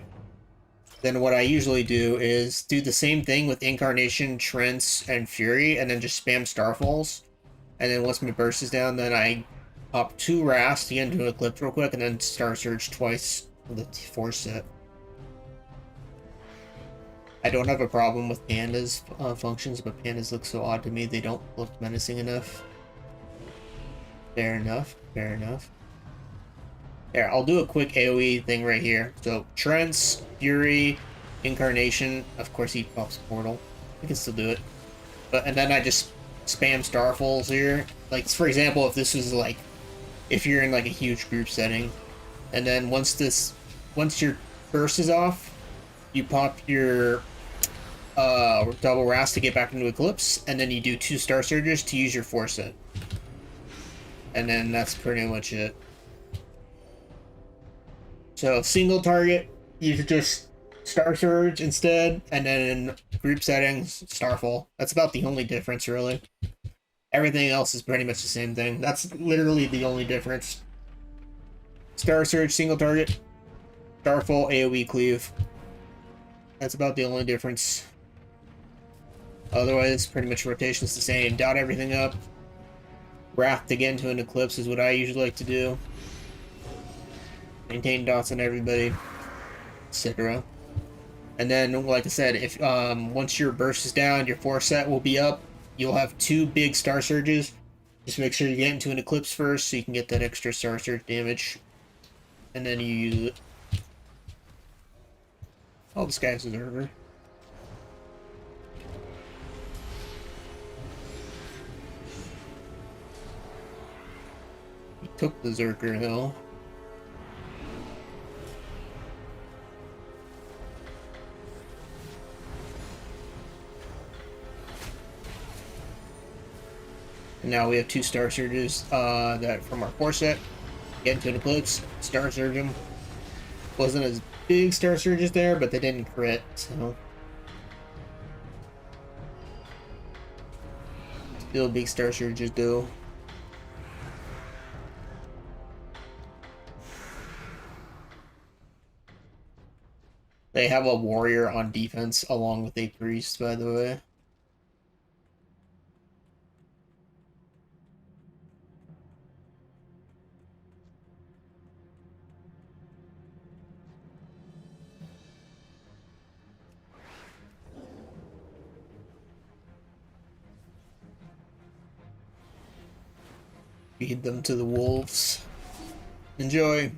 then what I usually do is do the same thing with Incarnation, Trents, and Fury, and then just spam Starfalls. And then once my burst is down, then I pop 2 Wraths to get into an Eclipse real quick, and then Star Surge twice with the force set. I don't have a problem with Panda's functions, but Pandas look so odd to me. They don't look menacing enough. Fair enough. Fair enough. There, I'll do a quick AoE thing right here. So, Trents, Fury, Incarnation. Of course, he pops Portal. We can still do it. And then I just spam Starfalls here. Like, for example, if this was like, if you're in like a huge group setting, and then once your burst is off, you pop your double Wrath to get back into Eclipse, and then you do 2 Star Surges to use your force set. And then that's pretty much it. So, single target, you could just Star Surge instead, and then in group settings, Starfall. That's about the only difference, really. Everything else is pretty much the same thing. That's literally the only difference. Star Surge, single target. Starfall, AoE cleave. That's about the only difference. Otherwise, pretty much rotation's the same. Dot everything up. Wrath to get into an Eclipse is what I usually like to do. Maintain dots on everybody, etc. And then, like I said, if once your burst is down, your force set will be up. You'll have 2 big Star Surges. Just make sure you get into an Eclipse first, so you can get that extra Star Surge damage. And then you use it. Oh, this guy's a Zerver. He took the Zerker Hill. And now we have 2 Star Surges that from our force set. Get into an Eclipse, Star Surge them. Wasn't as big Star Surges there, but they didn't crit, so. Still big Star Surges though. They have a warrior on defense along with a priest, by the way. Feed them to the wolves. Enjoy.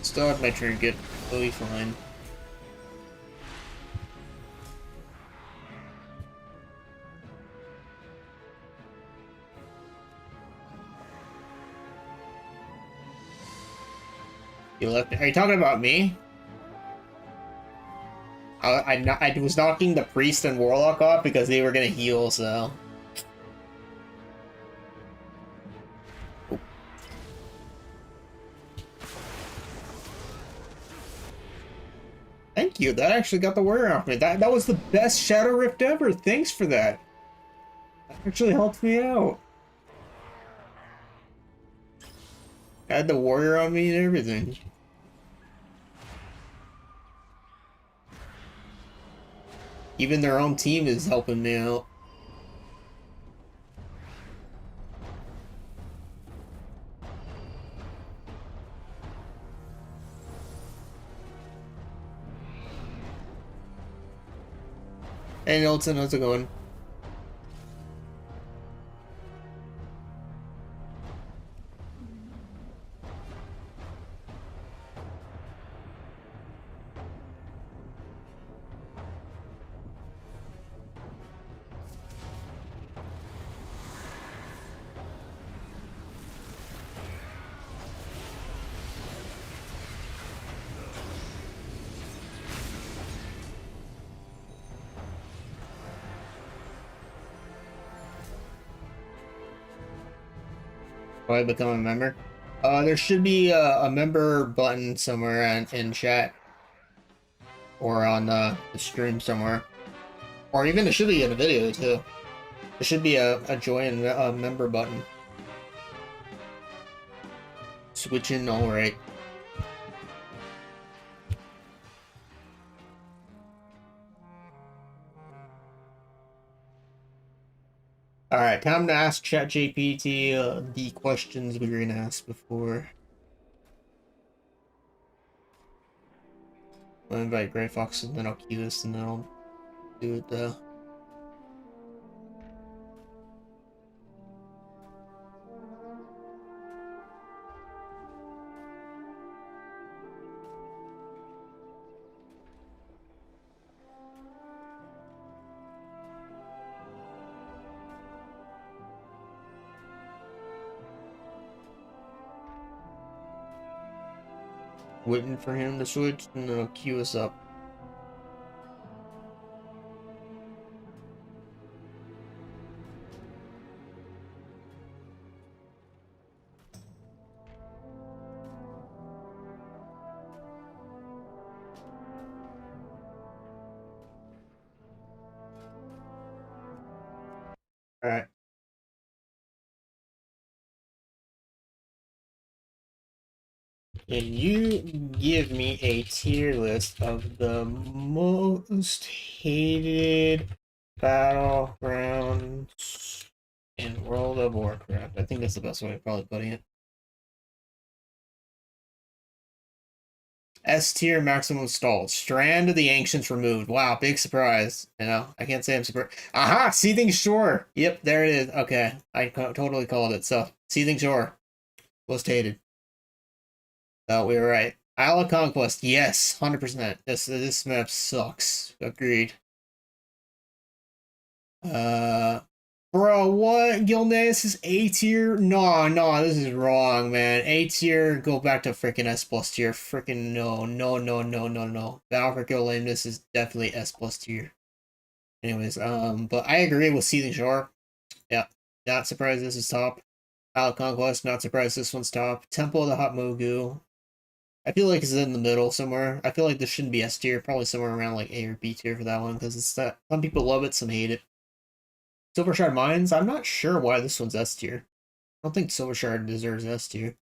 Still have my trinket. It'll be fine. You left. Are you talking about me? I was knocking the priest and warlock off because they were gonna heal. So. Thank you. That actually got the warrior off me. That was the best Shadow Rift ever. Thanks for that. That actually helped me out. I had the warrior on me and everything. Even their own team is helping me out. Hey Nelson, how's it going? Do I become a member? There should be a member button somewhere in chat or on the stream somewhere, or even it should be in the video too. There should be a join member button. Switch in, all right. All right, time to ask ChatGPT the questions we were gonna ask before. I'll invite Gray Fox and then I'll cue this and then I'll do it though. Waiting for him to switch and then I'll cue us up. All right. Can you give me a tier list of the most hated battlegrounds in World of Warcraft? I think that's the best way of probably putting it. S tier maximum installed. Strand of the Ancients removed. Wow, big surprise. You know, I can't say I'm surprised. Aha! Seething Shore. Yep, there it is. Okay, I totally called it. So, Seething Shore. Most hated. Oh, we were right. Isle of Conquest. Yes, 100%. This map sucks. Agreed. Bro, what? Gilneas is A tier? No, this is wrong, man. A tier, go back to freaking S plus tier. Freaking no. Battle for Gilneas is definitely S plus tier. Anyways, but I agree with Seething Shore. Yeah, not surprised this is top. Isle of Conquest, not surprised this one's top. Temple of the Hot Mogu. I feel like it's in the middle somewhere. I feel like this shouldn't be S tier, probably somewhere around like A or B tier for that one, because it's that some people love it, some hate it. Silver Shard Mines, I'm not sure why this one's S tier. I don't think Silver Shard deserves S tier.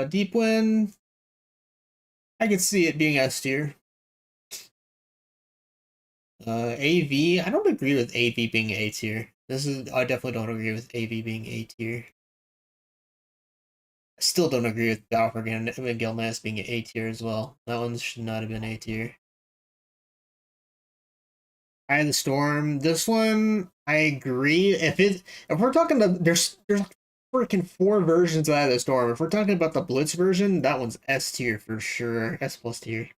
Deep Wind, I could see it being S tier. AV, I don't agree with AV being A tier. I definitely don't agree with AV being A tier. I still don't agree with Balfour and Gilneas being an A tier as well. That one should not have been A tier. Eye of the Storm. This one, I agree. If we're talking there's freaking 4 versions of Eye of the Storm. If we're talking about the Blitz version, that one's S tier for sure. S plus tier.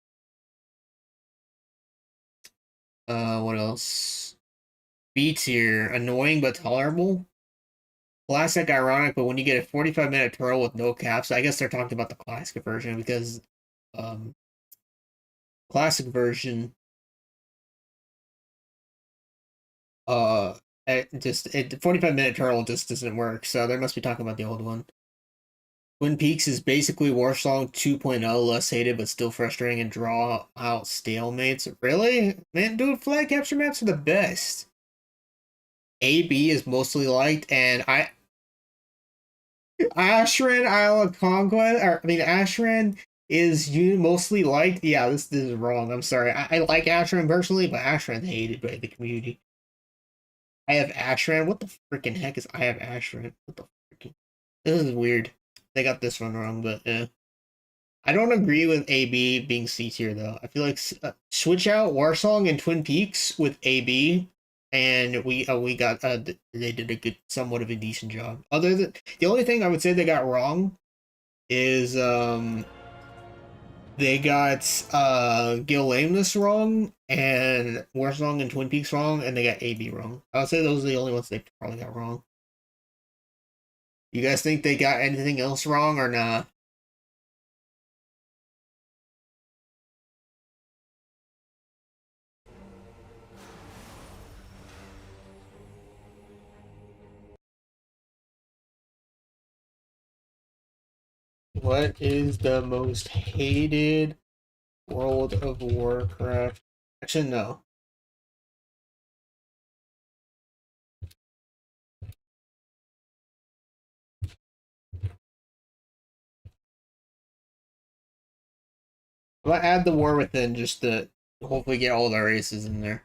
What else? B tier. Annoying but tolerable. Classic, ironic, but when you get a 45-minute twirl with no caps, I guess they're talking about the classic version because classic version 45-minute twirl just doesn't work, so they must be talking about the old one. Twin Peaks is basically Warsong 2.0, less hated but still frustrating and draw out stalemates. Really? Man, dude, flag capture maps are the best. AB is mostly liked, and Ashran Isle of Conquest, Ashran is mostly liked. Yeah, this is wrong. I'm sorry. I like Ashran personally, but Ashran's hated by the community. I have Ashran. What the freaking heck is I have Ashran? What the freaking? This is weird. They got this one wrong, but yeah. I don't agree with AB being C tier though. I feel like switch out Warsong and Twin Peaks with AB, and we got they did a good, somewhat of a decent job. Other than the only thing I would say they got wrong is they got Gil Lameness wrong and Warsong and Twin Peaks wrong, and they got AB wrong. I would say those are the only ones they probably got wrong. You guys think they got anything else wrong or not? What is the most hated World of Warcraft? Actually, no. I'm gonna add the War Within just to hopefully get all the races in there,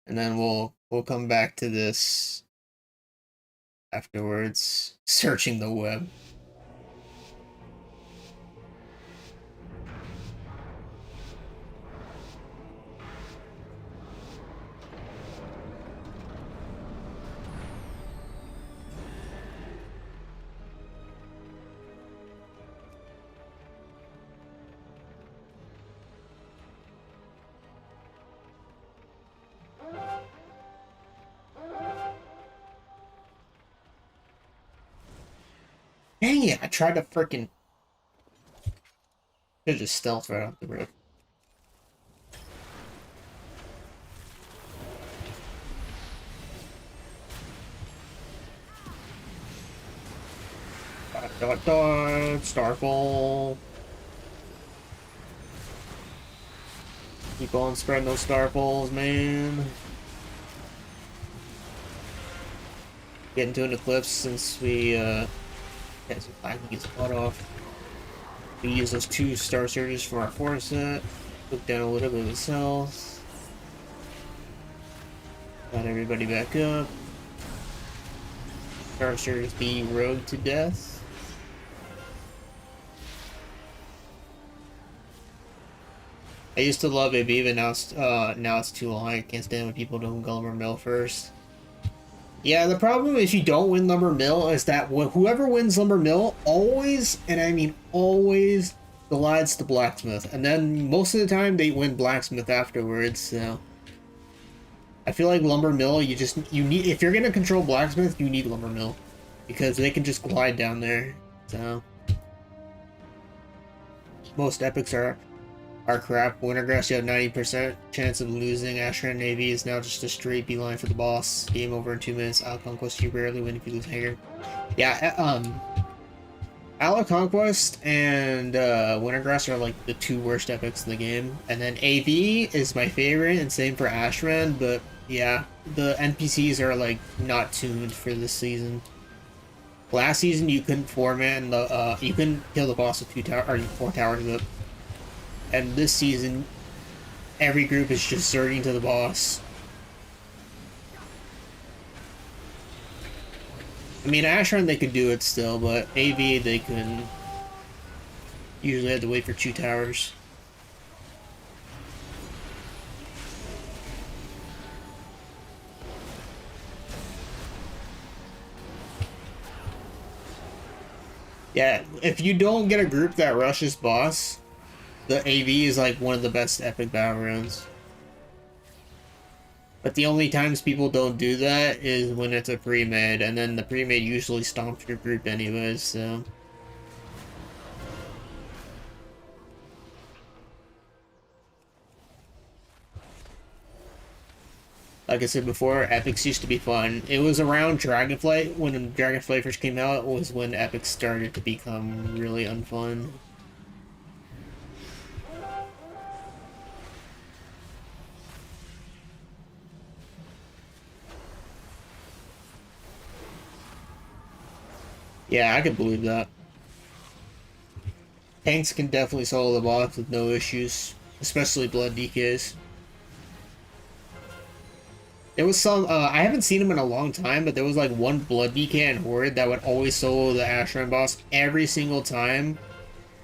and then we'll come back to this afterwards. Searching the web. Dang it, I tried to freaking... Could just stealth right off the roof. Starfall. Keep on spreading those starfalls, man. Get into an eclipse since we yeah, so I can get cut off. We use those 2 star surges for our 4 set. Look down a little bit of his health. Got everybody back up. Star surges being rogue to death. I used to love AB, but now it's too long. I can't stand when people don't go Lumber Mill first. Yeah, the problem if you don't win Lumber Mill is that whoever wins Lumber Mill always, and I mean always, glides to Blacksmith, and then most of the time they win Blacksmith afterwards. So I feel like Lumber Mill, you need, if you're gonna control Blacksmith, you need Lumber Mill because they can just glide down there. So most epics are crap. Wintergrass, you have 90% chance of losing. Ashran Navy is now just a straight beeline for the boss. Game over in 2 minutes. Allied Conquest, you rarely win if you lose Hager. Yeah, Allied Conquest and Wintergrass are like the 2 worst epics in the game. And then AV is my favorite, and same for Ashran, but yeah, the NPCs are like not tuned for this season. Last season you couldn't format and you couldn't kill the boss with 4 towers up. And this season, every group is just zerging to the boss. I mean, Ashran they could do it still, but AV they couldn't. Usually had to wait for 2 towers. Yeah, if you don't get a group that rushes boss, the AV is like one of the best epic battlegrounds. But the only times people don't do that is when it's a pre-made, and then the pre-made usually stomps your group anyways, so... Like I said before, epics used to be fun. It was around Dragonflight, when Dragonflight first came out, was when epics started to become really unfun. Yeah, I could believe that. Tanks can definitely solo the boss with no issues, especially Blood DKs. There was some, I haven't seen him in a long time, but there was like one Blood DK and Horde that would always solo the Ashran boss every single time.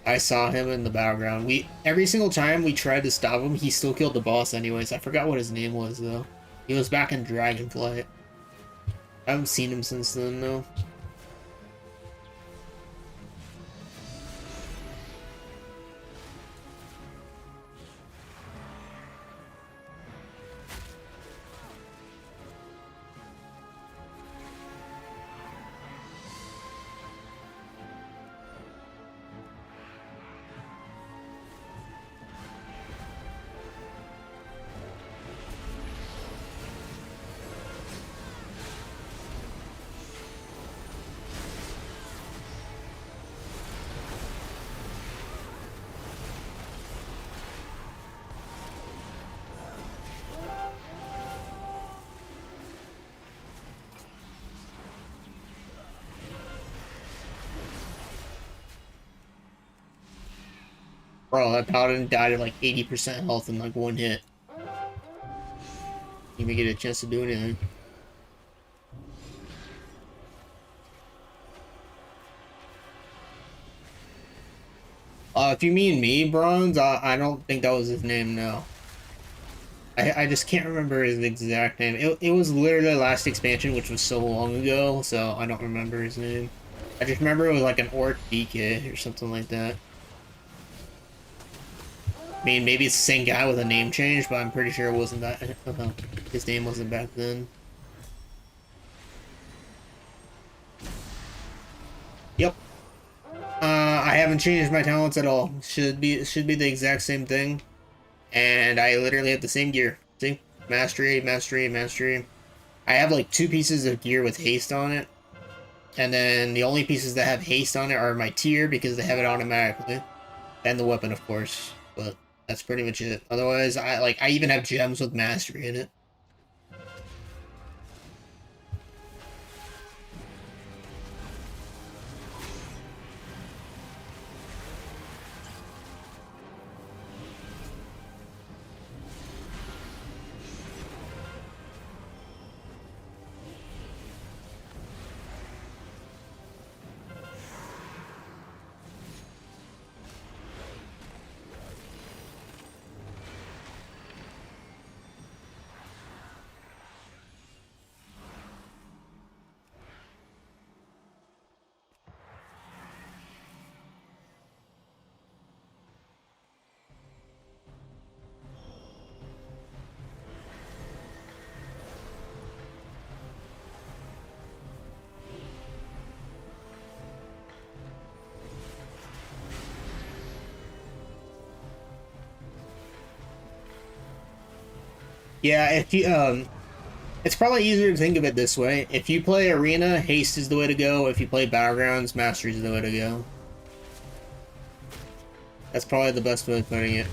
I saw him in the battleground. Every single time we tried to stop him, he still killed the boss anyways. I forgot what his name was though. He was back in Dragonflight. I haven't seen him since then though. Bro, that paladin died at like 80% health in like one hit. Didn't even get a chance to do anything. If you mean me, Bronze, I don't think that was his name, no. I just can't remember his exact name. It was literally the last expansion, which was so long ago, so I don't remember his name. I just remember it was like an Orc DK or something like that. I mean, maybe it's the same guy with a name change, but I'm pretty sure it wasn't that. His name wasn't back then. Yep. I haven't changed my talents at all. Should be the exact same thing. And I literally have the same gear. See? Mastery, mastery, mastery. I have like 2 pieces of gear with haste on it. And then the only pieces that have haste on it are my tier because they have it automatically. And the weapon, of course. But that's pretty much it. Otherwise, I even have gems with mastery in it. Yeah, if you it's probably easier to think of it this way. If you play Arena, haste is the way to go. If you play Battlegrounds, mastery is the way to go. That's probably the best way of putting it.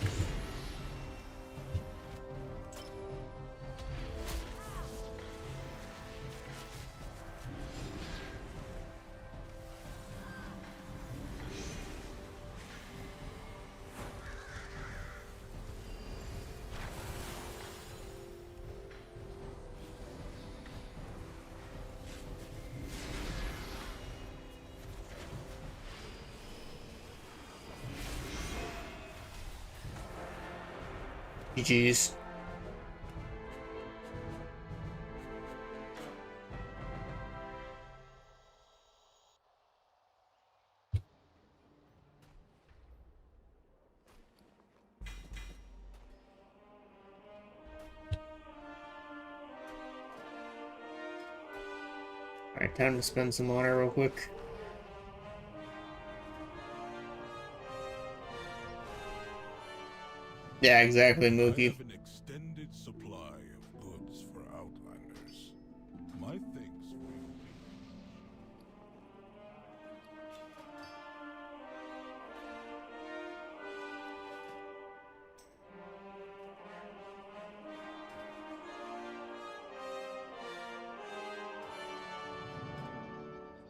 GG's. Alright, time to spend some honor real quick. Yeah, exactly, Mookie. I have an extended supply of goods for Outlanders. My thanks for you.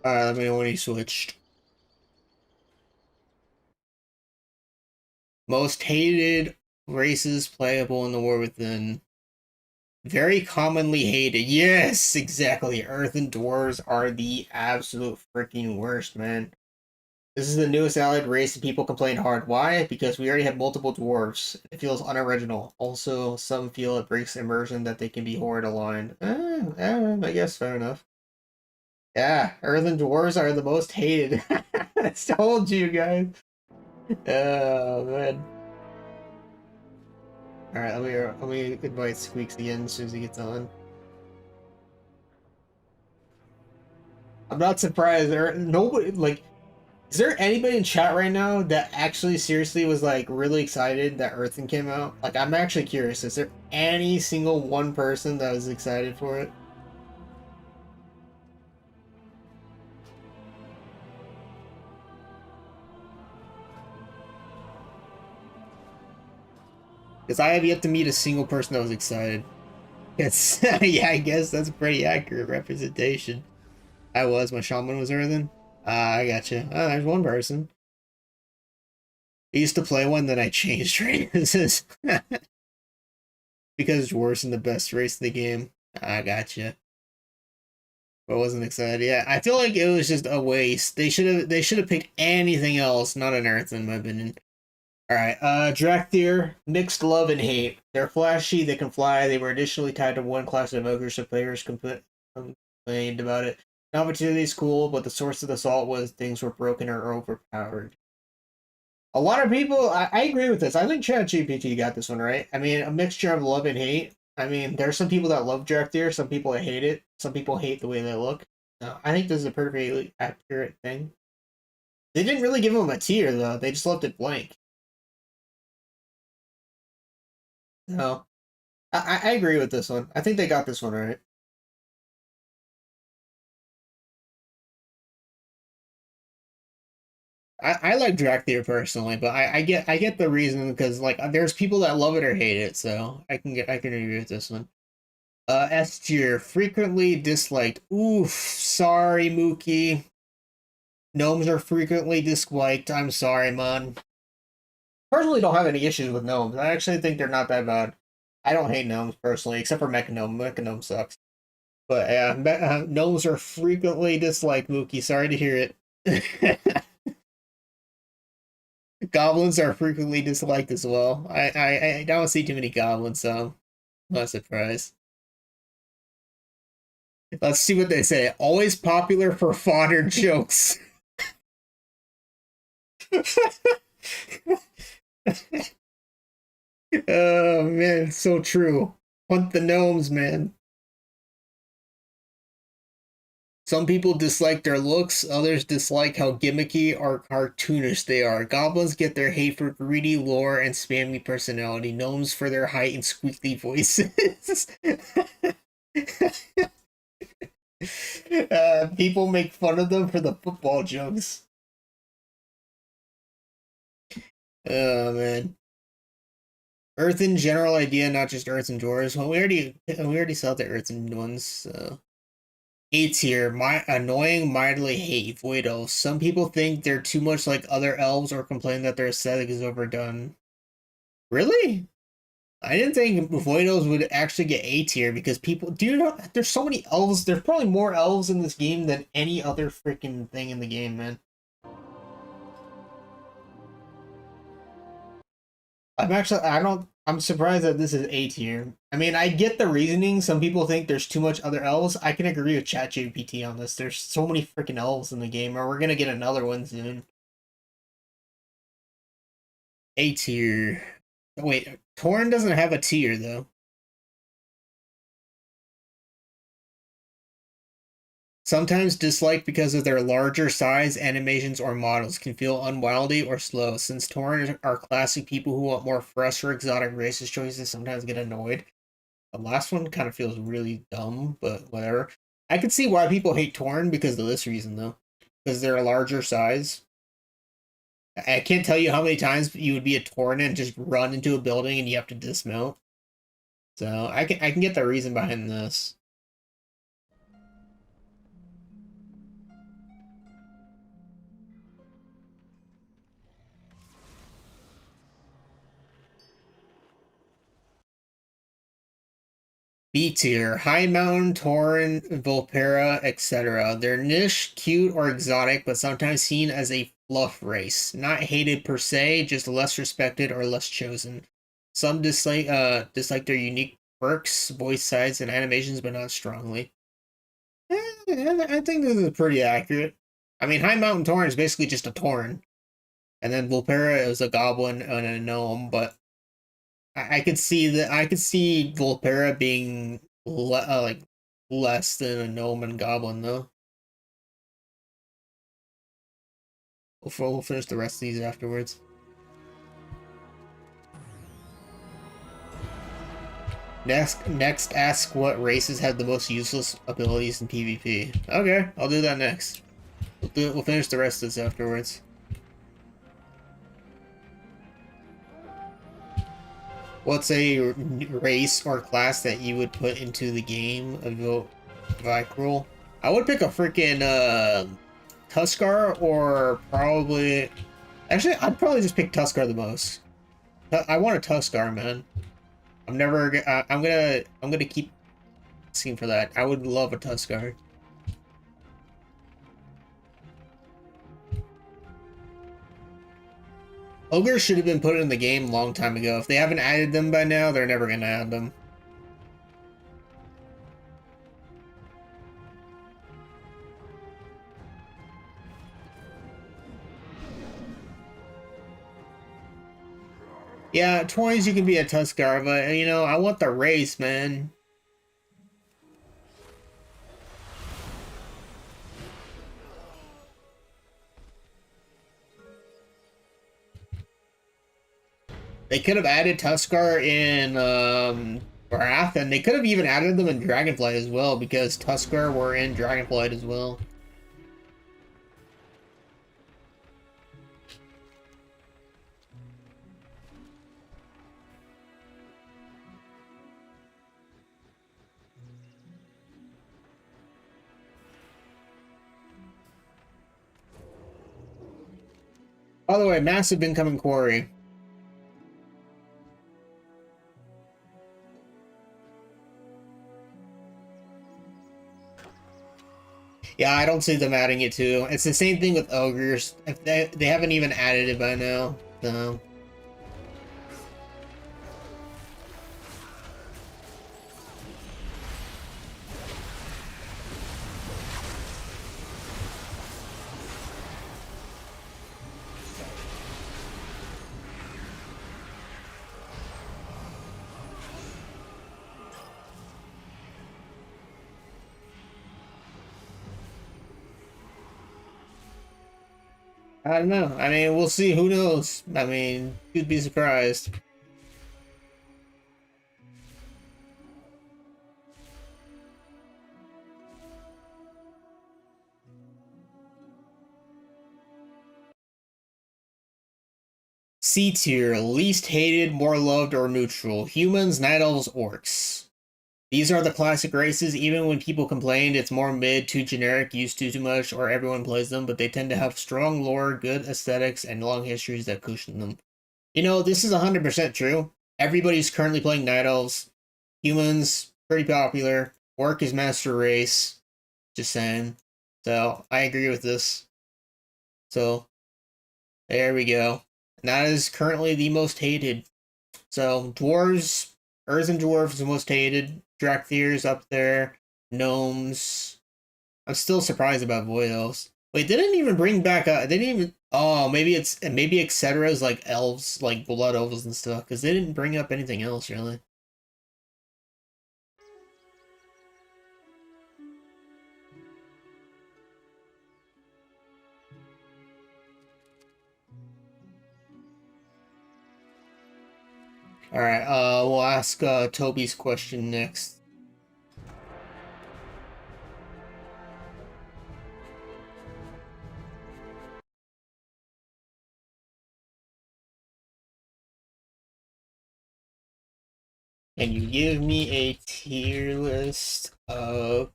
Alright, let me know when he switched. Most hated races playable in the War Within. Very commonly hated. Yes, exactly. Earth and dwarves are the absolute freaking worst, man. This is the newest allied race and people complain hard. Why? Because we already have multiple dwarves. It feels unoriginal. Also, some feel it breaks immersion that they can be horde aligned. I guess fair enough. Yeah, earthen dwarves are the most hated. I told you guys. Oh man. Alright, let me invite Squeaks again as soon as he gets on. I'm not surprised. Nobody like. Is there anybody in chat right now that actually seriously was like really excited that Earthen came out? Like, I'm actually curious. Is there any single one person that was excited for it? Because I have yet to meet a single person that was excited. It's yeah, I guess that's a pretty accurate representation. I was. My shaman was Earthen. I gotcha. Oh, there's one person. I used to play one, then I changed races. Because it's worse than the best race in the game. I gotcha. But I wasn't excited. Yeah, I feel like it was just a waste. They should have picked anything else, not an Earth, in my opinion. Alright, Drakthir, mixed love and hate. They're flashy, they can fly, they were additionally tied to one class of ogres, so players complained about it. The opportunity is cool, but the source of the salt was things were broken or overpowered. A lot of people, I agree with this. I think ChatGPT got this one right. I mean, a mixture of love and hate. I mean, there's some people that love Drakthir, some people that hate it, some people hate the way they look. I think this is a perfectly accurate thing. They didn't really give them a tier, though. They just left it blank. No. I agree with this one. I think they got this one right. I like Drakthir personally, but I get the reason because like there's people that love it or hate it, so I can agree with this one. S tier, frequently disliked. Oof, sorry, Mookie. Gnomes are frequently disliked. I'm sorry, man. Personally, don't have any issues with gnomes. I actually think they're not that bad. I don't hate gnomes personally, except for Mechagnome. Mechagnome sucks. But yeah, gnomes are frequently disliked, Mookie. Sorry to hear it. Goblins are frequently disliked as well. I don't see too many goblins, so I'm not surprised. Let's see what they say. Always popular for fodder jokes. Oh man, it's so true. Hunt the gnomes, man. Some people dislike their looks, others dislike how gimmicky or cartoonish they are. Goblins get their hate for greedy lore and spammy personality. Gnomes for their height and squeaky voices. People make fun of them for the football jokes. Oh man. Earthen general idea, not just earthen drawers. Well, we already saw the earthen ones. So. A tier, annoying, mildly hate Void Elves. Some people think they're too much like other elves or complain that their aesthetic is overdone. Really? I didn't think Void Elves would actually get A tier because people, do you know, there's so many elves. There's probably more elves in this game than any other freaking thing in the game, man. I'm surprised that this is A tier. I mean, I get the reasoning. Some people think there's too much other elves. I can agree with ChatGPT on this. There's so many freaking elves in the game, or we're gonna get another one soon. A tier. Wait, Torn doesn't have a tier, though. Sometimes disliked because of their larger size, animations, or models can feel unwieldy or slow. Since Tauren are classic people who want more fresh or exotic racist choices, sometimes get annoyed. The last one kind of feels really dumb, but whatever. I can see why people hate Tauren because of this reason, though. Because they're a larger size. I can't tell you how many times you would be a Tauren and just run into a building and you have to dismount. So I can get the reason behind this. B tier, High Mountain, Tauren, Volpera, etc. They're niche, cute, or exotic, but sometimes seen as a love race. Not hated per se, just less respected or less chosen. Some dislike their unique quirks, voice sides, and animations, but not strongly. I think this is pretty accurate. I mean, High Mountain Tauren is basically just a Tauren. And then Volpera is a goblin and a gnome, but I could see that I could see Volpera being like less than a gnome and goblin though. We'll finish the rest of these afterwards. Next, ask what races have the most useless abilities in PvP. Okay, I'll do that next. We'll finish the rest of this afterwards. What's a race or class that you would put into the game of Vicrul? I would pick a freaking Tuskar, or probably... Actually, I'd probably just pick Tuskar the most. I want a Tuskar, man. I'm gonna keep asking for that. I would love a Tuskar. Ogres should have been put in the game a long time ago. If they haven't added them by now, they're never gonna add them. Yeah, 20s you can be a Tuskar, but you know, I want the race, man. They could have added Tuskar in Wrath, and they could have even added them in Dragonflight as well, because Tuskar were in Dragonflight as well. By the way, massive incoming quarry. Yeah, I don't see them adding it too. It's the same thing with ogres. If they haven't even added it by now, so. I don't know. I mean, we'll see. Who knows? I mean, you'd be surprised. C tier, least hated, more loved, or neutral. Humans, night elves, orcs. These are the classic races. Even when people complained it's more mid, too generic, used to too much, or everyone plays them, but they tend to have strong lore, good aesthetics, and long histories that cushion them. You know, this is 100% true. Everybody's currently playing night elves. Humans, pretty popular. Orc is master race. Just saying. So, I agree with this. So, there we go. And that is currently the most hated. So, dwarves, earthen dwarves is the most hated. Drakthir's up there. Gnomes. I'm still surprised about void elves. Wait, they didn't even bring back they didn't even oh, maybe Etcetera's like elves, like blood elves and stuff, because they didn't bring up anything else really. Alright, we'll ask Toby's question next. Can you give me a tier list of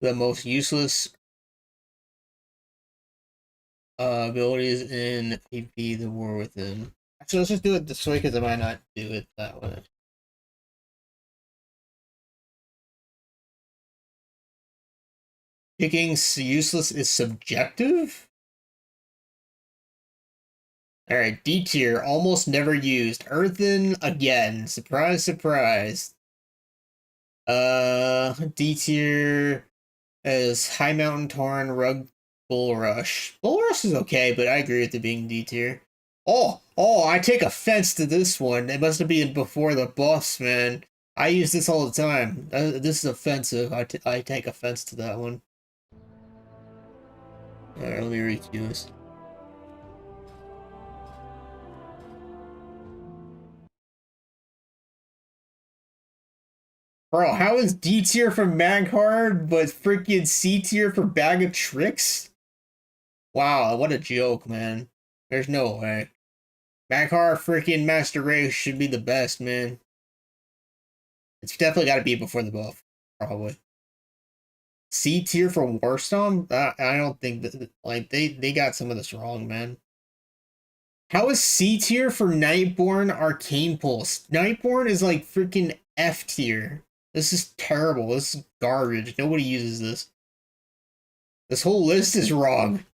the most useless abilities in PvP, the War Within? Actually, let's just do it this way, because I might not do it that way. Picking useless is subjective? Alright, D tier, almost never used. Earthen again. Surprise, surprise. D tier is High Mountain Torn, Rug, Bull Rush. Bull Rush is okay, but I agree with it being D tier. Oh, I take offense to this one. It must have been before the buffs, man. I use this all the time. This is offensive. I take offense to that one. Alright, let me read this. Bro, how is D tier for Maghard, but freaking C tier for Bag of Tricks? Wow, what a joke, man. There's no way. Maghard freaking Master Race should be the best, man. It's definitely got to be before the buff, probably. C tier for Warstorm? I don't think that, like, they got some of this wrong, man. How is C tier for Nightborn Arcane Pulse? Nightborn is like freaking F tier. This is terrible. This is garbage. Nobody uses this. This whole list is wrong.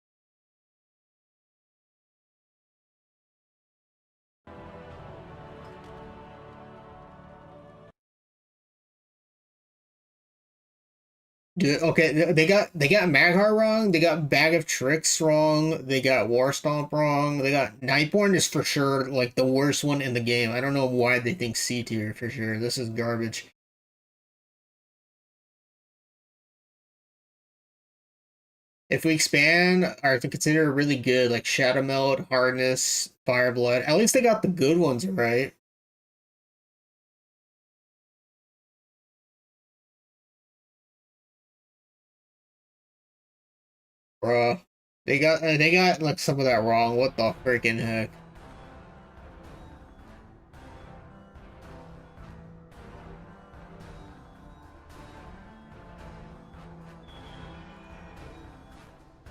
Dude, okay, they got Maghar wrong, they got Bag of Tricks wrong, they got War Stomp wrong, they got Nightborn is for sure like the worst one in the game. I don't know why they think C tier for sure. This is garbage. If we expand, or if we consider really good, like Shadow Meld, Hardness, Fireblood, at least they got the good ones right. Bruh. They got like some of that wrong. What the freaking heck?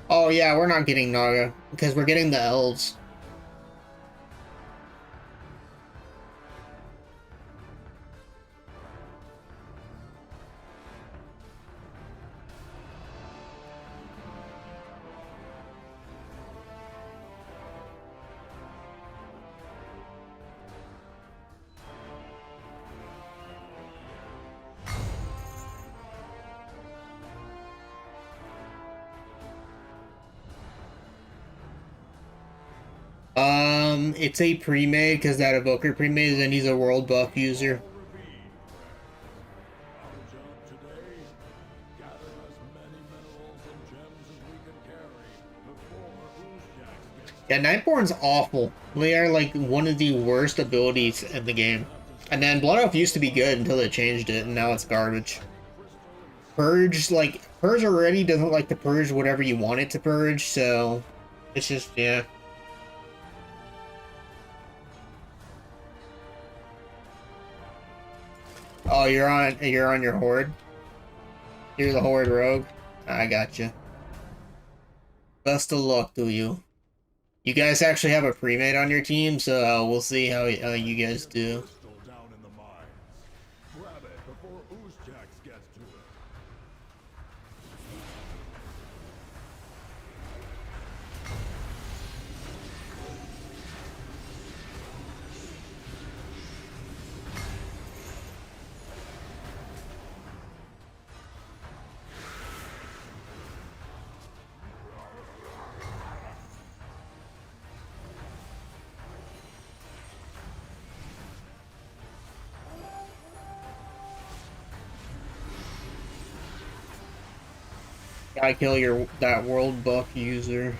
Oh yeah, we're not getting Naga because we're getting the elves. It's a pre-made because that evoker pre-made, and he's a world buff user. Yeah, Nightborn's awful. They are like one of the worst abilities in the game. And then Blood Elf used to be good until they changed it, and now it's garbage. Purge, like, Purge already doesn't like to purge whatever you want it to purge, so it's just, yeah. Oh, you're on your horde? You're the horde rogue? I gotcha. Best of luck to you. You guys actually have a pre-made on your team, so we'll see how you guys do. Gotta kill that world buff user.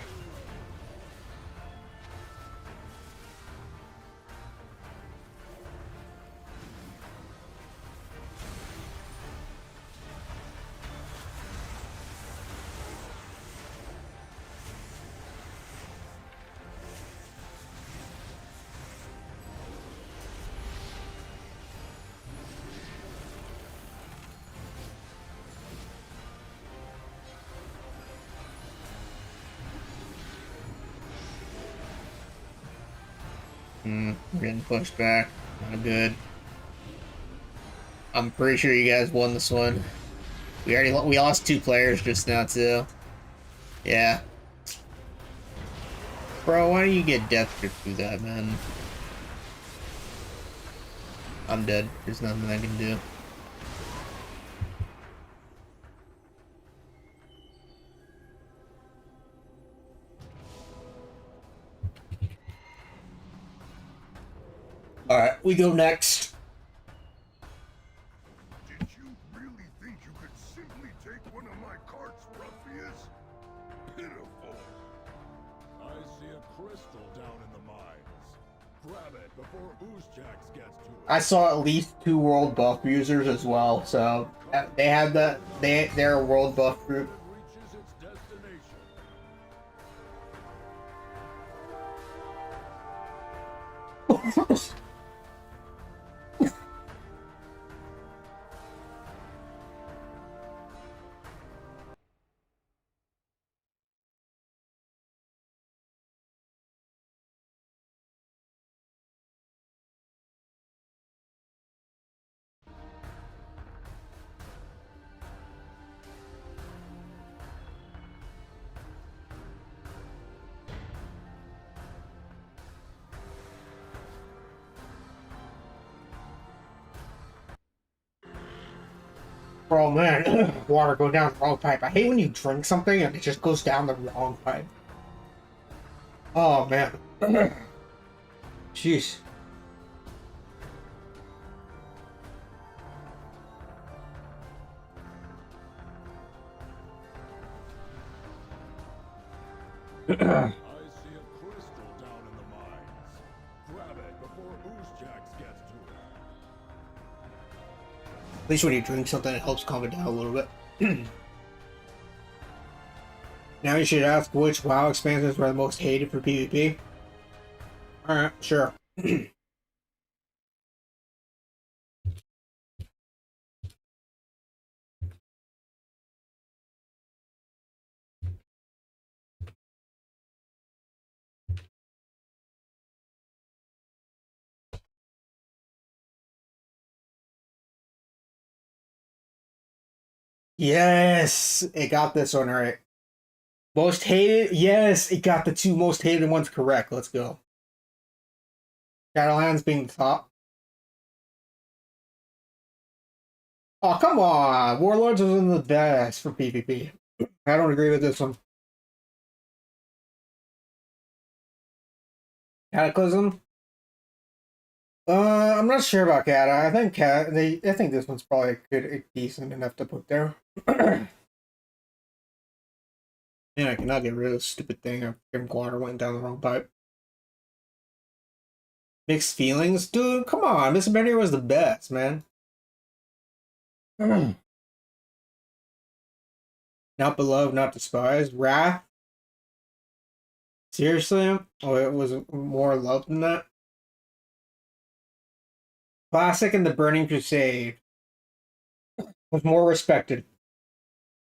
We're getting pushed back. Not good. I'm pretty sure you guys won this one. We lost 2 players just now too. Yeah. Bro, why do you get death grip through that, man? I'm dead. There's nothing I can do. Alright, we go next. Did you really think you could simply take one of my carts, ruffians? Pitiful. I see a crystal down in the mines. Grab it before Oozjax gets to it. I saw at least 2 world buff users as well, so they had that. They're a world buff group. It reaches its destination. Bro, man, water going down the wrong pipe. I hate when you drink something and it just goes down the wrong pipe. Oh, man. Jeez. I see a crystal down in the mines. Grab it before Oozjax gets to it. At least when you drink something, it helps calm it down a little bit. Now you should ask which WoW expansions were the most hated for PvP. Alright, sure. Yes, it got this one right. Most hated, yes, it got the 2 most hated ones correct. Let's go. Shadowlands being the top. Oh, come on! Warlords wasn't the best for PvP. I don't agree with this one. Cataclysm? I'm not sure about Cata. I think I think this one's probably good, decent enough to put there. Yeah, I cannot get rid of this stupid thing. Water went down the wrong pipe. Mixed feelings? Dude, come on. Miss Bender was the best, man. Not beloved, not despised. Wrath? Seriously? Oh, it was more loved than that? Classic and the Burning Crusade was more respected.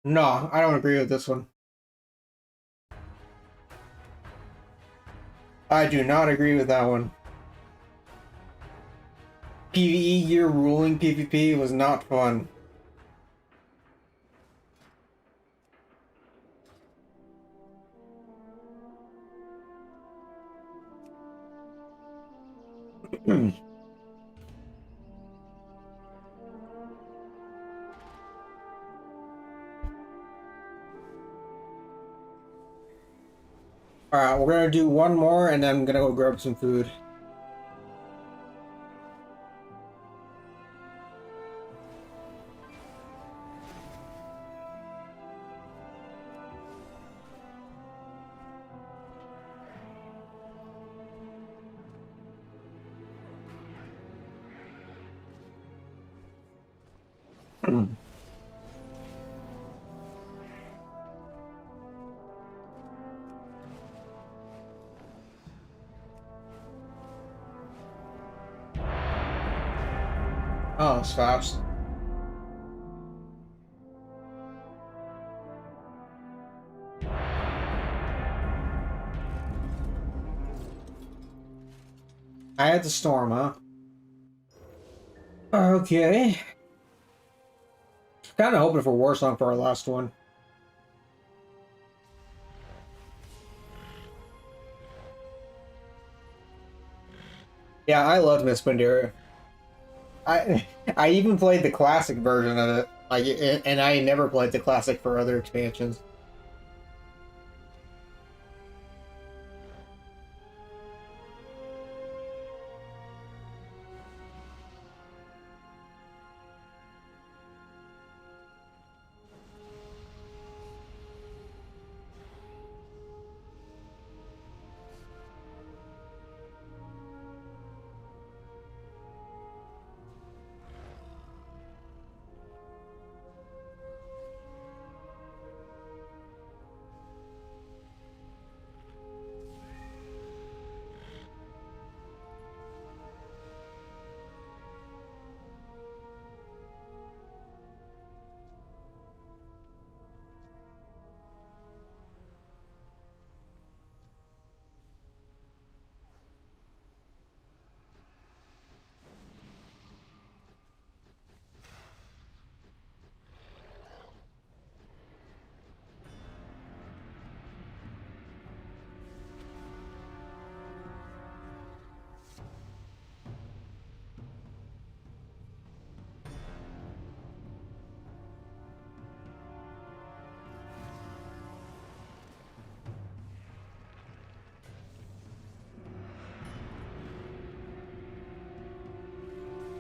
No, I don't agree with this one. I do not agree with that one. PvE year ruling PvP was not fun. Alright, we're gonna do one more and then I'm gonna go grab some food. Oh, it's fast. I had the storm, huh? Okay. Kind of hoping for Warsong for our last one. Yeah, I love Miss Pandaria. I even played the classic version of it. And I never played the classic for other expansions.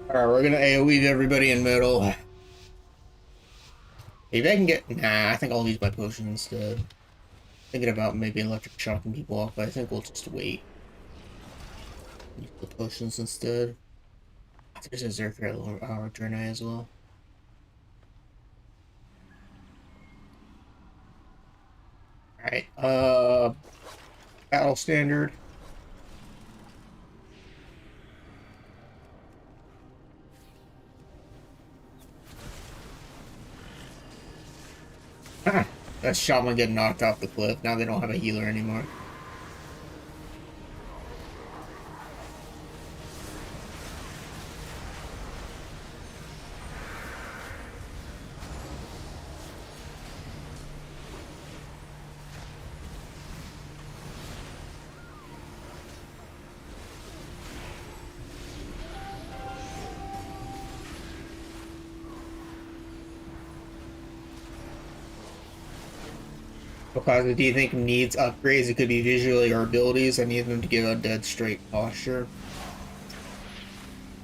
Alright, we're gonna AoE everybody in middle. Maybe I can get... Nah, I think I'll use my potion instead. Thinking about maybe electric shocking people off, but I think we'll just wait. Use the potions instead. There's a Zerker at lower hour Draenei as well. Alright, battle standard. That shaman getting knocked off the cliff. Now they don't have a healer anymore. Because do you think needs upgrades? It could be visually or abilities. I need them to give a dead straight posture.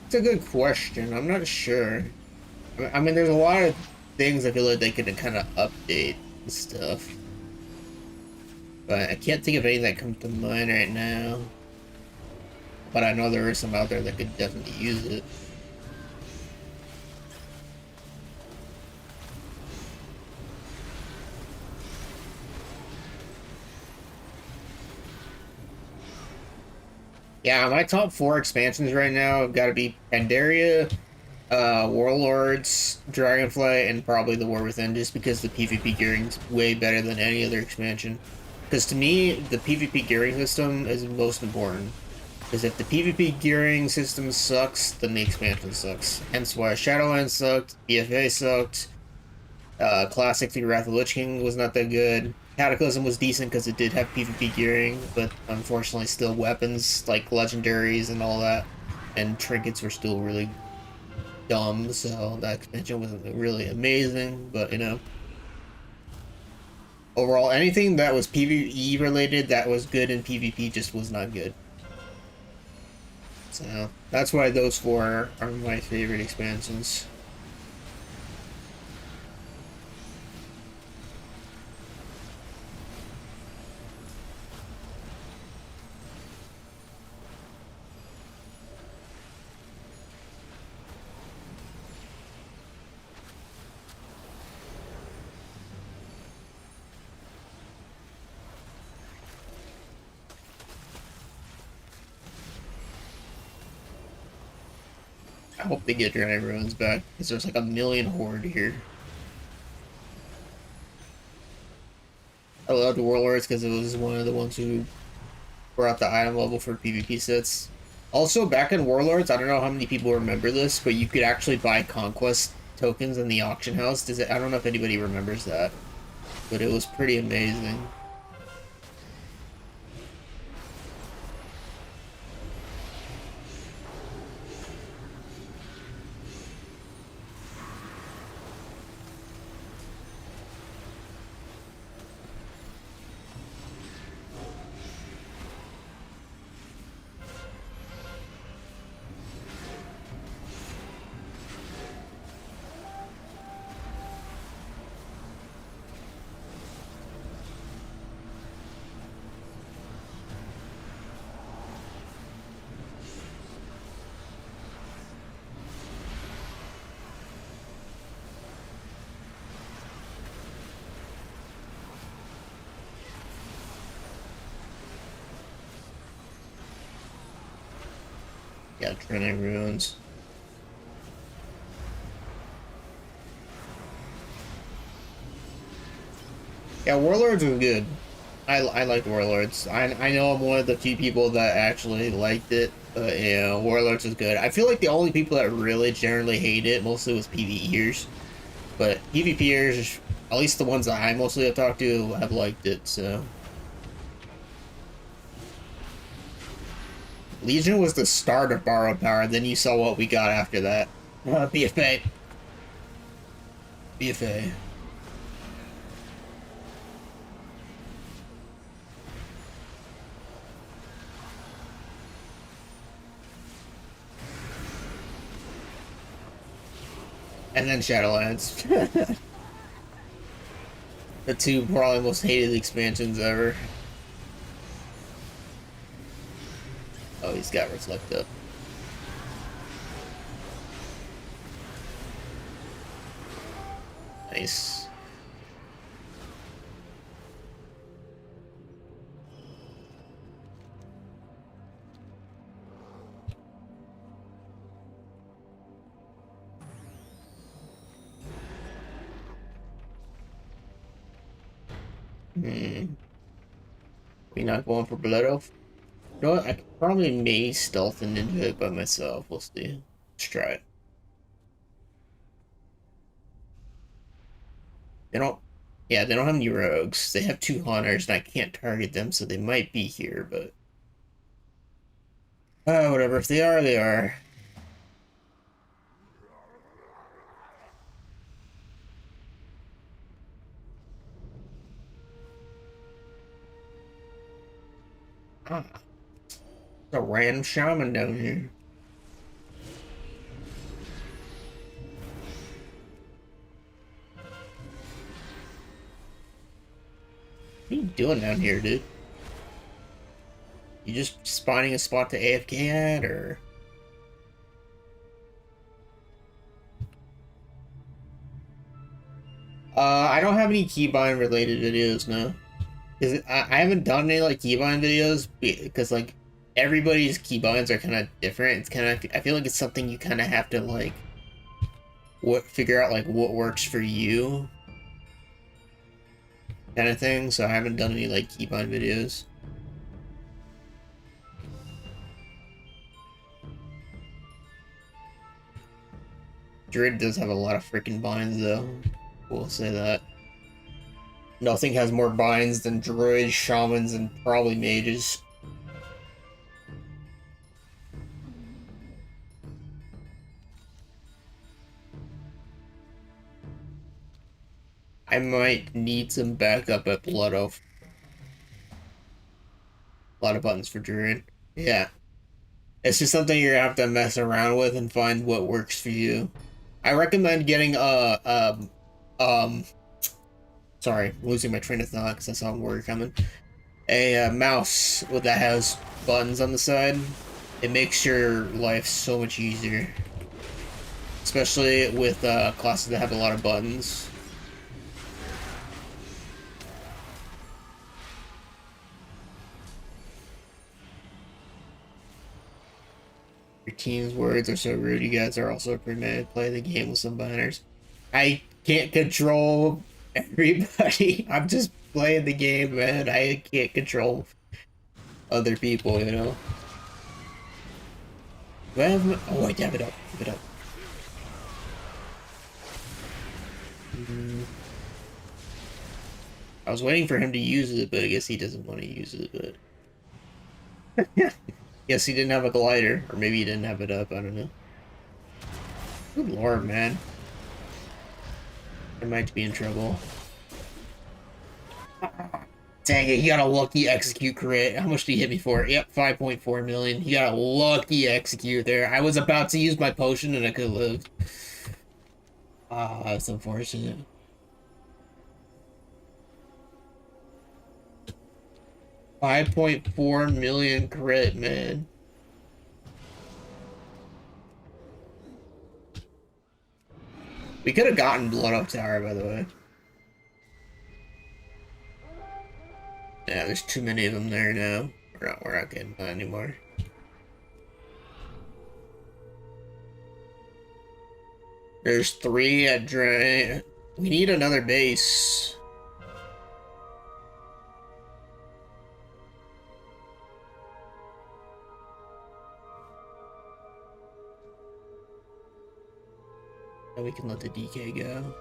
It's a good question. I'm not sure. I mean, there's a lot of things I feel like they could kind of update and stuff. But I can't think of anything that comes to mind right now. But I know there is some out there that could definitely use it. Yeah, my top 4 expansions right now have got to be Pandaria, Warlords, Dragonflight, and probably the War Within, just because the PvP gearing's way better than any other expansion. Because to me, the PvP gearing system is most important. Because if the PvP gearing system sucks, then the expansion sucks. Hence why Shadowlands sucked, BFA sucked, Classic 3 Wrath of Lich King was not that good. Cataclysm was decent because it did have PvP gearing, but unfortunately still weapons like legendaries and all that, and trinkets were still really dumb, so that expansion wasn't really amazing, but you know. Overall, anything that was PvE related that was good in PvP just was not good. So, that's why those 4 are my favorite expansions. I hope they get Draenei Ruins back, because there's like a million horde here. I loved Warlords because it was one of the ones who brought the item level for PvP sets. Also, back in Warlords, I don't know how many people remember this, but you could actually buy Conquest tokens in the auction house. I don't know if anybody remembers that, but it was pretty amazing. Yeah, Trinity Ruins. Yeah, Warlords was good. I liked Warlords. I know I'm one of the few people that actually liked it, but yeah, Warlords was good. I feel like the only people that really generally hate it mostly was PvEers, but PvPers, at least the ones that I mostly have talked to, have liked it. So Legion was the start of Borrowed Power. Then you saw what we got after that. BFA. BFA. And then Shadowlands. The two probably most hated expansions ever. Oh, he's got Reflect up. Nice. We not going for Blood Elf? You know what? I could probably may stealth and into it by myself. We'll see. Let's try it. They don't. Yeah, they don't have any rogues. They have 2 hunters, and I can't target them, so they might be here, but. Whatever. If they are, they are. Ah. There's a random shaman down here. What are you doing down here, dude? You just spawning a spot to AFK at, or? I don't have any keybind related videos, no. Cause I haven't done any like keybind videos because like everybody's keybinds are kind of different. It's kind of, I feel like it's something you kind of have to like figure out like what works for you, kind of thing. So I haven't done any like keybind videos. Druid does have a lot of freaking binds though. We'll say that. Nothing has more binds than druids, shamans, and probably mages. I might need some backup at Blood Oath. A lot of buttons for druid. Yeah. It's just something you're gonna have to mess around with and find what works for you. I recommend getting sorry, losing my train of thought because I saw a word coming. A mouse that has buttons on the side. It makes your life so much easier, especially with classes that have a lot of buttons. Your team's words are so rude. You guys are also permitted to play the game with some banners. I can't control everybody. I'm just playing the game, man. I can't control other people, you know. Oh, I damn it up. Give it up. I was waiting for him to use it, but I guess he doesn't want to use it, but... Yes, he didn't have a glider, or maybe he didn't have it up, I don't know. Good lord, man. I might be in trouble. Dang it, you got a lucky execute crit. How much did he hit me for? Yep, 5.4 million. You got a lucky execute there. I was about to use my potion and I could have lived. Ah, that's unfortunate. $5.4 million crit, man. We could have gotten Blood Up Tower, by the way. Yeah, there's 'too many of them there now. We're not getting that anymore. There's 3 at Dre. We need another base. And we can let the DK go.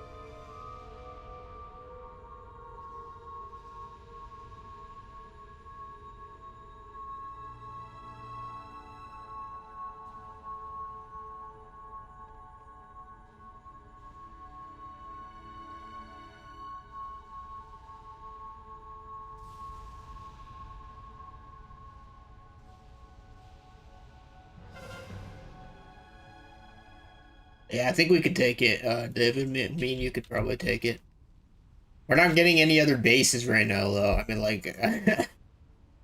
Yeah, I think we could take it. David, me and you could probably take it. We're not getting any other bases right now, though. I mean, like,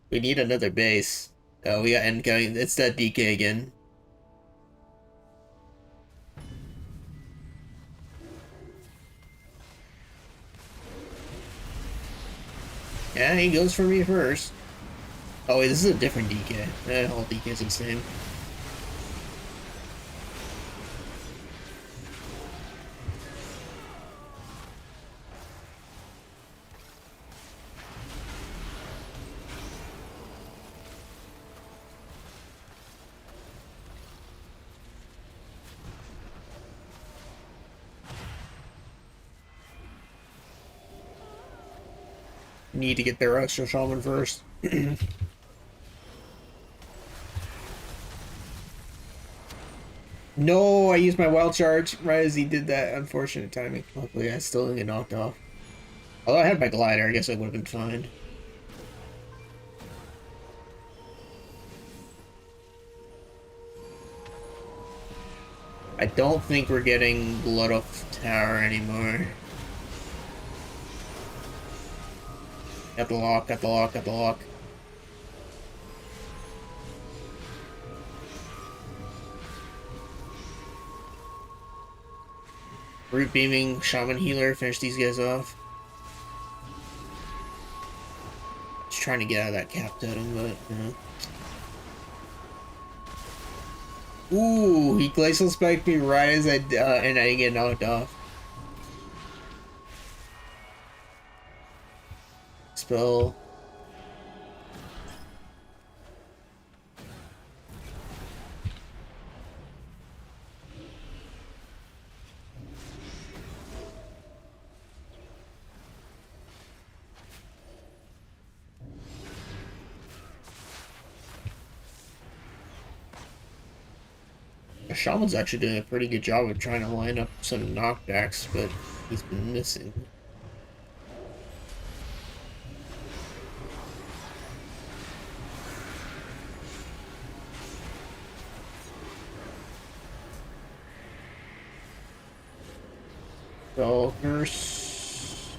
we need another base. Oh, we got incoming. It's that DK again. Yeah, he goes for me first. Oh, wait, this is a different DK. All DK's the same. Need to get their extra shaman first. No, I used my wild charge right as he did that. Unfortunate timing. Luckily, I still didn't get knocked off. Although I had my glider, I guess I would have been fine. I don't think we're getting Blood Oath Tower anymore. Got the lock, got the lock, got the lock. Root beaming, shaman healer, finish these guys off. Just trying to get out of that cap totem, but Ooh, he glacial spiked me right as and I get knocked off. Spell. The Shaman's actually doing a pretty good job of trying to line up some knockbacks, but he's been missing. So, nurse.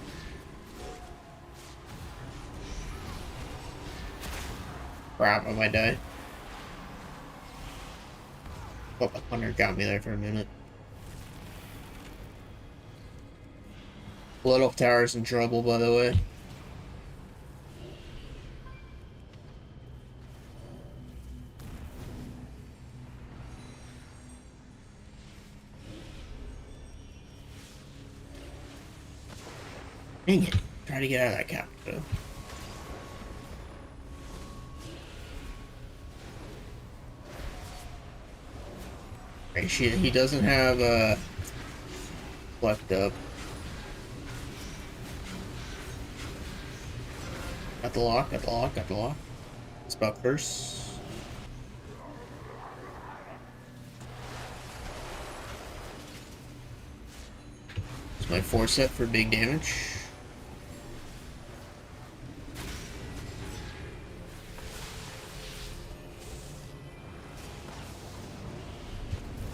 Crap, I might die. Oh, the hunter got me there for a minute. Blood Oak Tower's in trouble, by the way. Dang it. Try to get out of that cap, though. Right, he doesn't have, left up. Got the lock, got the lock, got the lock. Spot first. It's my 4-set for big damage.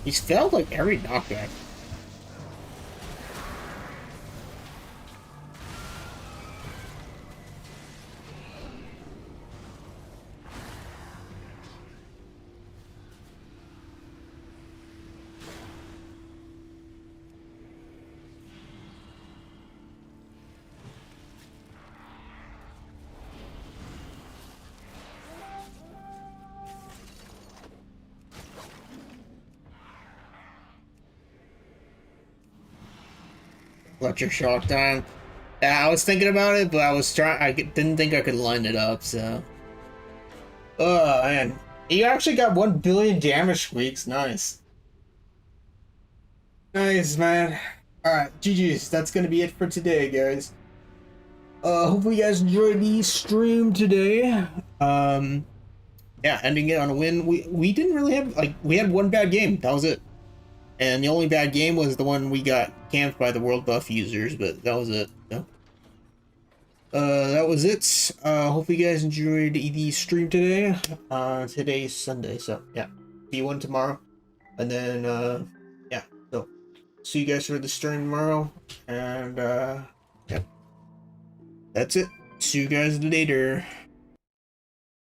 He's failed like every knockback. Electric shock time. Yeah, I was thinking about it, but I was trying. Didn't think I could line it up. So, oh man, you actually got 1 billion damage squeaks. Nice, nice, man. All right, GG's. That's gonna be it for today, guys. Hopefully you guys enjoyed the stream today. Yeah, ending it on a win. We didn't really have we had one bad game. That was it. And the only bad game was the one we got camped by the world buff users, but that was it. So, that was it. Hopefully you guys enjoyed the stream today. Today's Sunday, so yeah. See you one tomorrow. And then yeah, so see you guys for the stream tomorrow. And yeah. That's it. See you guys later.